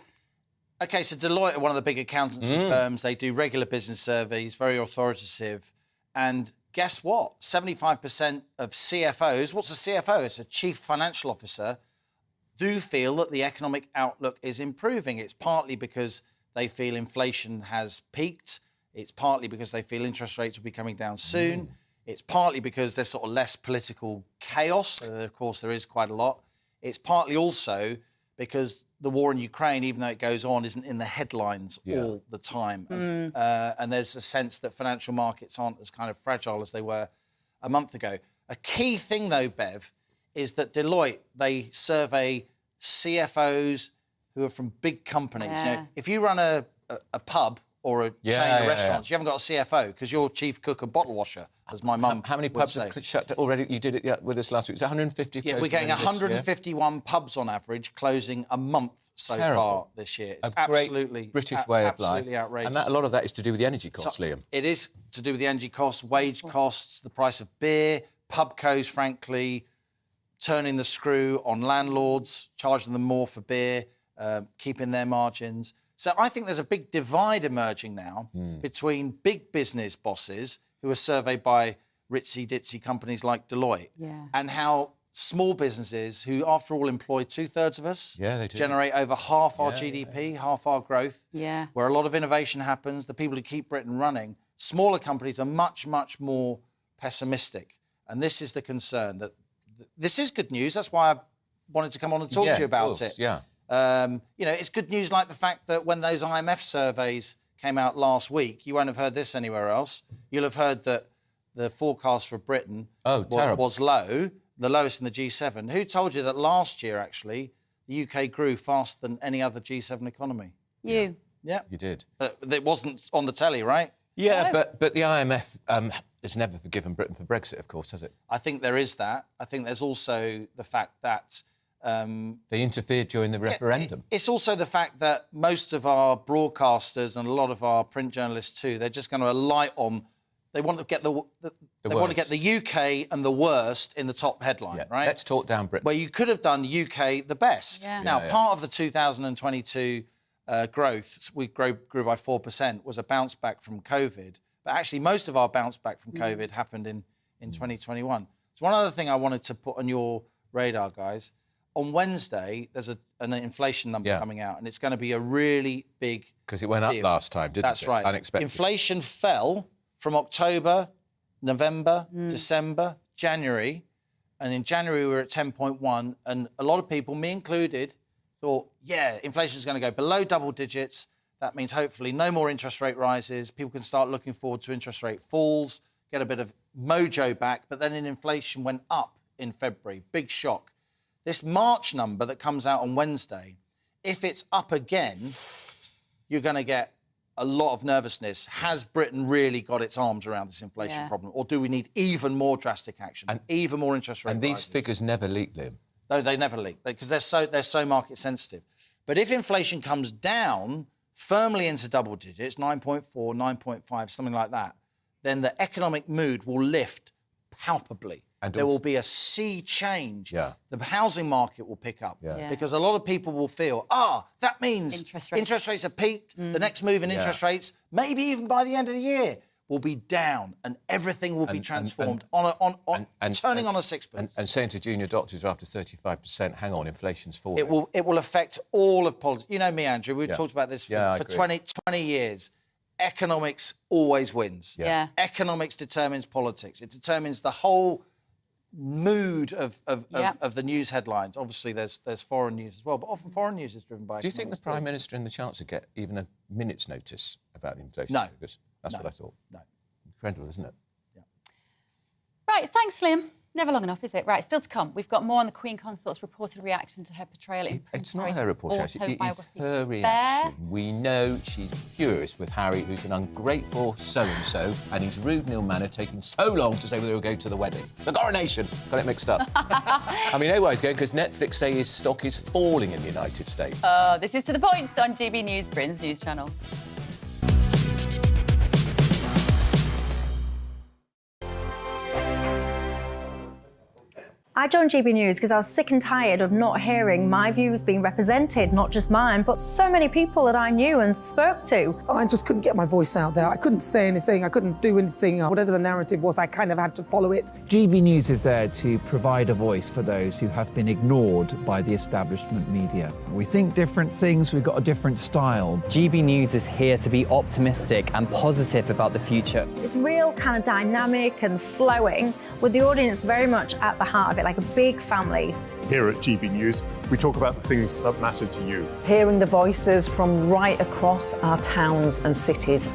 OK, so Deloitte are one of the big accountancy firms. They do regular business surveys, very authoritative. And guess what? 75% of CFOs, what's a CFO? It's a chief financial officer, do feel that the economic outlook is improving. It's partly because they feel inflation has peaked. It's partly because they feel interest rates will be coming down soon. It's partly because there's sort of less political chaos. Of course, there is quite a lot. It's partly also because the war in Ukraine, even though it goes on, isn't in the headlines all the time. And there's a sense that financial markets aren't as kind of fragile as they were a month ago. A key thing, though, Bev, is that Deloitte, they survey CFOs who are from big companies. If you run a pub or a chain of restaurants, you haven't got a CFO because you're chief cook and bottle washer, as my mum How many pubs have shut already? You did it with us last week. It's 150. Yeah, we're getting 151 pubs on average closing a month so far this year. It's absolutely British way of life. Outrageous. And a lot of that is to do with the energy costs, Liam. It is to do with the energy costs, wage costs, the price of beer, pubcos, frankly, turning the screw on landlords, charging them more for beer, keeping their margins. So I think there's a big divide emerging now between big business bosses who are surveyed by ritzy-ditzy companies like Deloitte and how small businesses, who after all employ 2/3 of us, they do. generate over half our GDP, half our growth, where a lot of innovation happens, the people who keep Britain running, smaller companies are much, much more pessimistic. And this is the concern. That this is good news. That's why I wanted to come on and talk to you about it. It's good news, like the fact that when those IMF surveys came out last week, you won't have heard this anywhere else. You'll have heard that the forecast for Britain was low, the lowest in the G7. Who told you that last year, actually, the UK grew faster than any other G7 economy? You. Yeah. You did. It wasn't on the telly, right? Yeah, but the IMF has never forgiven Britain for Brexit, of course, has it? I think there is that. I think there's also the fact that they interfered during the referendum. It's also the fact that most of our broadcasters and a lot of our print journalists too, they're just going to alight on. They want to get the UK and the worst in the top headline, right? Let's talk down Britain. Where you could have done UK the best. Now, part of the 2022 growth, we grew by 4%, was a bounce back from COVID. But actually, most of our bounce back from COVID happened in 2021. So one other thing I wanted to put on your radar, guys. On Wednesday, there's an inflation number coming out, and it's going to be a really big because it went up last time, didn't it? That's right. Unexpected. Inflation fell from October, November, December, January, and in January we were at 10.1, and a lot of people, me included, thought, yeah, inflation is going to go below double digits. That means hopefully no more interest rate rises. People can start looking forward to interest rate falls, get a bit of mojo back. But then inflation went up in February. Big shock. This March number that comes out on Wednesday, if it's up again, you're going to get a lot of nervousness. Has Britain really got its arms around this inflation problem? Or do we need even more drastic action, and even more interest rate rises? And these figures never leak, Liam. No, they never leak, because they're so market sensitive. But if inflation comes down firmly into double digits, 9.4, 9.5, something like that, then the economic mood will lift palpably. And there will be a sea change. Yeah. The housing market will pick up because a lot of people will feel, that means interest rates have peaked. The next move in interest rates, maybe even by the end of the year, will be down, and everything will be transformed turning on a sixpence. And saying to junior doctors after 35%, hang on, inflation's falling. It will affect all of politics. You know me, Andrew, we've talked about this for 20 years. Economics always wins. Economics determines politics. It determines the whole mood of the news headlines. Obviously, there's foreign news as well, but often foreign news is driven by... Do you think the Prime Minister and the Chancellor get even a minute's notice about the inflation figures? That's what I thought. No. Incredible, isn't it? Yeah. Right, thanks, Liam. Never long enough, is it? Right, still to come. We've got more on the Queen Consort's reported reaction to her portrayal in Prince It's not Harry's her report, actually. It is autobiography, her Spare. reaction. We know she's furious with Harry, who's an ungrateful so-and-so, and he's rude and ill-mannered, taking so long to say whether he'll go to the wedding. The coronation! Got it mixed up. I mean, anyway, he's going because Netflix say his stock is falling in the United States. This is To The Point on GB News, Britain's news channel. I joined GB News because I was sick and tired of not hearing my views being represented, not just mine, but so many people that I knew and spoke to. I just couldn't get my voice out there. I couldn't say anything. I couldn't do anything. Whatever the narrative was, I kind of had to follow it. GB News is there to provide a voice for those who have been ignored by the establishment media. We think different things, we've got a different style. GB News is here to be optimistic and positive about the future. It's real kind of dynamic and flowing, with the audience very much at the heart of it, like a big family. Here at GB News, we talk about the things that matter to you. Hearing the voices from right across our towns and cities,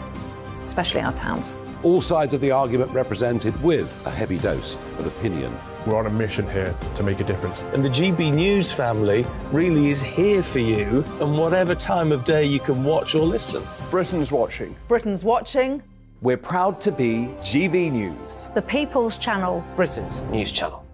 especially our towns. All sides of the argument represented with a heavy dose of opinion. We're on a mission here to make a difference. And the GB News family really is here for you, and whatever time of day you can watch or listen. Britain's watching. Britain's watching. We're proud to be GB News. The People's Channel. Britain's news channel.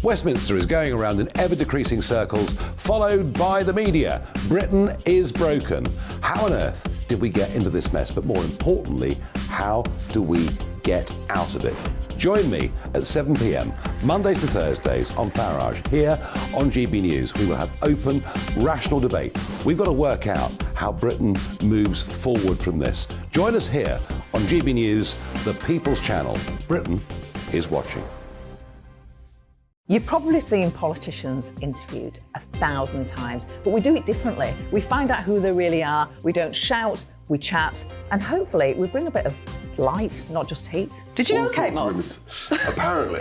Westminster is going around in ever-decreasing circles, followed by the media. Britain is broken. How on earth did we get into this mess? But more importantly, how do we get out of it? Join me at 7 p.m, Mondays to Thursdays on Farage, here on GB News. We will have open, rational debate. We've got to work out how Britain moves forward from this. Join us here on GB News, the People's Channel. Britain is watching. You've probably seen politicians interviewed 1,000 times, but we do it differently. We find out who they really are, we don't shout, we chat, and hopefully we bring a bit of light, not just heat. Did you know Kate Moss? Apparently.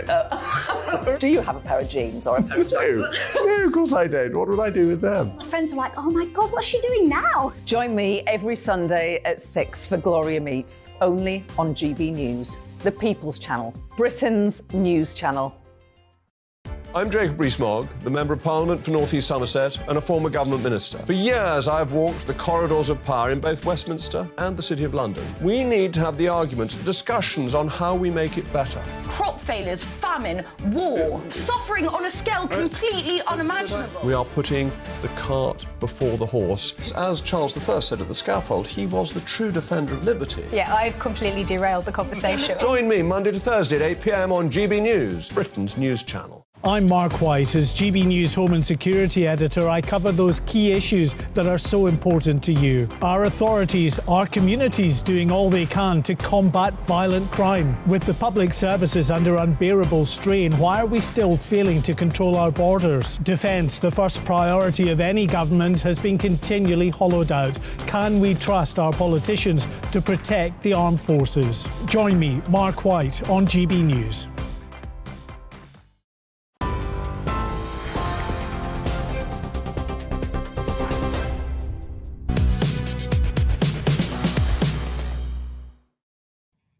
Do you have a pair of jeans or a pair of jeans? No, of course I don't. What would I do with them? My friends are like, oh my God, what's she doing now? Join me every Sunday at 6 for Gloria Meets, only on GB News, the People's Channel, Britain's news channel. I'm Jacob Rees-Mogg, the Member of Parliament for North East Somerset and a former government minister. For years, I've walked the corridors of power in both Westminster and the City of London. We need to have the arguments, the discussions on how we make it better. Crop failures, famine, war, suffering on a scale completely unimaginable. We are putting the cart before the horse. As Charles I said at the scaffold, he was the true defender of liberty. Yeah, I've completely derailed the conversation. Join me Monday to Thursday at 8 p.m. on GB News, Britain's news channel. I'm Mark White. As GB News Home and Security Editor, I cover those key issues that are so important to you. Our authorities, our communities doing all they can to combat violent crime. With the public services under unbearable strain, why are we still failing to control our borders? Defence, the first priority of any government, has been continually hollowed out. Can we trust our politicians to protect the armed forces? Join me, Mark White, on GB News.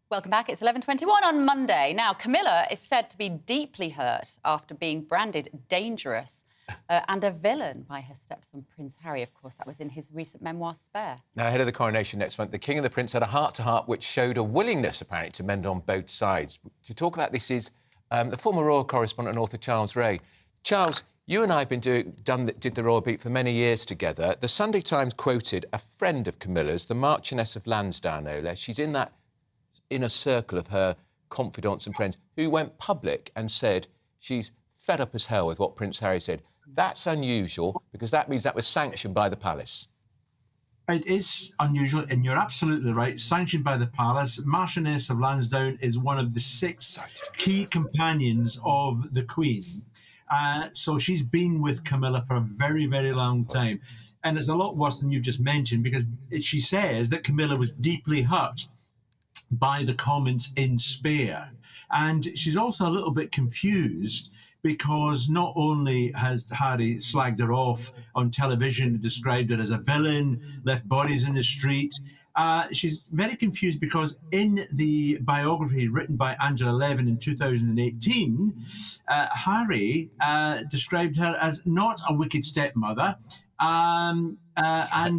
Welcome back. It's 11:21 on Monday. Now, Camilla is said to be deeply hurt after being branded dangerous and a villain by her stepson, Prince Harry. Of course, that was in his recent memoir, Spare. Now, ahead of the coronation next month, the King and the Prince had a heart-to-heart which showed a willingness, apparently, to mend on both sides. To talk about this is the former royal correspondent and author Charles Ray. Charles, you and I have did the Royal Beat for many years together. The Sunday Times quoted a friend of Camilla's, the Marchioness of Lansdowne, no less. She's in that inner circle of her confidants and friends, who went public and said she's fed up as hell with what Prince Harry said. That's unusual, because that means that was sanctioned by the palace. It is unusual, and you're absolutely right. Sanctioned by the palace. Marchioness of Lansdowne is one of the 6 key companions of the Queen. So she's been with Camilla for a very, very long time. And it's a lot worse than you've just mentioned, because she says that Camilla was deeply hurt by the comments in Spare. And she's also a little bit confused, because not only has Harry slagged her off on television and described her as a villain, left bodies in the street, she's very confused because in the biography written by Angela Levin in 2018, Harry described her as not a wicked stepmother, and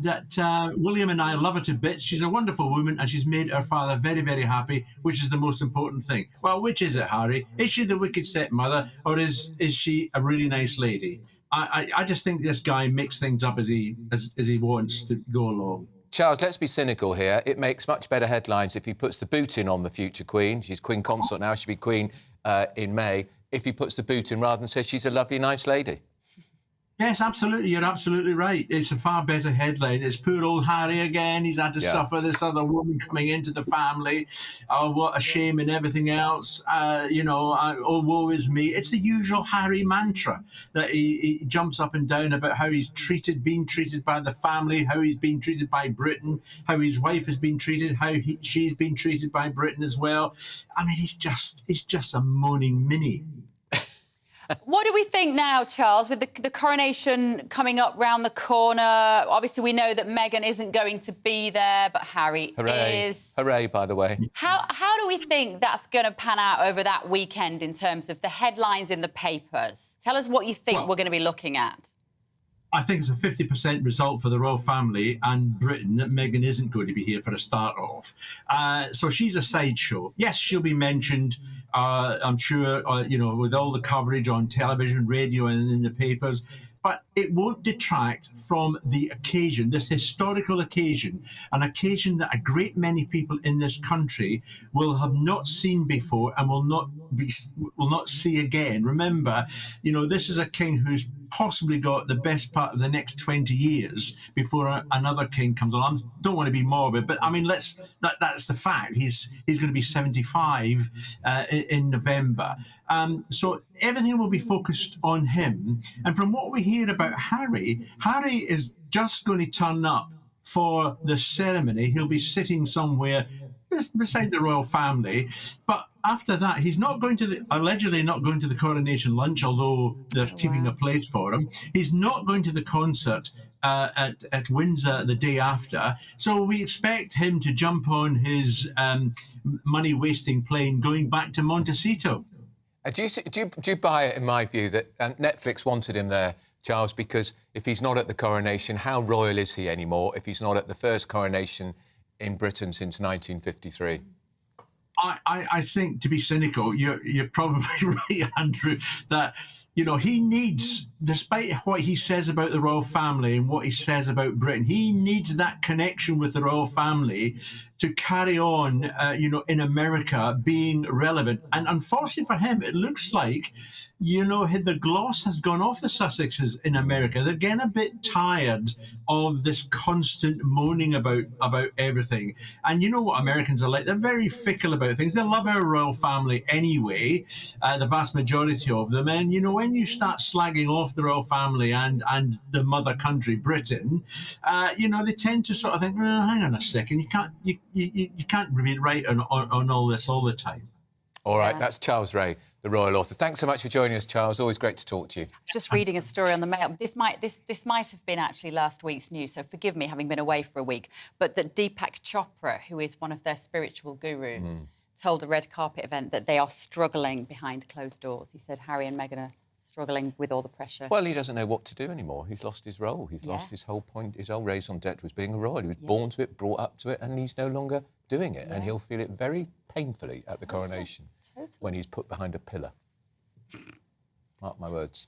that William and I love her to bits. She's a wonderful woman, and she's made her father very, very happy, which is the most important thing. Well, which is it, Harry? Is she the wicked stepmother, or is she a really nice lady? I just think this guy makes things up as he wants to go along. Charles, let's be cynical here. It makes much better headlines if he puts the boot in on the future Queen. She's Queen Consort now. She'll be Queen in May. If he puts the boot in rather than says she's a lovely, nice lady. Yes, absolutely. You're absolutely right. It's a far better headline. It's poor old Harry again. He's had to suffer this other woman coming into the family. Oh, what a shame, and everything else. Oh, woe is me. It's the usual Harry mantra that he jumps up and down about how he's being treated by the family, how he's being treated by Britain, how his wife has been treated, how she's been treated by Britain as well. I mean, he's just a moaning mini. What do we think now, Charles, with the coronation coming up round the corner? Obviously, we know that Meghan isn't going to be there, but Harry is. Hooray, by the way. How do we think that's going to pan out over that weekend in terms of the headlines in the papers? Tell us what you think we're going to be looking at. I think it's a 50% result for the royal family and Britain that Meghan isn't going to be here for a start off. So she's a sideshow. Yes, she'll be mentioned, I'm sure, with all the coverage on television, radio and in the papers. But it won't detract from the occasion, this historical occasion, an occasion that a great many people in this country will have not seen before and will not see again. Remember, this is a king who's possibly got the best part of the next 20 years before another king comes along. I don't want to be morbid, but I mean, that's the fact. He's going to be 75 in November. So everything will be focused on him. And from what we hear about Harry is just going to turn up for the ceremony. He'll be sitting somewhere beside the royal family. But after that, he's not going to allegedly not going to the coronation lunch, although they're keeping a place for him. He's not going to the concert at Windsor the day after. So we expect him to jump on his money-wasting plane going back to Montecito. Do you buy it, in my view, that Netflix wanted him there, Charles, because if he's not at the coronation, how royal is he anymore if he's not at the first coronation in Britain since 1953? I think, to be cynical, you're probably right, Andrew, that he needs, despite what he says about the royal family and what he says about Britain, he needs that connection with the royal family to carry on, in America being relevant. And unfortunately for him, it looks like, the gloss has gone off the Sussexes in America. They're getting a bit tired of this constant moaning about everything. And you know what Americans are like? They're very fickle about things. They love our royal family anyway, the vast majority of them. And, when you start slagging off the royal family and the mother country, Britain, they tend to sort of think, well, hang on a second, you can't be right on all this all the time. All right, that's Charles Ray, the royal author. Thanks so much for joining us, Charles. Always great to talk to you. Just reading a story on the Mail. This might have been actually last week's news, so forgive me having been away for a week. But that Deepak Chopra, who is one of their spiritual gurus, told a red carpet event that they are struggling behind closed doors. He said Harry and Meghan are struggling with all the pressure. Well, he doesn't know what to do anymore. He's lost his role. He's lost his whole point. His whole raison d'etre was being a royal. He was born to it, brought up to it, and he's no longer doing it. And he'll feel it very painfully at the coronation when he's put behind a pillar. Mark my words.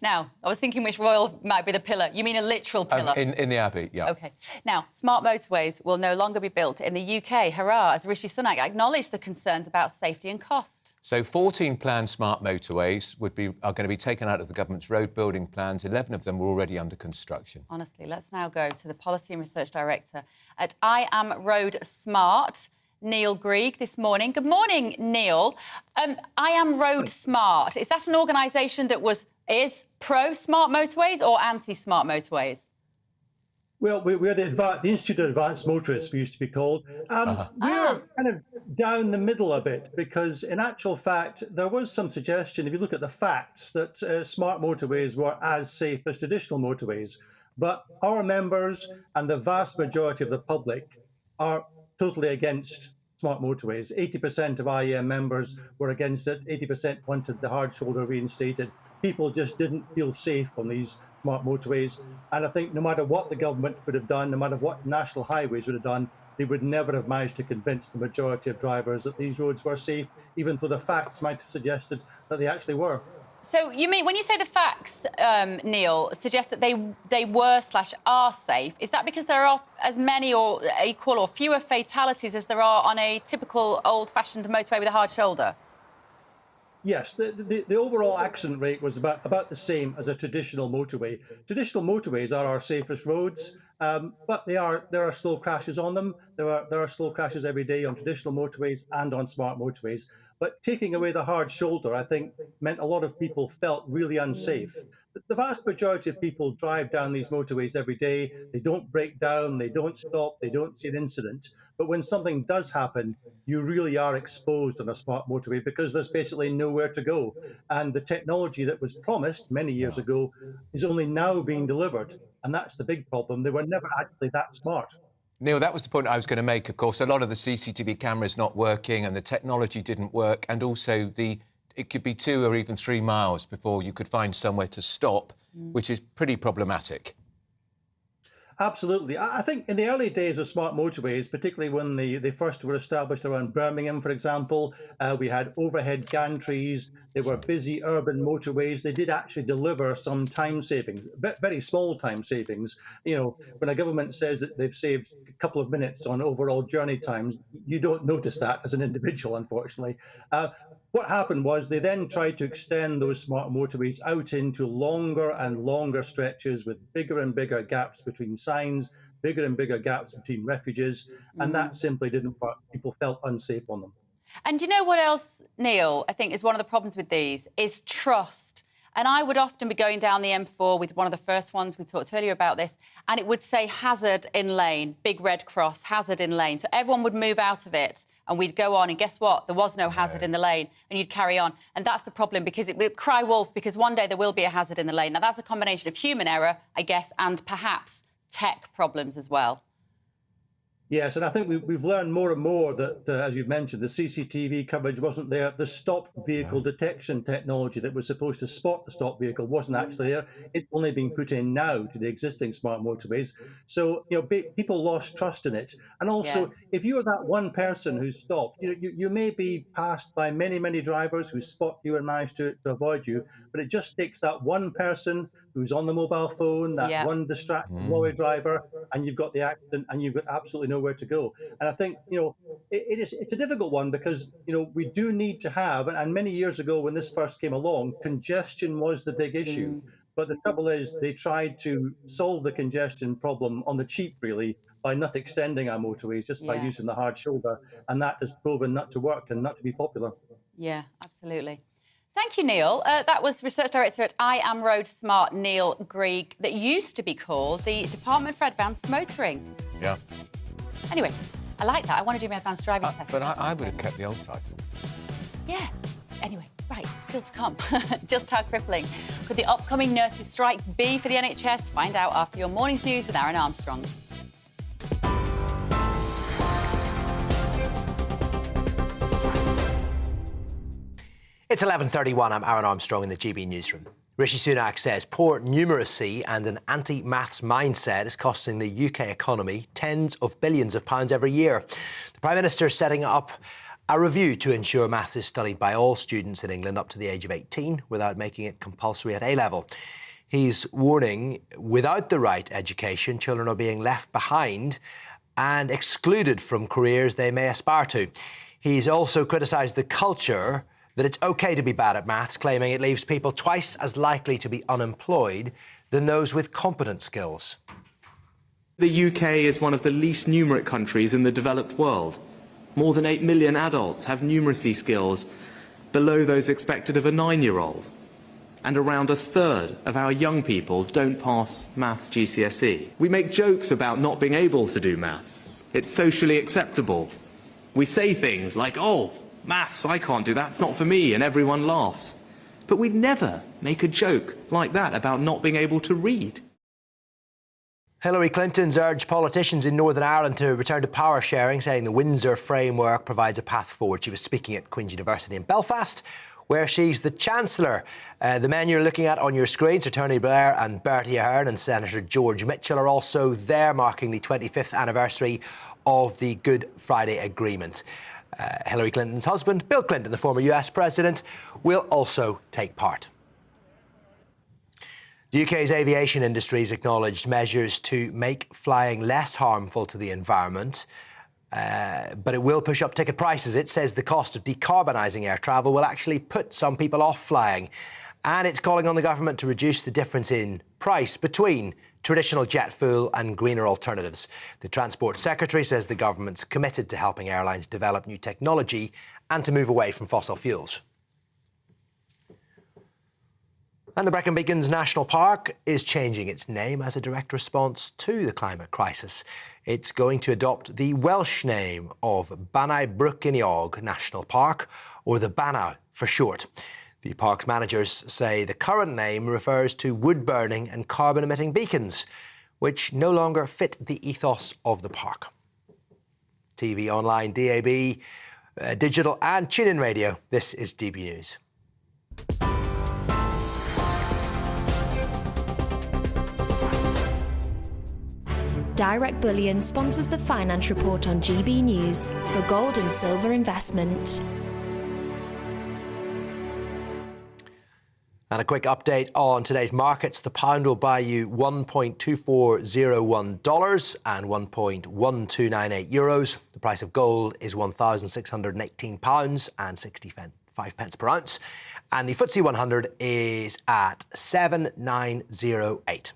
Now, I was thinking which royal might be the pillar. You mean a literal pillar? In the Abbey, yeah. OK. Now, smart motorways will no longer be built in the UK. Hurrah, as Rishi Sunak acknowledged the concerns about safety and cost. So 14 planned smart motorways are going to be taken out of the government's road building plans. 11 of them were already under construction. Honestly, let's now go to the Policy and Research Director at I Am Road Smart, Neil Grieg, this morning. Good morning, Neil. I Am Road Smart, is that an organisation that is pro-smart motorways or anti-smart motorways? Well, we're the Institute of Advanced Motorists, we used to be called. We're kind of down the middle a bit because, in actual fact, there was some suggestion, if you look at the facts, that smart motorways were as safe as traditional motorways. But our members and the vast majority of the public are totally against smart motorways. 80% of IEM members were against it. 80% wanted the hard shoulder reinstated. People just didn't feel safe on these smart motorways. And I think no matter what the government would have done, no matter what National Highways would have done, they would never have managed to convince the majority of drivers that these roads were safe, even though the facts might have suggested that they actually were. So you mean, when you say the facts, Neil, suggest that they were/are safe, is that because there are as many or equal or fewer fatalities as there are on a typical old-fashioned motorway with a hard shoulder? Yes, the overall accident rate was about the same as a traditional motorway. Traditional motorways are our safest roads, but there are slow crashes on them. There are slow crashes every day on traditional motorways and on smart motorways. But taking away the hard shoulder, I think, meant a lot of people felt really unsafe. The vast majority of people drive down these motorways every day. They don't break down, they don't stop, they don't see an incident. But when something does happen, you really are exposed on a smart motorway because there's basically nowhere to go. And the technology that was promised many years ago is only now being delivered. And that's the big problem. They were never actually that smart. Neil, that was the point I was going to make. Of course, a lot of the CCTV cameras not working and the technology didn't work. And also it could be 2 or even 3 miles before you could find somewhere to stop, which is pretty problematic. Absolutely. I think in the early days of smart motorways, particularly when they first were established around Birmingham, for example, we had overhead gantries. They were busy urban motorways. They did actually deliver some time savings, very small time savings. You know, when a government says that they've saved a couple of minutes on overall journey times, you don't notice that as an individual, unfortunately. What happened was they then tried to extend those smart motorways out into longer and longer stretches with bigger and bigger gaps between signs, bigger and bigger gaps between refuges, and that simply didn't work. People felt unsafe on them. And you know what else, Neil, I think is one of the problems with these is trust. And I would often be going down the M4 with one of the first ones, we talked earlier about this, and it would say hazard in lane, big red cross, hazard in lane. So everyone would move out of it and we'd go on, and guess what? There was no hazard in the lane, and you'd carry on. And that's the problem, because it will cry wolf, because one day there will be a hazard in the lane. Now, that's a combination of human error, I guess, and perhaps tech problems as well. Yes, and I think we've learned more and more that, as you've mentioned, the CCTV coverage wasn't there. The stopped vehicle detection technology that was supposed to spot the stopped vehicle wasn't actually there. It's only being put in now to the existing smart motorways. So, you know, people lost trust in it. And also, if you're that one person who's stopped, you may be passed by many, many drivers who spot you and manage to avoid you, but it just takes that one person who's on the mobile phone, that one distracted lorry driver, and you've got the accident, and you've got absolutely nowhere to go. And I think, you know, it's a difficult one because, you know, we do need to have, and many years ago when this first came along, congestion was the big issue. But the trouble is they tried to solve the congestion problem on the cheap, really, by not extending our motorways, just by using the hard shoulder. And that has proven not to work and not to be popular. Yeah, absolutely. Thank you, Neil. That was Research Director at I Am Road Smart, Neil Grieg, that used to be called the Department for Advanced Motoring. Yeah. Anyway, I like that. I want to do my advanced driving test. But I would have kept the old title. Yeah. Anyway, right, still to come. Just how crippling could the upcoming nurses' strikes be for the NHS? Find out after your morning's news with Aaron Armstrong. It's 11:31. I'm Aaron Armstrong in the GB newsroom. Rishi Sunak says poor numeracy and an anti-maths mindset is costing the UK economy tens of billions of pounds every year. The Prime Minister is setting up a review to ensure maths is studied by all students in England up to the age of 18 without making it compulsory at A-level. He's warning without the right education, children are being left behind and excluded from careers they may aspire to. He's also criticised the culture that it's OK to be bad at maths, claiming it leaves people twice as likely to be unemployed than those with competent skills. The UK is one of the least numeric countries in the developed world. More than 8 million adults have numeracy skills below those expected of a 9-year-old. And around a third of our young people don't pass maths GCSE. We make jokes about not being able to do maths. It's socially acceptable. We say things like, oh, maths, I can't do that, it's not for me, and everyone laughs. But we'd never make a joke like that about not being able to read. Hillary Clinton's urged politicians in Northern Ireland to return to power sharing, saying the Windsor framework provides a path forward. She was speaking at Queen's University in Belfast, where she's the Chancellor. The men you're looking at on your screens, Sir Tony Blair and Bertie Ahern and Senator George Mitchell, are also there marking the 25th anniversary of the Good Friday Agreement. Hillary Clinton's husband, Bill Clinton, the former US president, will also take part. The UK's aviation industry has acknowledged measures to make flying less harmful to the environment, but it will push up ticket prices. It says the cost of decarbonising air travel will actually put some people off flying, and it's calling on the government to reduce the difference in price between traditional jet fuel and greener alternatives. The Transport Secretary says the government's committed to helping airlines develop new technology and to move away from fossil fuels. And the Brecon Beacons National Park is changing its name as a direct response to the climate crisis. It's going to adopt the Welsh name of Banau Brycheiniog National Park, or the Banau for short. The park's managers say the current name refers to wood-burning and carbon-emitting beacons, which no longer fit the ethos of the park. TV, online, DAB, digital and tune-in radio, this is GB News. Direct Bullion sponsors the Finance Report on GB News for gold and silver investment. And a quick update on today's markets. The pound will buy you $1.2401 and €1.1298 euros. The price of gold is £1,618 and 65 pence per ounce. And the FTSE 100 is at 7908.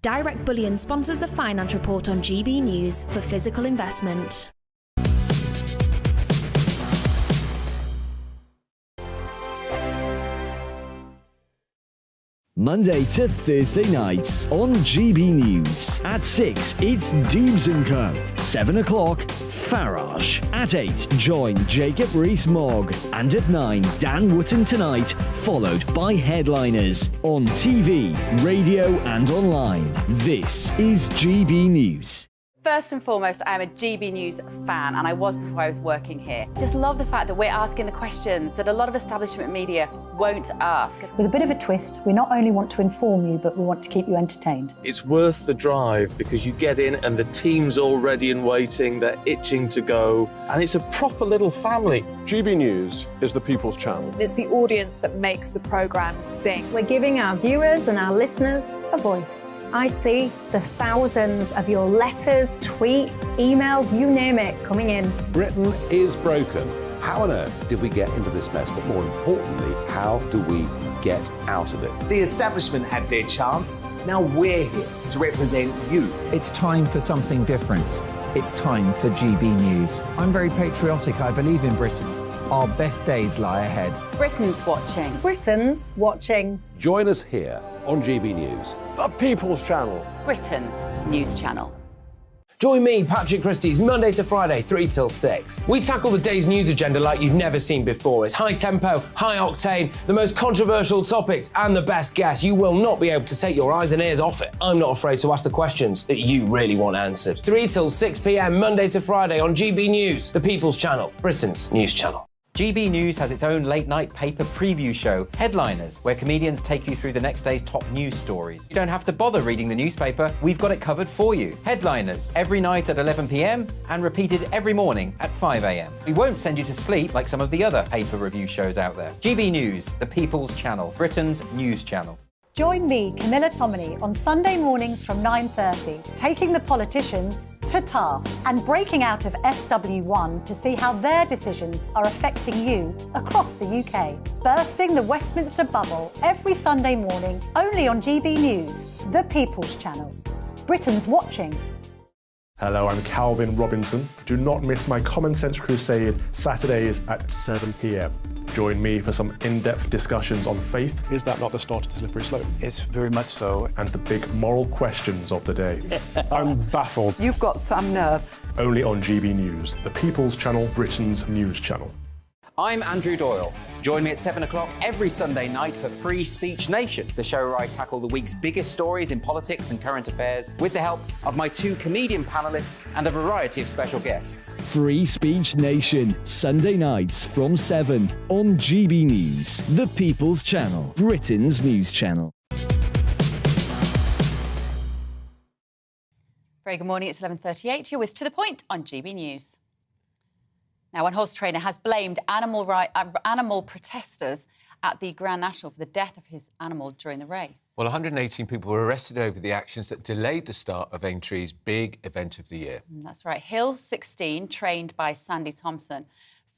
Direct Bullion sponsors the Finance Report on GB News for physical investment. Monday to Thursday nights on GB News. At 6, it's Dubes & Co. 7 o'clock, Farage. At 8, join Jacob Rees-Mogg. And at 9, Dan Wootton Tonight, followed by Headliners. On TV, radio and online. This is GB News. First and foremost, I'm a GB News fan, and I was before I was working here. Just love the fact that we're asking the questions that a lot of establishment media won't ask. With a bit of a twist, we not only want to inform you, but we want to keep you entertained. It's worth the drive because you get in and the team's already in waiting, they're itching to go, and it's a proper little family. GB News is the people's channel. It's the audience that makes the programme sing. We're giving our viewers and our listeners a voice. I see the thousands of your letters, tweets, emails, you name it, coming in. Britain is broken. How on earth did we get into this mess? But more importantly, how do we get out of it? The establishment had their chance. Now we're here to represent you. It's time for something different. It's time for GB News. I'm very patriotic. I believe in Britain. Our best days lie ahead. Britain's watching. Britain's watching. Join us here on GB News. The People's Channel. Britain's news channel. Join me, Patrick Christie's, Monday to Friday, 3 till 6. We tackle the day's news agenda like you've never seen before. It's high tempo, high octane, the most controversial topics and the best guests. You will not be able to take your eyes and ears off it. I'm not afraid to ask the questions that you really want answered. 3 till 6 p.m, Monday to Friday on GB News, the People's Channel, Britain's news channel. GB News has its own late-night paper preview show, Headliners, where comedians take you through the next day's top news stories. You don't have to bother reading the newspaper, we've got it covered for you. Headliners, every night at 11 p.m. and repeated every morning at 5 a.m. We won't send you to sleep like some of the other paper review shows out there. GB News, the People's Channel, Britain's news channel. Join me, Camilla Tominey, on Sunday mornings from 9:30, taking the politicians to task and breaking out of SW1 to see how their decisions are affecting you across the UK. Bursting the Westminster bubble every Sunday morning, only on GB News, the People's Channel. Britain's watching. Hello, I'm Calvin Robinson. Do not miss my Common Sense Crusade Saturdays at 7 p.m. Join me for some in-depth discussions on faith. Is that not the start of the slippery slope? It's very much so. And the big moral questions of the day. I'm baffled. You've got some nerve. Only on GB News, the People's Channel, Britain's news channel. I'm Andrew Doyle. Join me at 7 o'clock every Sunday night for Free Speech Nation, the show where I tackle the week's biggest stories in politics and current affairs with the help of my 2 comedian panellists and a variety of special guests. Free Speech Nation, Sunday nights from 7 on GB News, the People's Channel, Britain's news channel. Very good morning, it's 11:38. You're with To The Point on GB News. Now, one horse trainer has blamed animal protesters at the Grand National for the death of his animal during the race. Well, 118 people were arrested over the actions that delayed the start of Aintree's big event of the year. That's right. Hill 16, trained by Sandy Thompson,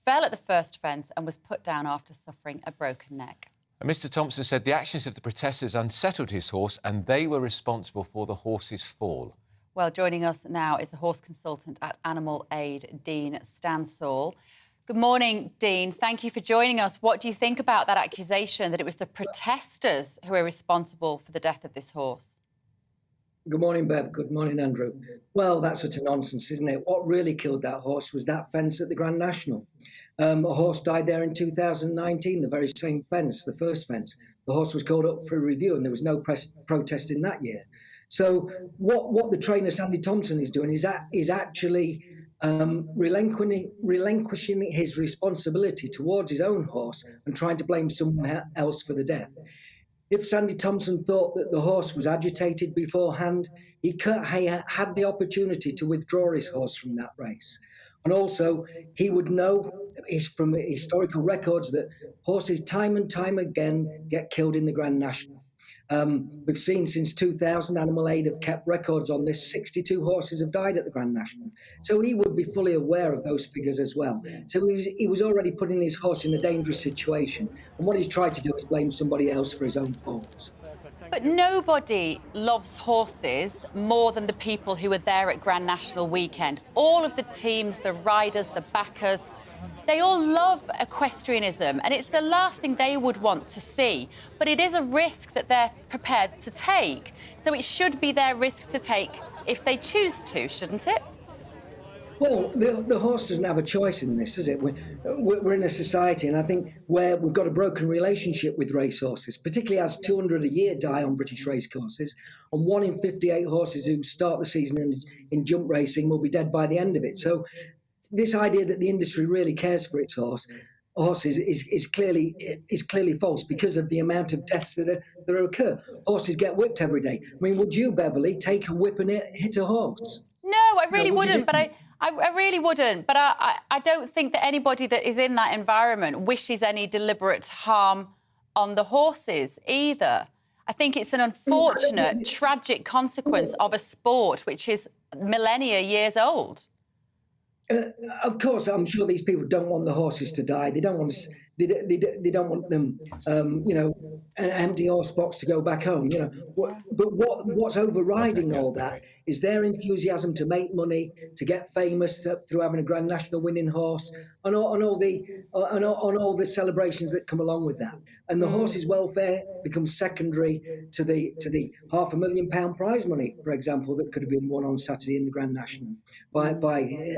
fell at the first fence and was put down after suffering a broken neck. And Mr Thompson said the actions of the protesters unsettled his horse and they were responsible for the horse's fall. Well, joining us now is the horse consultant at Animal Aid, Dean Stansall. Good morning, Dean. Thank you for joining us. What do you think about that accusation that it was the protesters who were responsible for the death of this horse? Good morning, Bev. Good morning, Andrew. Well, that's such a nonsense, isn't it? What really killed that horse was that fence at the Grand National. A horse died there in 2019, the very same fence, the first fence. The horse was called up for review and there was no protest in that year. So what the trainer Sandy Thompson is doing is actually relinquishing his responsibility towards his own horse and trying to blame someone else for the death. If Sandy Thompson thought that the horse was agitated beforehand, he had the opportunity to withdraw his horse from that race. And also, he would know from historical records that horses time and time again get killed in the Grand National. We've seen since 2000, Animal Aid have kept records on this. 62 horses have died at the Grand National. So he would be fully aware of those figures as well. So he was already putting his horse in a dangerous situation. And what he's tried to do is blame somebody else for his own faults. But nobody loves horses more than the people who were there at Grand National weekend. All of the teams, the riders, the backers, they all love equestrianism, and it's the last thing they would want to see. But it is a risk that they're prepared to take. So it should be their risk to take if they choose to, shouldn't it? Well, the horse doesn't have a choice in this, does it? We're in a society, and I think where we've got a broken relationship with racehorses, particularly as 200 a year die on British racecourses, and 1 in 58 horses who start the season in jump racing will be dead by the end of it. So this idea that the industry really cares for its horses is clearly false because of the amount of deaths that occur. Horses get whipped every day. I mean, would you, Beverley, take a whip and hit a horse? No, I really wouldn't. But I really wouldn't. But I don't think that anybody that is in that environment wishes any deliberate harm on the horses either. I think it's an unfortunate, tragic consequence of a sport which is millennia years old. Of course, I'm sure these people don't want the horses to die. They don't want they don't want them, an empty horse box to go back home. But what's overriding all that is their enthusiasm to make money, to get famous through having a Grand National winning horse, and all the celebrations that come along with that. And the horse's welfare becomes secondary to the £500,000 prize money, for example, that could have been won on Saturday in the Grand National by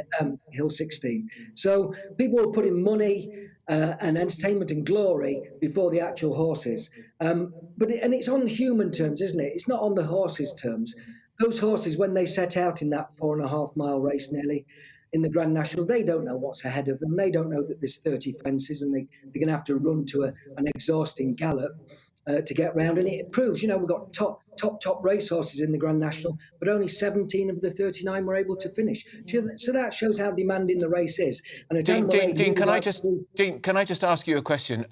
Hill 16. So people are putting money and entertainment and glory before the actual horses. But it's on human terms, isn't it? It's not on the horses' terms. Those horses, when they set out in that 4.5 mile race nearly, in the Grand National, they don't know what's ahead of them. They don't know that there's 30 fences and they're going to have to run to an exhausting gallop to get round. And it proves, we've got top racehorses in the Grand National, but only 17 of the 39 were able to finish. So that shows how demanding the race is. And Dean, can I just ask you a question?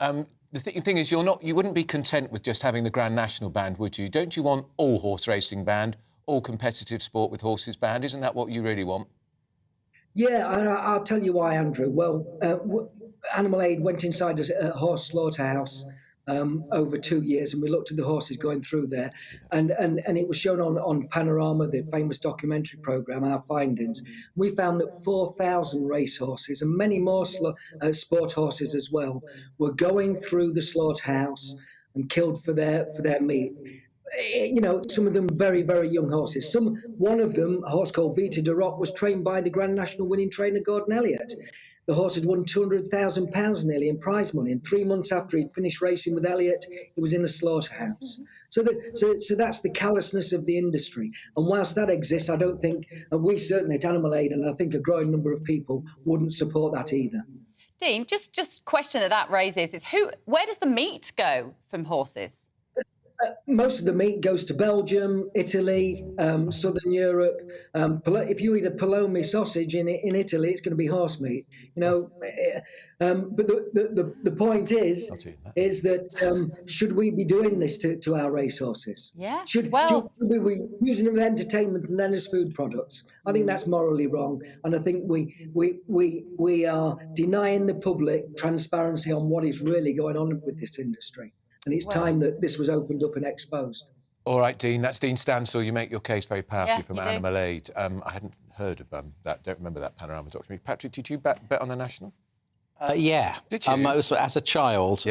The thing is, you wouldn't be content with just having the Grand National banned, would you? Don't you want all horse racing banned, all competitive sport with horses banned? Isn't that what you really want? Yeah, I'll tell you why, Andrew. Well, Animal Aid went inside a horse slaughterhouse over 2 years, and we looked at the horses going through there, and it was shown on Panorama, the famous documentary programme, our findings. We found that 4,000 racehorses and many more sport horses as well were going through the slaughterhouse and killed for their meat. Some of them very, very young horses. One of them, a horse called Vita de Rock, was trained by the Grand National winning trainer Gordon Elliott. The horse had won £200,000 nearly in prize money, and 3 months after he'd finished racing with Elliott, he was in the slaughterhouse. So that's the callousness of the industry. And whilst that exists, I don't think, and we certainly at Animal Aid, and I think a growing number of people wouldn't support that either. Dean, just question that raises is where does the meat go from horses? Most of the meat goes to Belgium, Italy, Southern Europe. If you eat a polome sausage in Italy, it's going to be horse meat. But the point is that should we be doing this to our racehorses? Yeah. Should we be using them as entertainment and then as food products? I think that's morally wrong, and I think we are denying the public transparency on what is really going on with this industry. And it's time that this was opened up and exposed. All right, Dean, that's Dean Stansell. You make your case very powerfully from Animal Aid. I hadn't heard of that. Don't remember that Panorama documentary. Patrick, did you bet on the National? Yeah. Did you? As a child,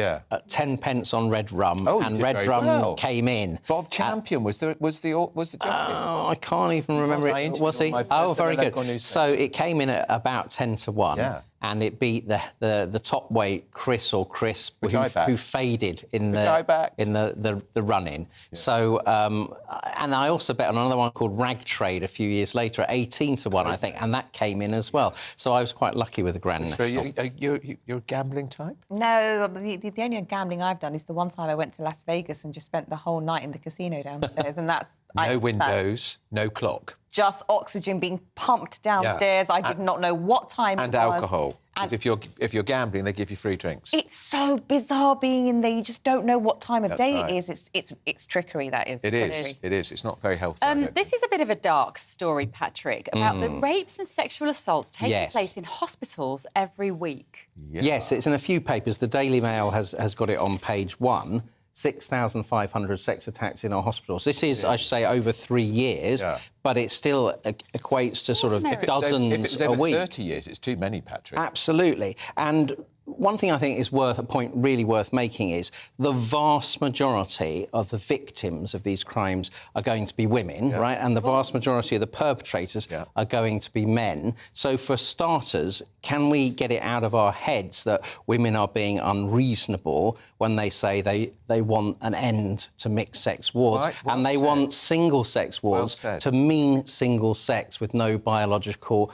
10 pence on red rum, and red rum came in. Bob Champion was the champion. I can't even remember it. Was he? Oh, very good. So it came in at about 10 to 1. Yeah. And it beat the top weight Chris, who faded in the run-in. Yeah. So and I also bet on another one called Rag Trade a few years later at 18 to 1, I think, and that came in as well. So I was quite lucky with the Grand National. You're a gambling type? No, the only gambling I've done is the one time I went to Las Vegas and just spent the whole night in the casino downstairs, and that's no windows, no clock. Just oxygen being pumped downstairs. I did not know what time and it was. Alcohol. And if you're gambling, they give you free drinks. It's so bizarre being in there. You just don't know what time of day it is. It's trickery, that is. It is. It's not very healthy. This is a bit of a dark story, Patrick, about the rapes and sexual assaults taking place in hospitals every week. Yeah. Yes, it's in a few papers. The Daily Mail has got it on page 1. 6,500 sex attacks in our hospitals. This is, I should say, over 3 years, but it still equates to sort of dozens if it's a over week. 30 years, it's too many, Patrick. Absolutely. And one thing I think is really worth making is the vast majority of the victims of these crimes are going to be women, right? And the vast majority of the perpetrators are going to be men. So for starters, can we get it out of our heads that women are being unreasonable when they say they want an end to mixed-sex wards and they want single-sex wards to mean single sex with no biological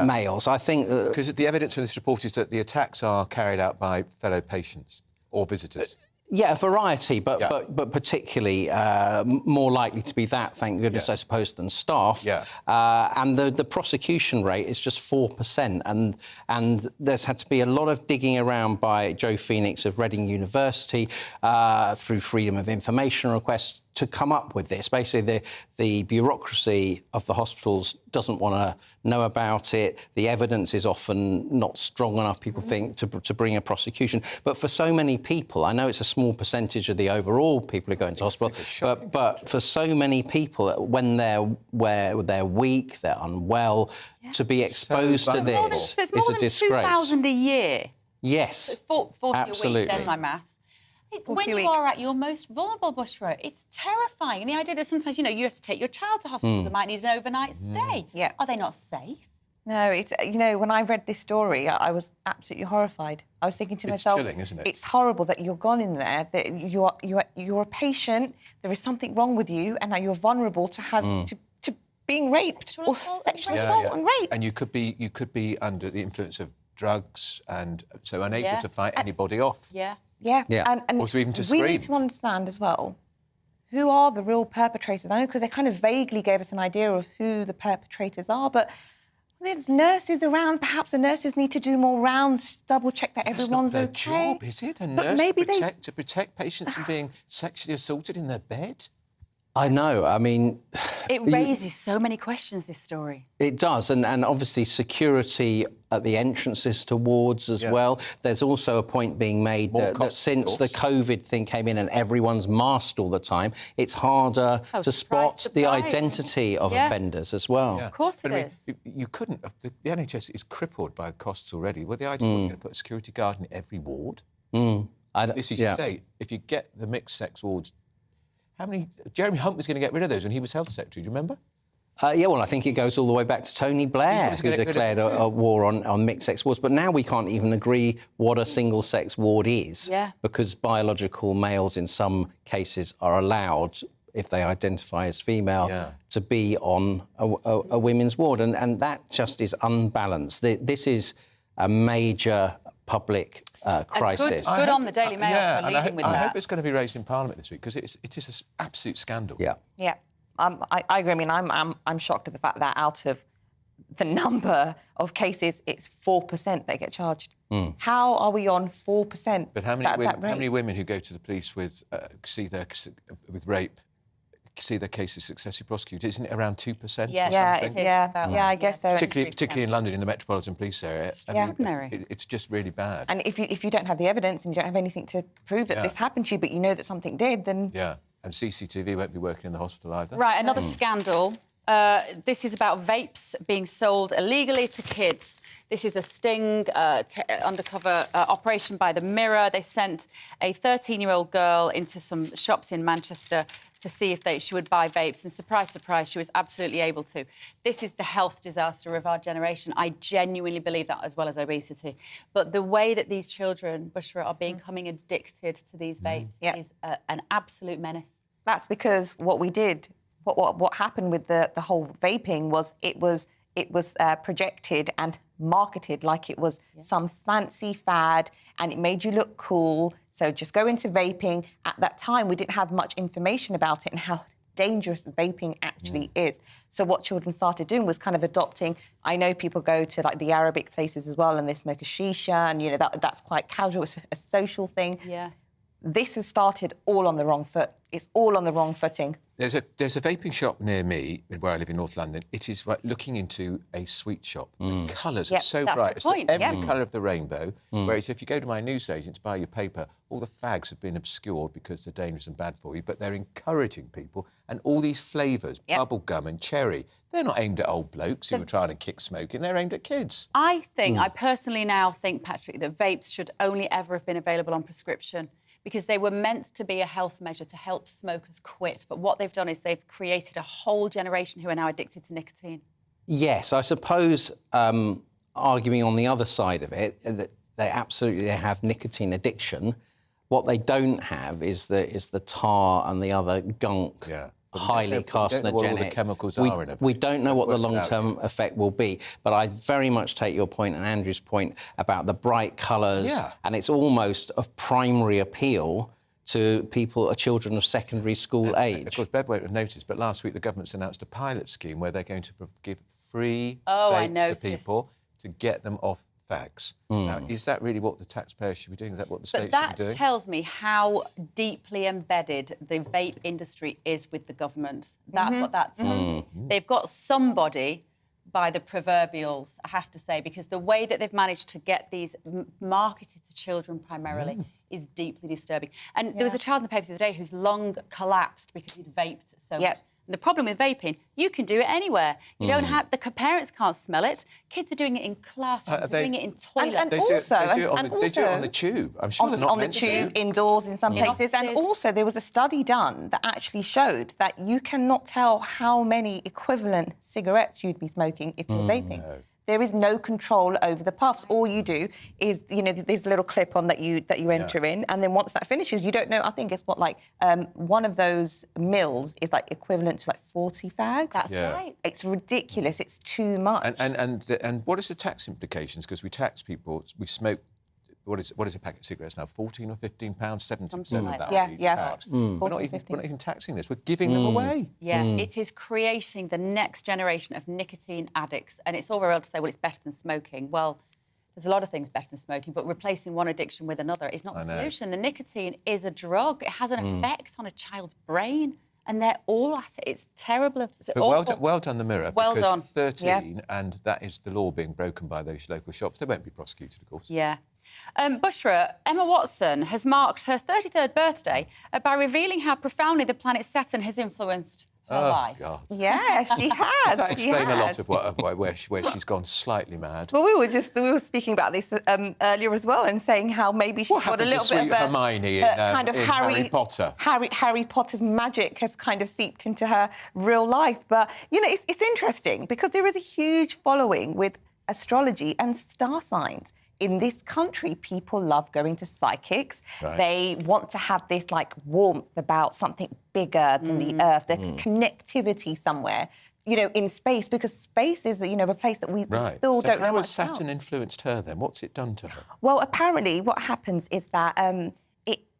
males? I think because the evidence in this report is that the attacks are carried out by fellow patients or visitors. Yeah, a variety, but particularly more likely to be that, thank goodness, I suppose, than staff. Yeah. And the prosecution rate is just 4%, and there's had to be a lot of digging around by Joe Phoenix of Reading University through Freedom of Information requests to come up with this. Basically, the bureaucracy of the hospitals doesn't want to know about it. The evidence is often not strong enough, people think, to bring a prosecution. But for so many people, I know it's a small percentage of the overall people who go into hospital, but for so many people, when they're weak, they're unwell, to be exposed to this is a disgrace. There's more than 2,000 a year. Yes, 40 absolutely. a week, there's my maths. When you are at your most vulnerable, Bushra, it's terrifying. And the idea that sometimes, you have to take your child to hospital, they might need an overnight stay. Yeah. Are they not safe? No, it's, when I read this story, I was absolutely horrified. I was thinking to myself... It's chilling, isn't it? It's horrible that you're gone in there, that you're a patient, there is something wrong with you, and that you're vulnerable to have being raped or sexual assault and rape. And you could be under the influence of drugs and so unable to fight anybody off. Yeah. And also even to scream. We need to understand as well, who are the real perpetrators? I know because they kind of vaguely gave us an idea of who the perpetrators are, but there's nurses around. Perhaps the nurses need to do more rounds, double-check that everyone's okay. That's not their job, is it? A nurse to protect patients from being sexually assaulted in their bed? I know, I mean... It raises so many questions, this story. It does, and obviously security at the entrances to wards as well. There's also a point being made that since the COVID thing came in and everyone's masked all the time, it's harder to spot the identity of offenders as well. Of course it is. You couldn't... The NHS is crippled by costs already. Well, the idea you're going to put a security guard in every ward? This is to say, if you get the mixed-sex wards... How many... Jeremy Hunt was going to get rid of those when he was Health Secretary, do you remember? Yeah, well, I think it goes all the way back to Tony Blair, who declared a war on mixed-sex wards. But now we can't even agree what a single-sex ward is, because biological males in some cases are allowed, if they identify as female, to be on a women's ward. And that just is unbalanced. This is a major public crisis. Good on the Daily Mail for leading with that. I hope it's going to be raised in Parliament this week, because it is an absolute scandal. Yeah. I agree. I mean, I'm shocked at the fact that out of the number of cases, it's 4% that get charged. How are we on 4%? But how many women who go to the police with rape see their cases successfully prosecuted? Isn't it around 2%? I guess so. Particularly in London, in the Metropolitan Police area. Extraordinary. It's just really bad. And if you don't have the evidence and you don't have anything to prove that this happened to you, but you know that something did, then... Yeah, and CCTV won't be working in the hospital either. Right, another scandal. This is about vapes being sold illegally to kids. This is a sting undercover operation by the Mirror. They sent a 13-year-old girl into some shops in Manchester to see if she would buy vapes. And surprise, surprise, she was absolutely able to. This is the health disaster of our generation. I genuinely believe that, as well as obesity. But the way that these children, Bushra, are becoming addicted to these vapes is an absolute menace. That's because what we did, what happened with the whole vaping was it was projected and marketed like it was some fancy fad, and it made you look cool. So just go into vaping. At that time, we didn't have much information about it and how dangerous vaping actually is. So what children started doing was kind of adopting. I know people go to like the Arabic places as well, and they smoke a shisha, and that's quite casual. It's a social thing. Yeah. This has started all on the wrong foot. It's all on the wrong footing. There's a vaping shop near me, where I live in North London. It is like looking into a sweet shop. The colours are so bright. It's every colour of the rainbow. Whereas if you go to my newsagent to buy your paper, all the fags have been obscured because they're dangerous and bad for you, but they're encouraging people. And all these flavours, bubble gum and cherry, they're not aimed at old blokes who are trying to kick smoking. They're aimed at kids. I personally now think, Patrick, that vapes should only ever have been available on prescription, because they were meant to be a health measure to help smokers quit. But what they've done is they've created a whole generation who are now addicted to nicotine. Yes, I suppose arguing on the other side of it, that they absolutely have nicotine addiction. What they don't have is the tar and the other gunk. Highly carcinogenic. We don't know what all the chemicals are in it. We don't know what the long-term effect will be, but I very much take your point and Andrew's point about the bright colours, and it's almost of primary appeal to children of secondary school age. Of course, Bev won't have noticed, but last week the government's announced a pilot scheme where they're going to give free vapes to people to get them off fags. Now, is that really what the taxpayers should be doing? Is that what the state should be doing? That tells me how deeply embedded the vape industry is with the government. That's what that tells me. They've got somebody by the proverbials, I have to say, because the way that they've managed to get these marketed to children primarily is deeply disturbing. And there was a child in the paper the other day whose lung collapsed because he'd vaped so much. And the problem with vaping, you can do it anywhere. You don't have... The parents can't smell it. Kids are doing it in classrooms, they're doing it in toilets. They do it on the tube. I'm sure they're not on the tube, indoors in some places. And also, there was a study done that actually showed that you cannot tell how many equivalent cigarettes you'd be smoking if you're vaping. There is no control over the puffs. All you do is, you know, there's a little clip-on that you enter in, and then once that finishes, you don't know. I think it's what, like, one of those mills is like equivalent to like 40 fags. That's right. It's ridiculous. It's too much. And what is the tax implications? Because we tax people, we smoke. What is a packet of cigarettes now? 14 or 15 pounds, 70% of that. Yeah. Tax. We're not even taxing this. We're giving them away. Yeah, it is creating the next generation of nicotine addicts, and it's all very well to say, well, it's better than smoking. Well, there's a lot of things better than smoking, but replacing one addiction with another is not the solution. The nicotine is a drug. It has an effect on a child's brain. And they're all at it. It's terrible. It's but well done, the Mirror. Well because done. 13, and that is the law being broken by those local shops. They won't be prosecuted, of course. Yeah. Bushra, Emma Watson has marked her 33rd birthday by revealing how profoundly the planet Saturn has influenced her life. God. Yeah, she has. Does that explain a lot of where she's gone slightly mad? Well, we were speaking about this earlier as well, and saying how maybe she's got a little bit of a Hermione kind of in Harry Potter. Harry Potter's magic has kind of seeped into her real life. But you know, it's interesting because there is a huge following with astrology and star signs. In this country, people love going to psychics. Right. They want to have this, like, warmth about something bigger than the Earth, the connectivity somewhere, you know, in space, because space is, you know, a place that we still don't know how much has Saturn influenced her, then? What's it done to her? Well, apparently what happens is that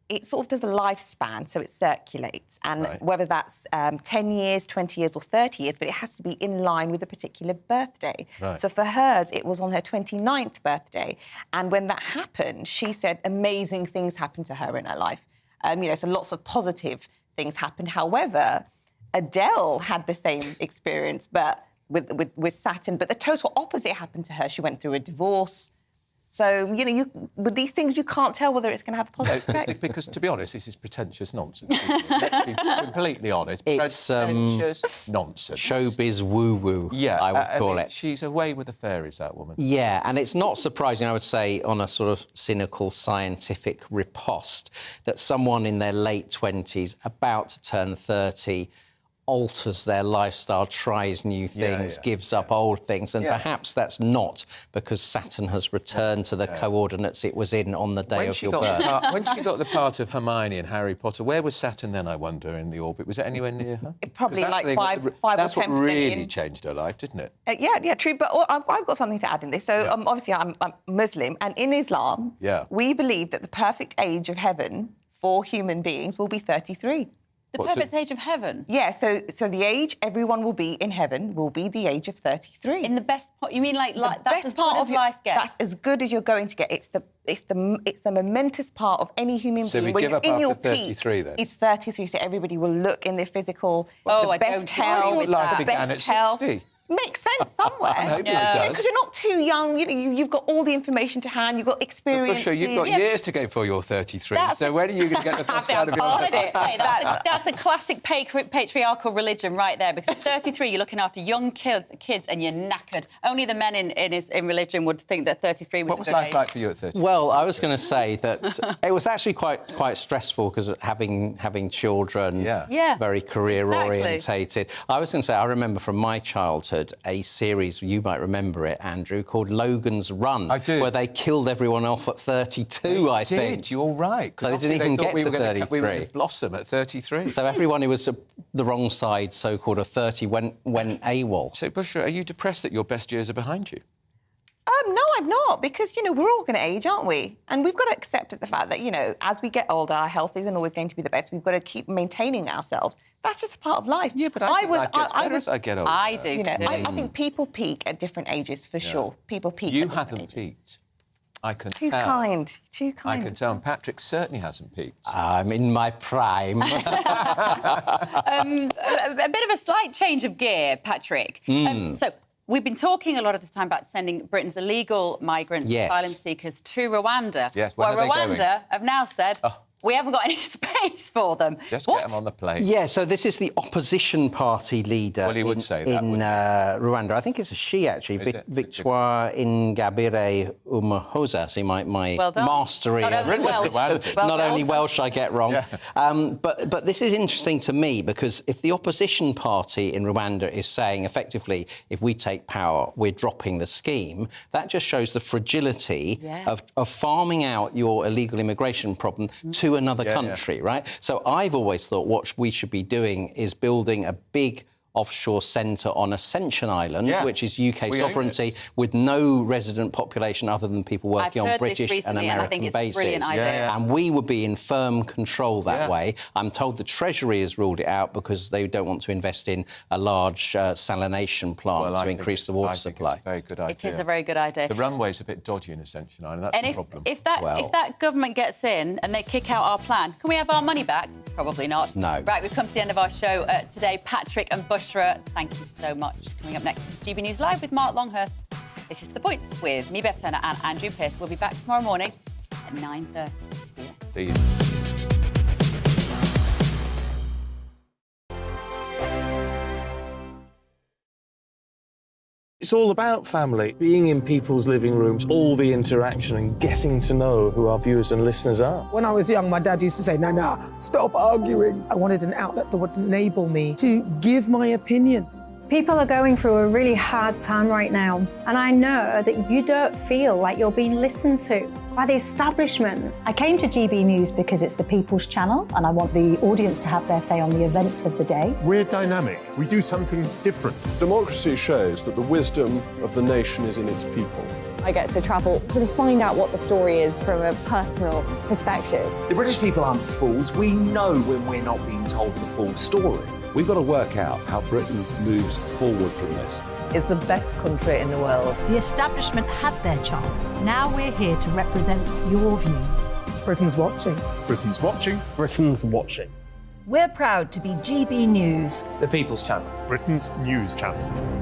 it sort of does a lifespan, so it circulates, and whether that's 10 years, 20 years or 30 years, but it has to be in line with a particular birthday. Right. So for hers, it was on her 29th birthday, and when that happened, she said amazing things happened to her in her life. You know, so lots of positive things happened. However, Adele had the same experience, but with Saturn, but the total opposite happened to her. She went through a divorce. So, you know, with these things, you can't tell whether it's going to have a positive effect. Because, to be honest, this is pretentious nonsense, isn't it? Let's be completely honest. It's pretentious nonsense. Showbiz woo-woo, I would call it. She's away with the fairies, that woman. Yeah, and it's not surprising, I would say, on a sort of cynical scientific riposte, that someone in their late 20s, about to turn 30, alters their lifestyle, tries new things, gives up old things, and perhaps that's not because Saturn has returned to the coordinates it was in on the day of your birth. When she got the part of Hermione in Harry Potter, where was Saturn then, I wonder, in the orbit? Was it anywhere near her? Probably like 5 or 10%. That's what really changed her life, didn't it? Yeah, true. But I've got something to add in this. So obviously I'm Muslim, and in Islam, we believe that the perfect age of heaven for human beings will be 33. The perfect age of heaven? Yeah, so the age everyone will be in heaven will be the age of 33. In the best part? You mean like that's as good as life gets? That's as good as you're going to get. It's the momentous part of any human being. So we give up after 33 then? It's 33, so everybody will look in their physical, the best health, life began at 60. Makes sense somewhere. I hope it does. Because you're not too young. You know, you've got all the information to hand. You've got experience. Sure, you've got years to go before you're 33. So when are you going to get the best out of your life? That's a classic patriarchal religion right there. Because at 33, you're looking after young kids, and you're knackered. Only the men in religion would think that 33 was. What was life like for you at 33? Well, I was going to say that it was actually quite stressful because having children, very career orientated. I was going to say I remember from my childhood a series, you might remember it, Andrew, called Logan's Run. I do. Where they killed everyone off at 32, I think. You're right. So they didn't even get to 33. We were going to blossom at 33. So everyone who was the wrong side, so-called, of 30 went AWOL. So, Bushra, are you depressed that your best years are behind you? No, I'm not, because, you know, we're all going to age, aren't we? And we've got to accept the fact that, you know, as we get older, our health isn't always going to be the best. We've got to keep maintaining ourselves. That's just a part of life. Yeah, but I think life gets better as I get older. I do. You know, I think people peak at different ages, for sure. People peak You at different haven't ages. peaked. I can Too tell. Too kind. I can tell. And Patrick certainly hasn't peaked. I'm in my prime. A bit of a slight change of gear, Patrick. So we've been talking a lot of the time about sending Britain's illegal migrants, asylum seekers, to Rwanda. Yes, well, where are they Rwanda going? have now said, we haven't got any space for them. Just What? get them on the plane. Yeah, so this is the opposition party leader Well, he would say that, in Rwanda. I think it's a she, actually, Victoire Ingabire Umuhoza. See, my Well done. mastery Not of only Welsh. not only Welsh I get wrong. But this is interesting to me because if the opposition party in Rwanda is saying, effectively, if we take power, we're dropping the scheme, that just shows the fragility of farming out your illegal immigration problem to another country, right? So I've always thought what we should be doing is building a big offshore centre on Ascension Island, which is UK sovereignty, with no resident population other than people working on British and American bases. And we would be in firm control that way. I'm told the Treasury has ruled it out because they don't want to invest in a large salination plant to increase the water supply. It's a very good idea. It is a very good idea. The runway's a bit dodgy in Ascension Island, that's the problem. If that government gets in and they kick out our plan, can we have our money back? Probably not. No. Right, we've come to the end of our show today. Patrick and Bushra, thank you so much. Coming up next is GB News Live with Mark Longhurst. This is The Point with me, Bev Turner, and Andrew Pearce. We'll be back tomorrow morning at 9:30. See you. It's all about family, being in people's living rooms, all the interaction and getting to know who our viewers and listeners are. When I was young, my dad used to say, Nana, stop arguing. I wanted an outlet that would enable me to give my opinion. People are going through a really hard time right now, and I know that you don't feel like you're being listened to by the establishment. I came to GB News because it's the People's Channel, and I want the audience to have their say on the events of the day. We're dynamic. We do something different. Democracy shows that the wisdom of the nation is in its people. I get to travel to find out what the story is from a personal perspective. The British people aren't fools. We know when we're not being told the full story. We've got to work out how Britain moves forward from this. It's the best country in the world. The establishment had their chance. Now we're here to represent your views. Britain's watching. Britain's watching. Britain's watching. We're proud to be GB News. The People's Channel. Britain's news channel.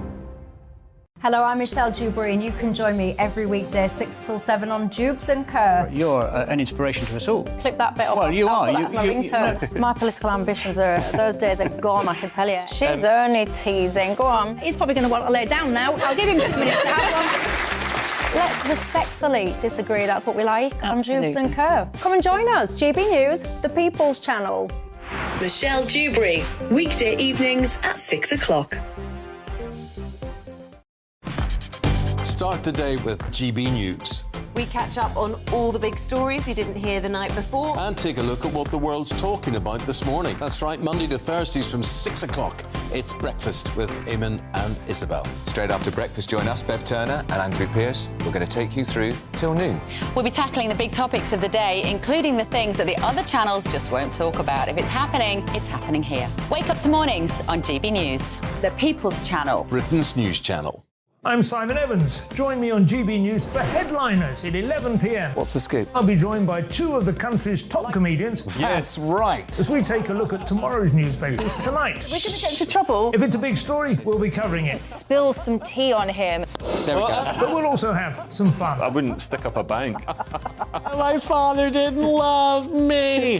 Hello, I'm Michelle Dewberry, and you can join me every weekday 6 till 7 on Jubes and Co. You're an inspiration to us all. Clip that bit off. Well, you are. That's my ringtone. My political ambitions those days are gone, I can tell you. She's only teasing. Go on. He's probably going to want to lay down now. I'll give him 2 minutes to have one. Let's respectfully disagree. That's what we like on Jubes and Co. Come and join us. GB News, the People's Channel. Michelle Dewberry, weekday evenings at 6 o'clock. Start the day with GB News. We catch up on all the big stories you didn't hear the night before. And take a look at what the world's talking about this morning. That's right, Monday to Thursdays from 6 o'clock. It's Breakfast with Eamon and Isabel. Straight after breakfast, join us, Bev Turner and Andrew Pearce. We're going to take you through till noon. We'll be tackling the big topics of the day, including the things that the other channels just won't talk about. If it's happening here. Wake up to mornings on GB News, the People's Channel. Britain's news channel. I'm Simon Evans. Join me on GB News for Headliners at 11 p.m. What's the scoop? I'll be joined by 2 of the country's top comedians. That's right. As we take a look at tomorrow's newspapers tonight. We're going to get into trouble. If it's a big story, we'll be covering it. Spill some tea on him. There we go. But we'll also have some fun. I wouldn't stick up a bank. My father didn't love me.